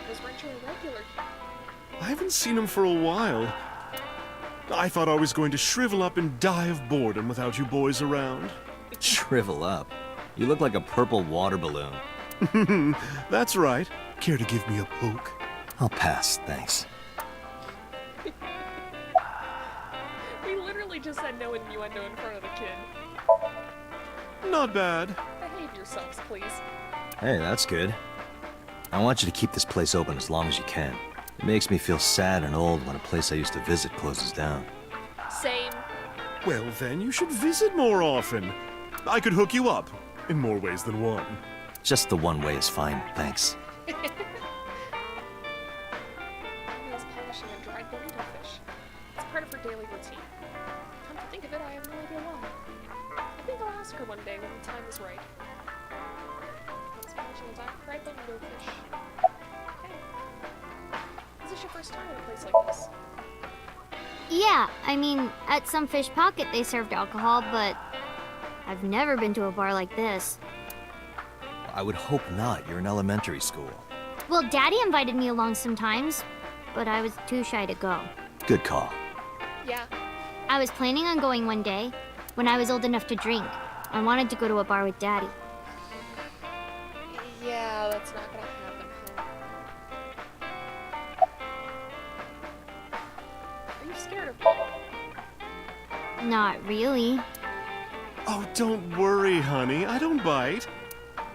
Was Renji a regular? I haven't seen him for a while. I thought I was going to shrivel up and die of boredom without you boys around. Shrivel up? You look like a purple water balloon. That's right. Care to give me a poke? I'll pass, thanks. We literally just said no innuendo in front of the kid. Not bad. Behave yourselves, please. Hey, that's good. I want you to keep this place open as long as you can. It makes me feel sad and old when a place I used to visit closes down. Same. Well, then you should visit more often. I could hook you up, in more ways than one. Just the one way is fine, thanks. He was polishing a dried bonito fish. It's part of her daily routine. Come to think of it, I have no idea why. I think I'll ask her one day when the time is right. He's polishing a dried bonito fish. Okay. Is this your first time at a place like this? Yeah, I mean, at some fish pocket they served alcohol, but I've never been to a bar like this. I would hope not. You're in elementary school. Well, Daddy invited me along sometimes, but I was too shy to go. Good call. Yeah. I was planning on going one day, when I was old enough to drink. I wanted to go to a bar with Daddy. Yeah, that's not gonna happen, huh? Are you scared of me? Not really. Oh, don't worry, honey. I don't bite.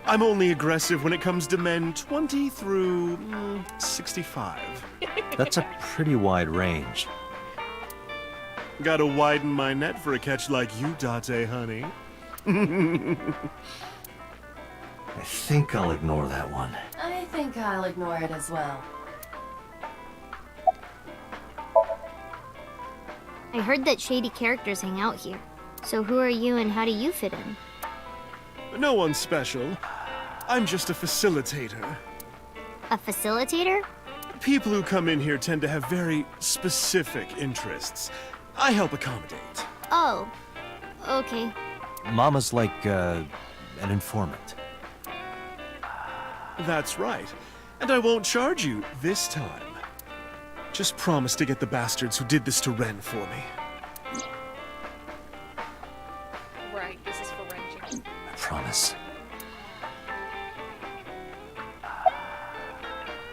I'm only aggressive when it comes to men 20 through 65. That's a pretty wide range. Gotta widen my net for a catch like you, Date, honey. I think I'll ignore that one. I think I'll ignore it as well. I heard that shady characters hang out here. So who are you and how do you fit in? No one special. I'm just a facilitator. A facilitator? People who come in here tend to have very specific interests. I help accommodate. Oh, okay. Mama's like, an informant. That's right. And I won't charge you this time. Just promise to get the bastards who did this to Ren for me. Right, this is for Renji. I promise.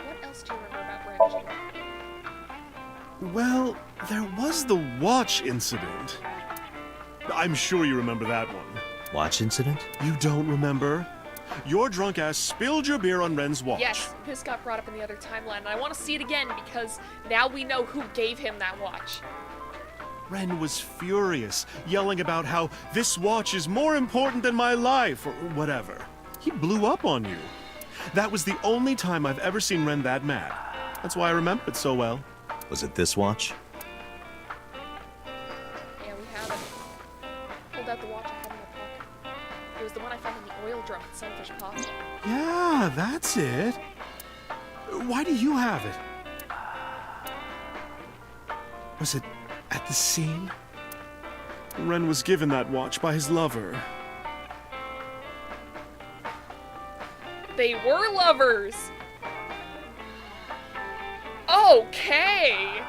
What else do you remember about Renji? Well, was the watch incident. I'm sure you remember that one. Watch incident? You don't remember? Your drunk ass spilled your beer on Ren's watch. Yes, this got brought up in the other timeline, and I want to see it again because now we know who gave him that watch. Ren was furious, yelling about how this watch is more important than my life, or whatever. He blew up on you. That was the only time I've ever seen Ren that mad. That's why I remember it so well. Was it this watch? Yeah, we have it. Pulled out the watch I had in my pocket. It was the one I found in the oil drum at Sunfish Pop. Yeah, that's it. Why do you have it? Was it at the scene? Ren was given that watch by his lover. They were lovers! Okay!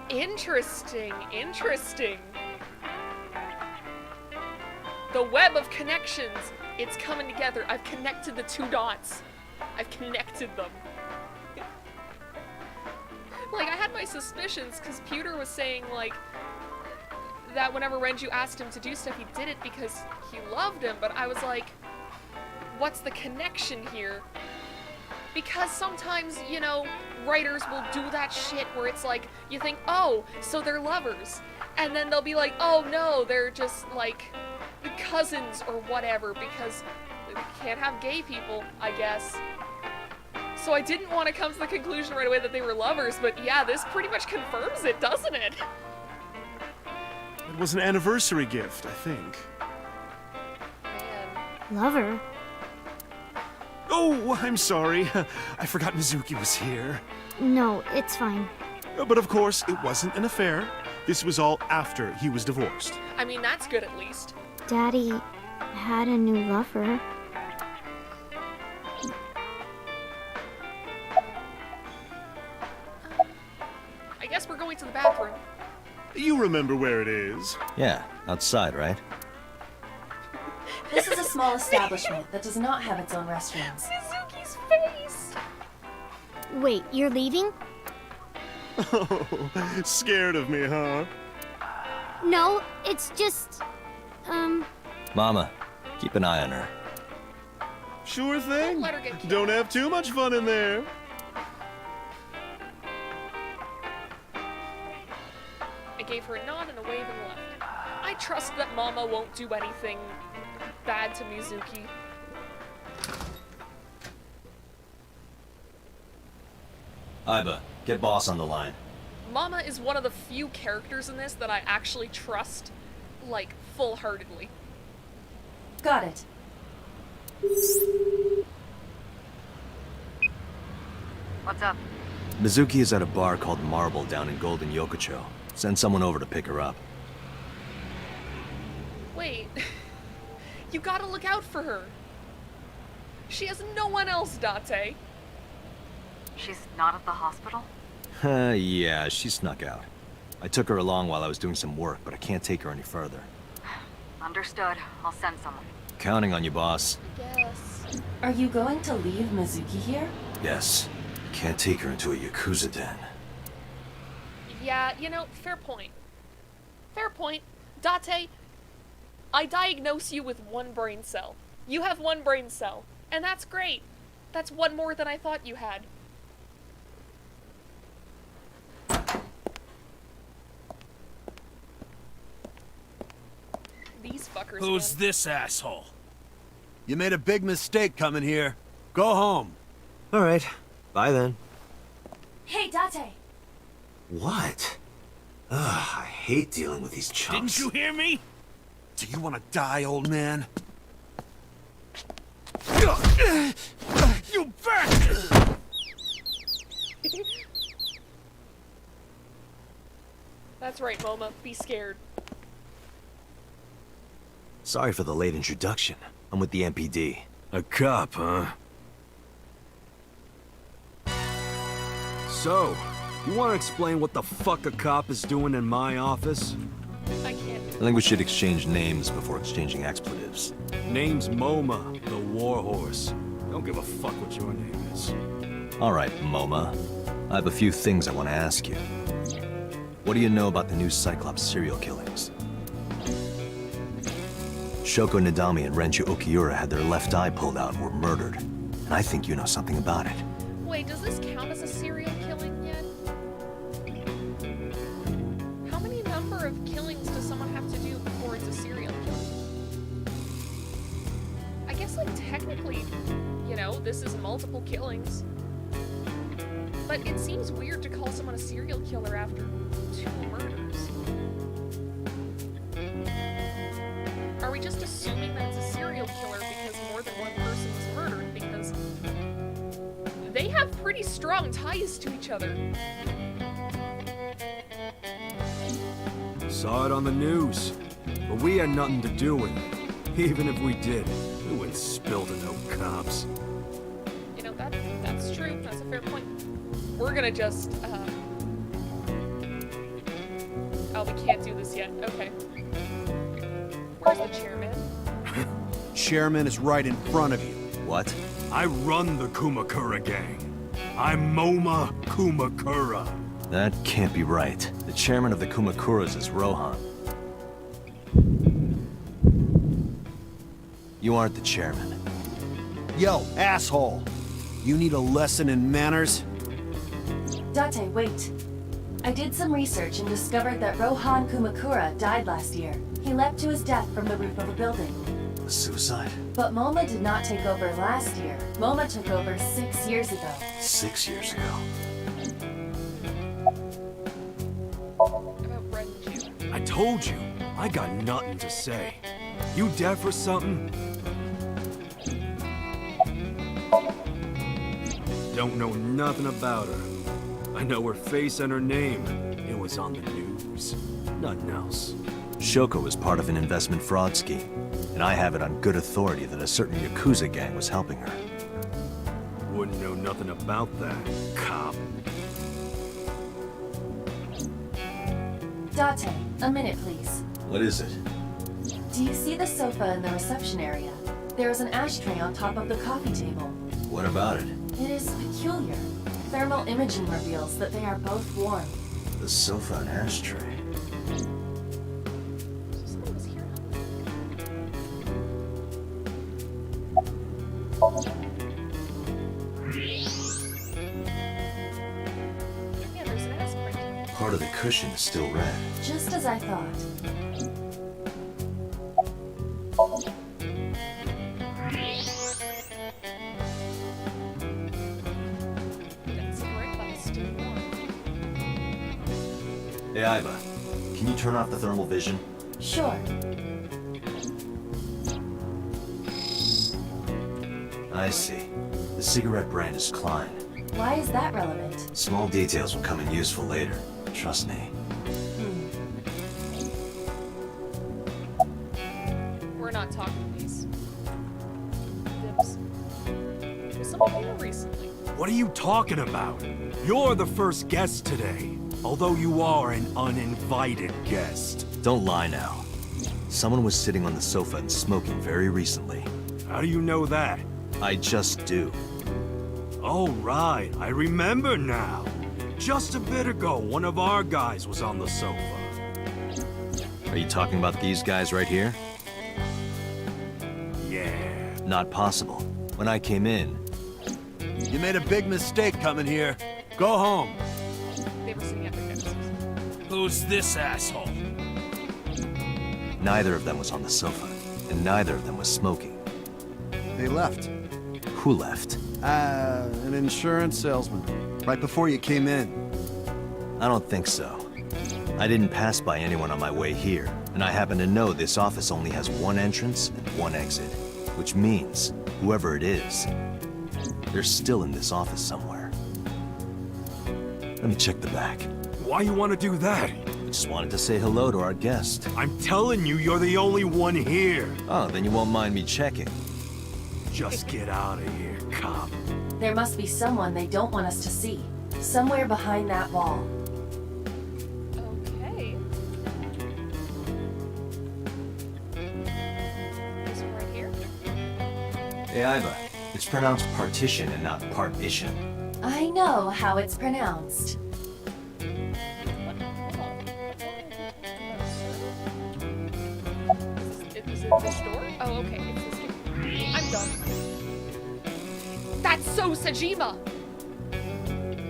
Interesting, interesting. The web of connections. It's coming together. I've connected the two dots. I've connected them. Like, I had my suspicions because Pewter was saying, like, that whenever Renju asked him to do stuff, he did it because he loved him, but I was like, what's the connection here? Because sometimes, you know, writers will do that shit where it's like, you think, oh, so they're lovers. And then they'll be like, oh no, they're just, like, cousins or whatever, because you can't have gay people, I guess. So I didn't want to come to the conclusion right away that they were lovers, but yeah, this pretty much confirms it, doesn't it? It was an anniversary gift, I think. Lover? Oh, I'm sorry. I forgot Mizuki was here. No, it's fine. But of course, it wasn't an affair. This was all after he was divorced. I mean, that's good at least. Daddy had a new lover. I guess we're going to the bathroom. You remember where it is? Yeah, outside, right? This is a small establishment that does not have its own restrooms. Mizuki's face! Wait, you're leaving? Oh, scared of me, huh? No, it's just... Mama, keep an eye on her. Sure thing. Don't let her get killed. Don't have too much fun in there. I gave her a nod and a wave and left. I trust that Mama won't do anything bad to Mizuki. Aiba, get boss on the line. Mama is one of the few characters in this that I actually trust, like, full-heartedly. Got it. What's up? Mizuki is at a bar called Marble down in Golden Yokocho. Send someone over to pick her up. Wait. You gotta look out for her. She has no one else, Date. She's not at the hospital? Yeah, she snuck out. I took her along while I was doing some work, but I can't take her any further. Understood. I'll send someone. Counting on you, boss. Yes. Are you going to leave Mizuki here? Yes. Can't take her into a Yakuza den. Yeah, you know, fair point. Fair point. Date, I diagnose you with one brain cell. You have one brain cell, and that's great. That's one more than I thought you had. These fuckers. Who's man. this asshole? You made a big mistake coming here. Go home. All right. Bye then. Hey, Date! What? Ugh, I hate dealing with these chumps. Didn't you hear me? Do you want to die, old man? You bastard! That's right, Moma. Be scared. Sorry for the late introduction. I'm with the MPD. A cop, huh? So, you want to explain what the fuck a cop is doing in my office? I can't. I think we should exchange names before exchanging expletives. Name's MoMA, the Warhorse. Don't give a fuck what your name is. All right, MoMA. I have a few things I want to ask you. What do you know about the new Cyclops serial killings? Shoko Nadami and Renju Okiura had their left eye pulled out and were murdered. And I think you know something about it. Wait, does this count as a serial killing yet? How many number of killings does someone have to do before it's a serial killing? I guess, like, technically, you know, this is multiple killings. But it seems weird to call someone a serial killer after 2 murders. Are we just assuming that it's a serial killer because more than one person was murdered? Because they have pretty strong ties to each other. Saw it on the news, but we had nothing to do with it. Even if we did, we wouldn't spill to no cops. You know, that's true. That's a fair point. We're gonna just, oh, we can't do this yet. Okay. Where's the chairman? Chairman is right in front of you. What? I run the Kumakura gang. I'm Moma Kumakura. That can't be right. The chairman of the Kumakuras is Rohan. You aren't the chairman. Yo, asshole! You need a lesson in manners? Date, wait. I did some research and discovered that Rohan Kumakura died last year. He leapt to his death from the roof of a building. A suicide? But Moma did not take over last year. Moma took over 6 years ago. 6 years ago. About Renju. I told you, I got nothing to say. You deaf or something? Don't know nothing about her. I know her face and her name. It was on the news. Nothing else. Shoko was part of an investment fraud scheme, and I have it on good authority that a certain Yakuza gang was helping her. Wouldn't know nothing about that, cop. Date, a minute please. What is it? Do you see the sofa in the reception area? There is an ashtray on top of the coffee table. What about it? It is peculiar. Thermal imaging reveals that they are both warm. The sofa and ashtray. Someone was here. Yeah, there's an ass print. Part of the cushion is still red. Just as I thought. That cigarette butt is still warm. Hey, Iva. Can you turn off the thermal vision? Sure. I see. The cigarette brand is Klein. Why is that relevant? Small details will come in useful later. Trust me. We're not talking these. Dips. Was someone here recently? What are you talking about? You're the first guest today, although you are an uninvited guest. Don't lie now. Someone was sitting on the sofa and smoking very recently. How do you know that? I just do. Oh, right, I remember now. Just a bit ago, one of our guys was on the sofa. Are you talking about these guys right here? Yeah. Not possible. When I came in... You made a big mistake coming here. Go home. They were sitting at their desks. Who's this asshole? Neither of them was on the sofa, and neither of them was smoking. They left. Who left? An insurance salesman. Right before you came in. I don't think so. I didn't pass by anyone on my way here, and I happen to know this office only has one entrance and one exit. Which means, whoever it is, they're still in this office somewhere. Let me check the back. Why you want to do that? I just wanted to say hello to our guest. I'm telling you, you're the only one here. Oh, then you won't mind me checking. Just get out of here, cop. There must be someone they don't want us to see. Somewhere behind that wall. Okay. This one right here? Hey, Iva. It's pronounced partition and not partition. I know how it's pronounced. Is it this door? Oh, okay, it's this door. I'm done. That's so Sejima!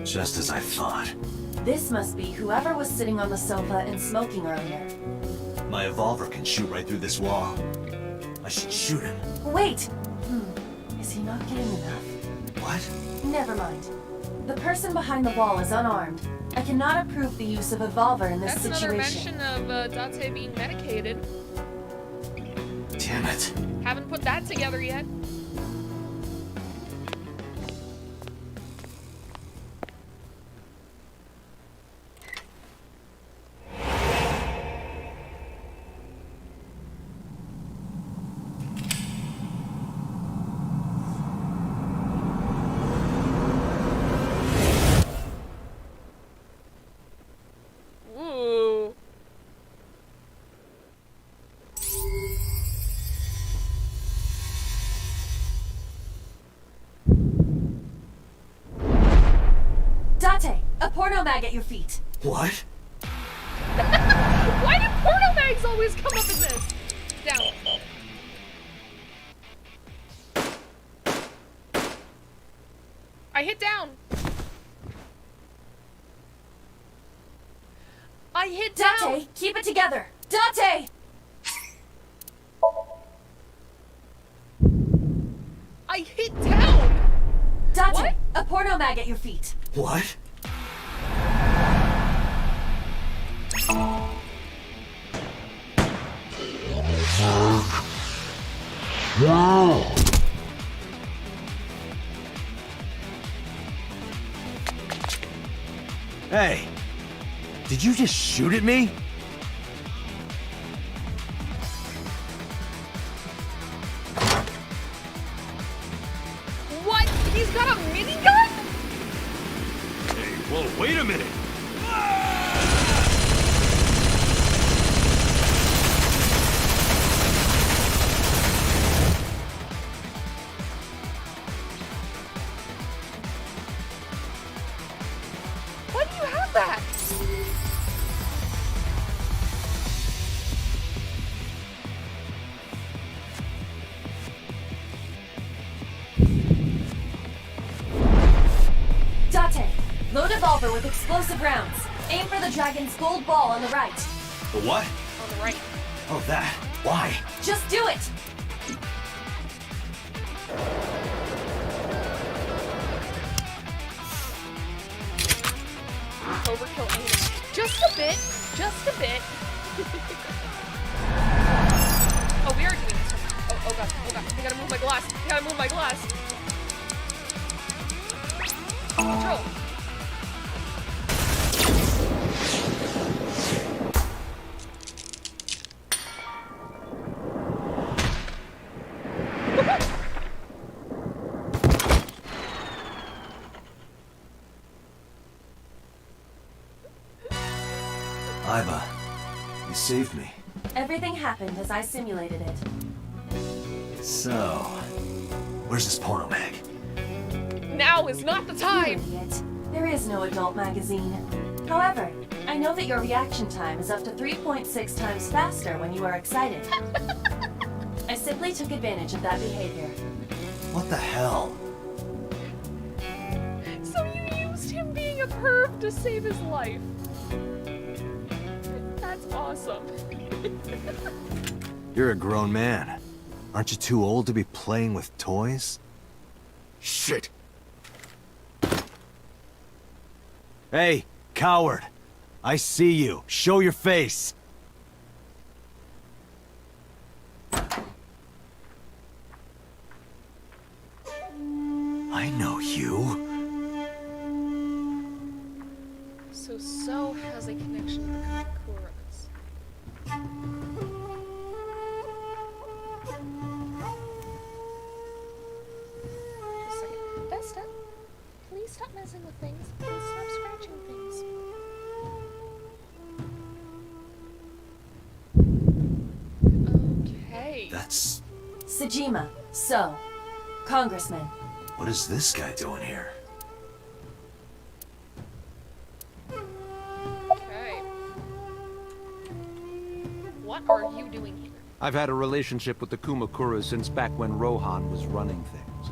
Just as I thought. This must be whoever was sitting on the sofa and smoking earlier. My evolver can shoot right through this wall. I should shoot him. Wait! Is he not getting enough? What? Never mind. The person behind the wall is unarmed. I cannot approve the use of evolver in this That's situation. another mention of Date being medicated. Damn it. Haven't put that together yet. Ooh. Date, a porno mag at your feet. What? Why do porno mags always come up in this? Down. I hit down. I hit down. Date, keep it together. Date! I hit down. Date, What? a porno mag at your feet. What? Hey, did you just shoot at me? What? He's got a minigun? Hey, whoa, wait a minute! Why do you have that? Date, load evolver with explosive rounds. Aim for the dragon's gold ball on the right. The what? On the right. Oh, that. Why? Just do it! Overkill aim. Just a bit. Just a bit. Oh, we are doing this one. Oh god. Oh god. I gotta move my glass. I gotta move my glass. Control. Iva, you saved me. Everything happened as I simulated it. So, where's this porno mag? Now is not the time. You idiot. There is no adult magazine. However, I know that your reaction time is up to 3.6 times faster when you are excited. I simply took advantage of that behavior. What the hell? So you used him being a perv to save his life. That's awesome. You're a grown man. Aren't you too old to be playing with toys? Shit! Hey, coward! I see you. Show your face! I know you. So has a connection with the Kuros. Just a second. Vesta, please stop messing with things. Please stop scratching things. Okay. That's... Sejima, so, Congressman. What is this guy doing here? what are you doing here? I've had a relationship with the Kumakuras since back when Rohan was running things.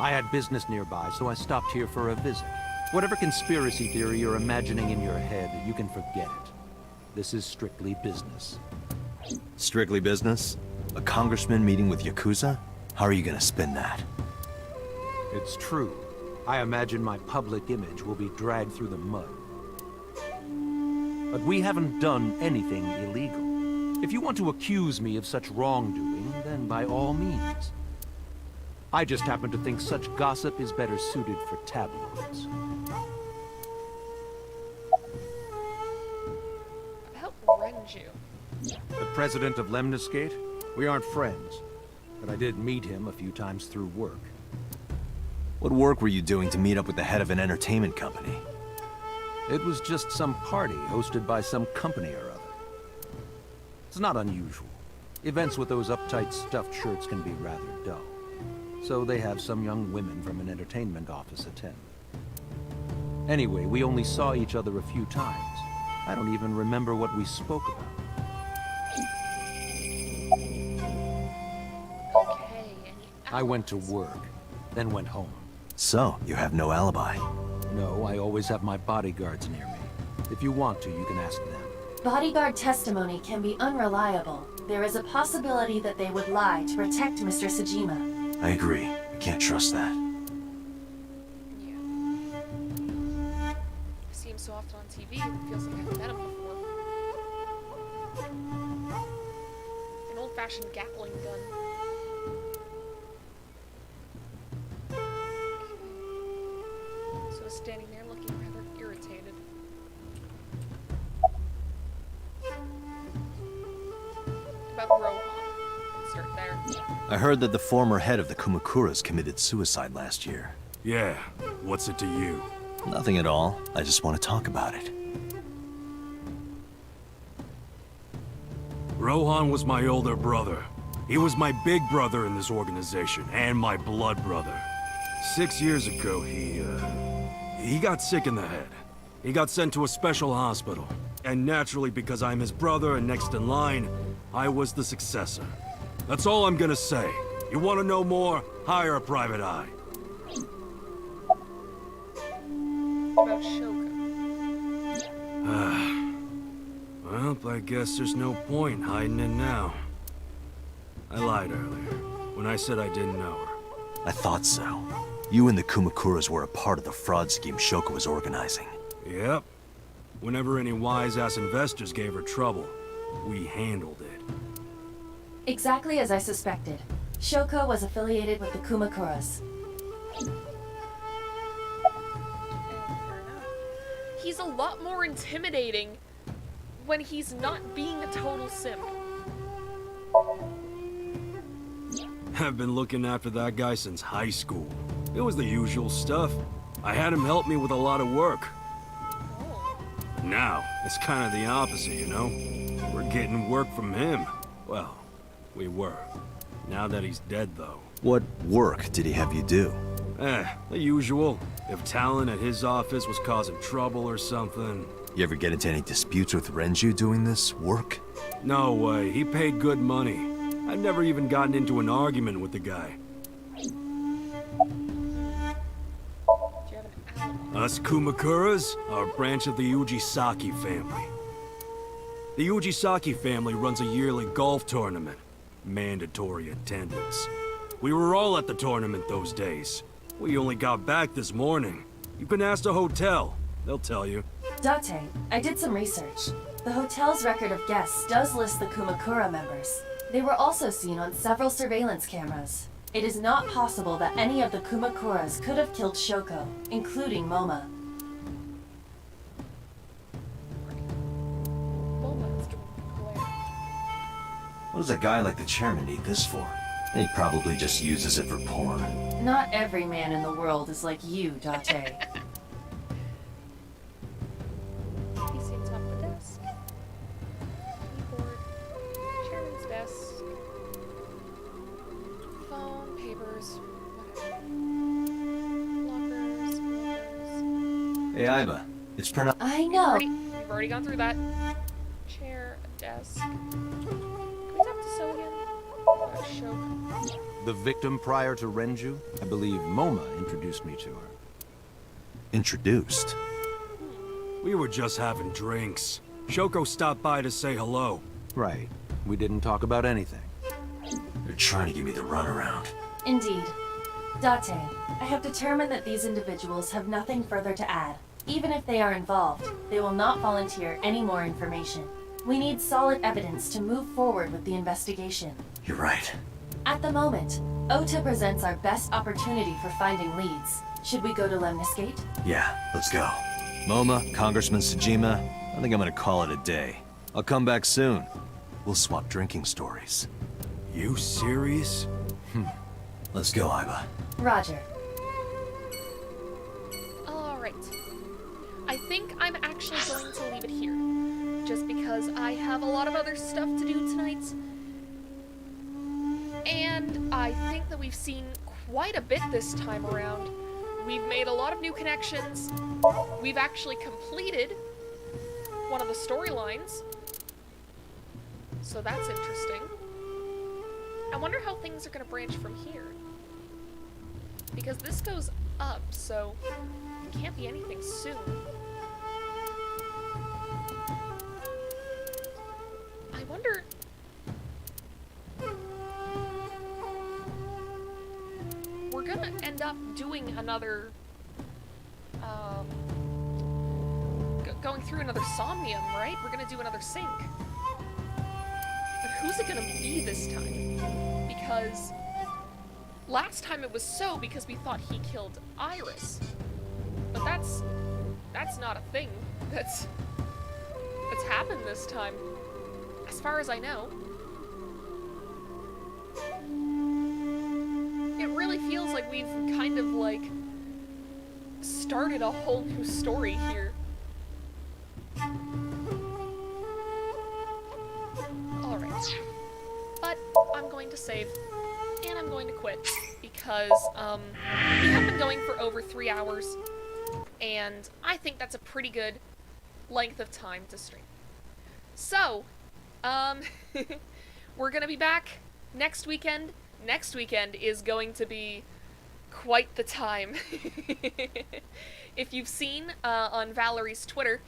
I had business nearby, so I stopped here for a visit. Whatever conspiracy theory you're imagining in your head, you can forget it. This is strictly business. Strictly business? A congressman meeting with Yakuza? How are you gonna spin that? It's true. I imagine my public image will be dragged through the mud. But we haven't done anything illegal. If you want to accuse me of such wrongdoing, then by all means. I just happen to think such gossip is better suited for tabloids. About Renju. The president of Lemniscate? We aren't friends, but I did meet him a few times through work. What work were you doing to meet up with the head of an entertainment company? It was just some party hosted by some company or other. It's not unusual. Events with those uptight stuffed shirts can be rather dull. So they have some young women from an entertainment office attend. Anyway, we only saw each other a few times. I don't even remember what we spoke about. Okay, I went to work, then went home. So, you have no alibi? No, I always have my bodyguards near me. If you want to, you can ask them. Bodyguard testimony can be unreliable. There is a possibility that they would lie to protect Mr. Sajima. I agree. I can't trust that. Yeah. I see him so often on TV, it feels like I've met him before. An old-fashioned Gatling gun. So standing there looking rather irritated. About Rohan. Let's start there. I heard that the former head of the Kumakuras committed suicide last year. Yeah, what's it to you? Nothing at all. I just want to talk about it. Rohan was my older brother. He was my big brother in this organization, and my blood brother. 6 years ago, he got sick in the head. He got sent to a special hospital. And naturally, because I'm his brother and next in line, I was the successor. That's all I'm gonna say. You want to know more? Hire a private eye. About Shoko. Well, I guess there's no point hiding it now. I lied earlier, when I said I didn't know her. I thought so. You and the Kumakuras were a part of the fraud scheme Shoko was organizing. Yep. Whenever any wise-ass investors gave her trouble, we handled it. Exactly as I suspected. Shoko was affiliated with the Kumakuras. He's a lot more intimidating when he's not being a total simp. I've been looking after that guy since high school. It was the usual stuff. I had him help me with a lot of work. Now, it's kind of the opposite, you know? We're getting work from him. Well, we were. Now that he's dead, though. What work did he have you do? The usual. If talent at his office was causing trouble or something. You ever get into any disputes with Renju doing this work? No way. He paid good money. I've never even gotten into an argument with the guy. Us Kumakuras are a branch of the Ujisaki family. The Ujisaki family runs a yearly golf tournament. Mandatory attendance. We were all at the tournament those days. We only got back this morning. You can ask the hotel. They'll tell you. Date, I did some research. The hotel's record of guests does list the Kumakura members. They were also seen on several surveillance cameras. It is not possible that any of the Kumakuras could have killed Shoko, including Moma. What does a guy like the chairman need this for? He probably just uses it for porn. Not every man in the world is like you, Date. He's on top of the desk. Keyboard. Chairman's desk. Phone, papers, whatever. Lockers. Hey, Iva. It's pronounced. I know. We've already gone through that. Chair, a desk. Can we talk to So again? Shoko. The victim prior to Renju? I believe Moma introduced me to her. Introduced? We were just having drinks. Shoko stopped by to say hello. Right. We didn't talk about anything. They're trying to give me the runaround. Indeed. Date, I have determined that these individuals have nothing further to add. Even if they are involved, they will not volunteer any more information. We need solid evidence to move forward with the investigation. You're right. At the moment, Ota presents our best opportunity for finding leads. Should we go to Lemniscate? Yeah, let's go. Moma, Congressman Sejima, I think I'm gonna call it a day. I'll come back soon. We'll swap drinking stories. You serious? Let's go, Aiba. Roger. Alright. I think I'm actually going to leave it here. Just because I have a lot of other stuff to do tonight. And I think that we've seen quite a bit this time around. We've made a lot of new connections. We've actually completed one of the storylines. So that's interesting. I wonder how things are going to branch from here. Because this goes up, so it can't be anything soon. I wonder... We're gonna end up doing another... going through another Somnium, right? We're gonna do another sync. But who's it gonna be this time? Because last time it was So because we thought he killed Iris. But that's not a thing that's happened this time. As far as I know. It really feels like we've kind of like started a whole new story here. Alright. But I'm going to save, and I'm going to quit, because we have been going for over 3 hours, and I think that's a pretty good length of time to stream. So, we're gonna be back next weekend. Next weekend is going to be quite the time. If you've seen on Valerie's Twitter,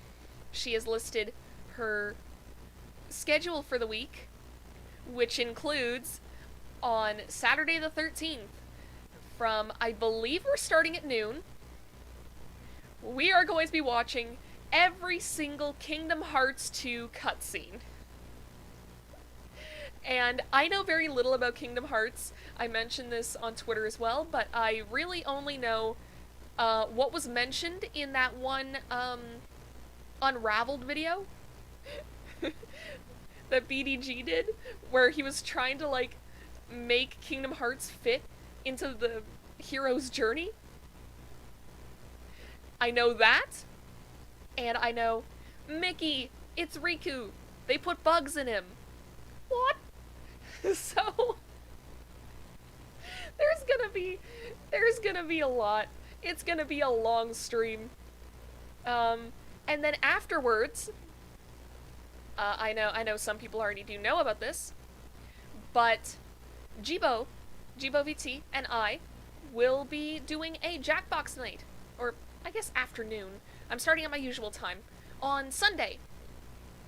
she has listed her schedule for the week, which includes on Saturday the 13th from, I believe we're starting at noon, we are going to be watching every single Kingdom Hearts 2 cutscene. And I know very little about Kingdom Hearts. I mentioned this on Twitter as well, but I really only know what was mentioned in that one Unraveled video that BDG did, where he was trying to, like, make Kingdom Hearts fit into the hero's journey. I know that, and I know, Mickey, it's Riku. They put bugs in him. What? So, there's gonna be a lot. It's gonna be a long stream. And then afterwards, I know some people already do know about this, but Jibo VT and I will be doing a Jackbox night, or I guess afternoon. I'm starting at my usual time on Sunday.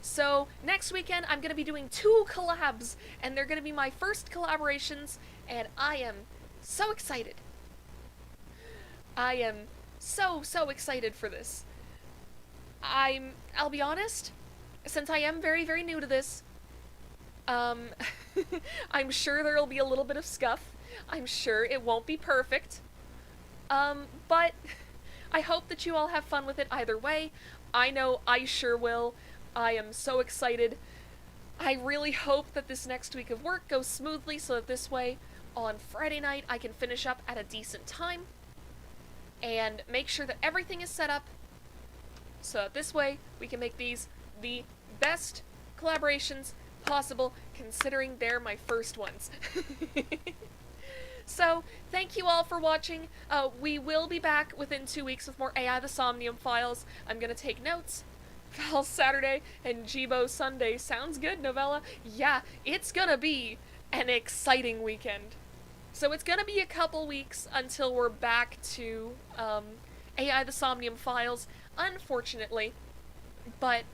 So next weekend I'm going to be doing 2 collabs, and they're going to be my first collaborations, and I am so excited. I am so excited for this. I'll be honest, since I am very, very new to this, I'm sure there'll be a little bit of scuff. I'm sure it won't be perfect. But I hope that you all have fun with it either way. I know I sure will. I am so excited. I really hope that this next week of work goes smoothly so that this way, on Friday night, I can finish up at a decent time and make sure that everything is set up so that this way we can make these the best collaborations possible, considering they're my first ones. So, thank you all for watching. We will be back within 2 weeks with more AI the Somnium files. I'm gonna take notes Val Saturday and Jibo Sunday. Sounds good, Novella. Yeah, it's gonna be an exciting weekend. So it's gonna be a couple weeks until we're back to AI the Somnium Files, unfortunately. But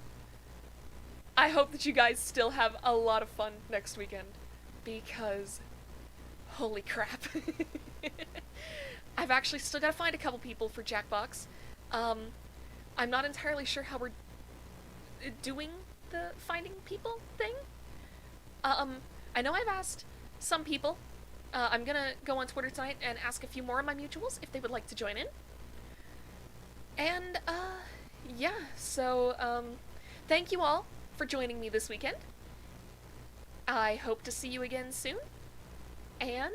I hope that you guys still have a lot of fun next weekend, because holy crap. I've actually still gotta find a couple people for Jackbox. I'm not entirely sure how we're doing the finding people thing. I know I've asked some people. I'm gonna go on Twitter tonight and ask a few more of my mutuals if they would like to join in. And, yeah, so, thank you all for joining me this weekend. I hope to see you again soon. And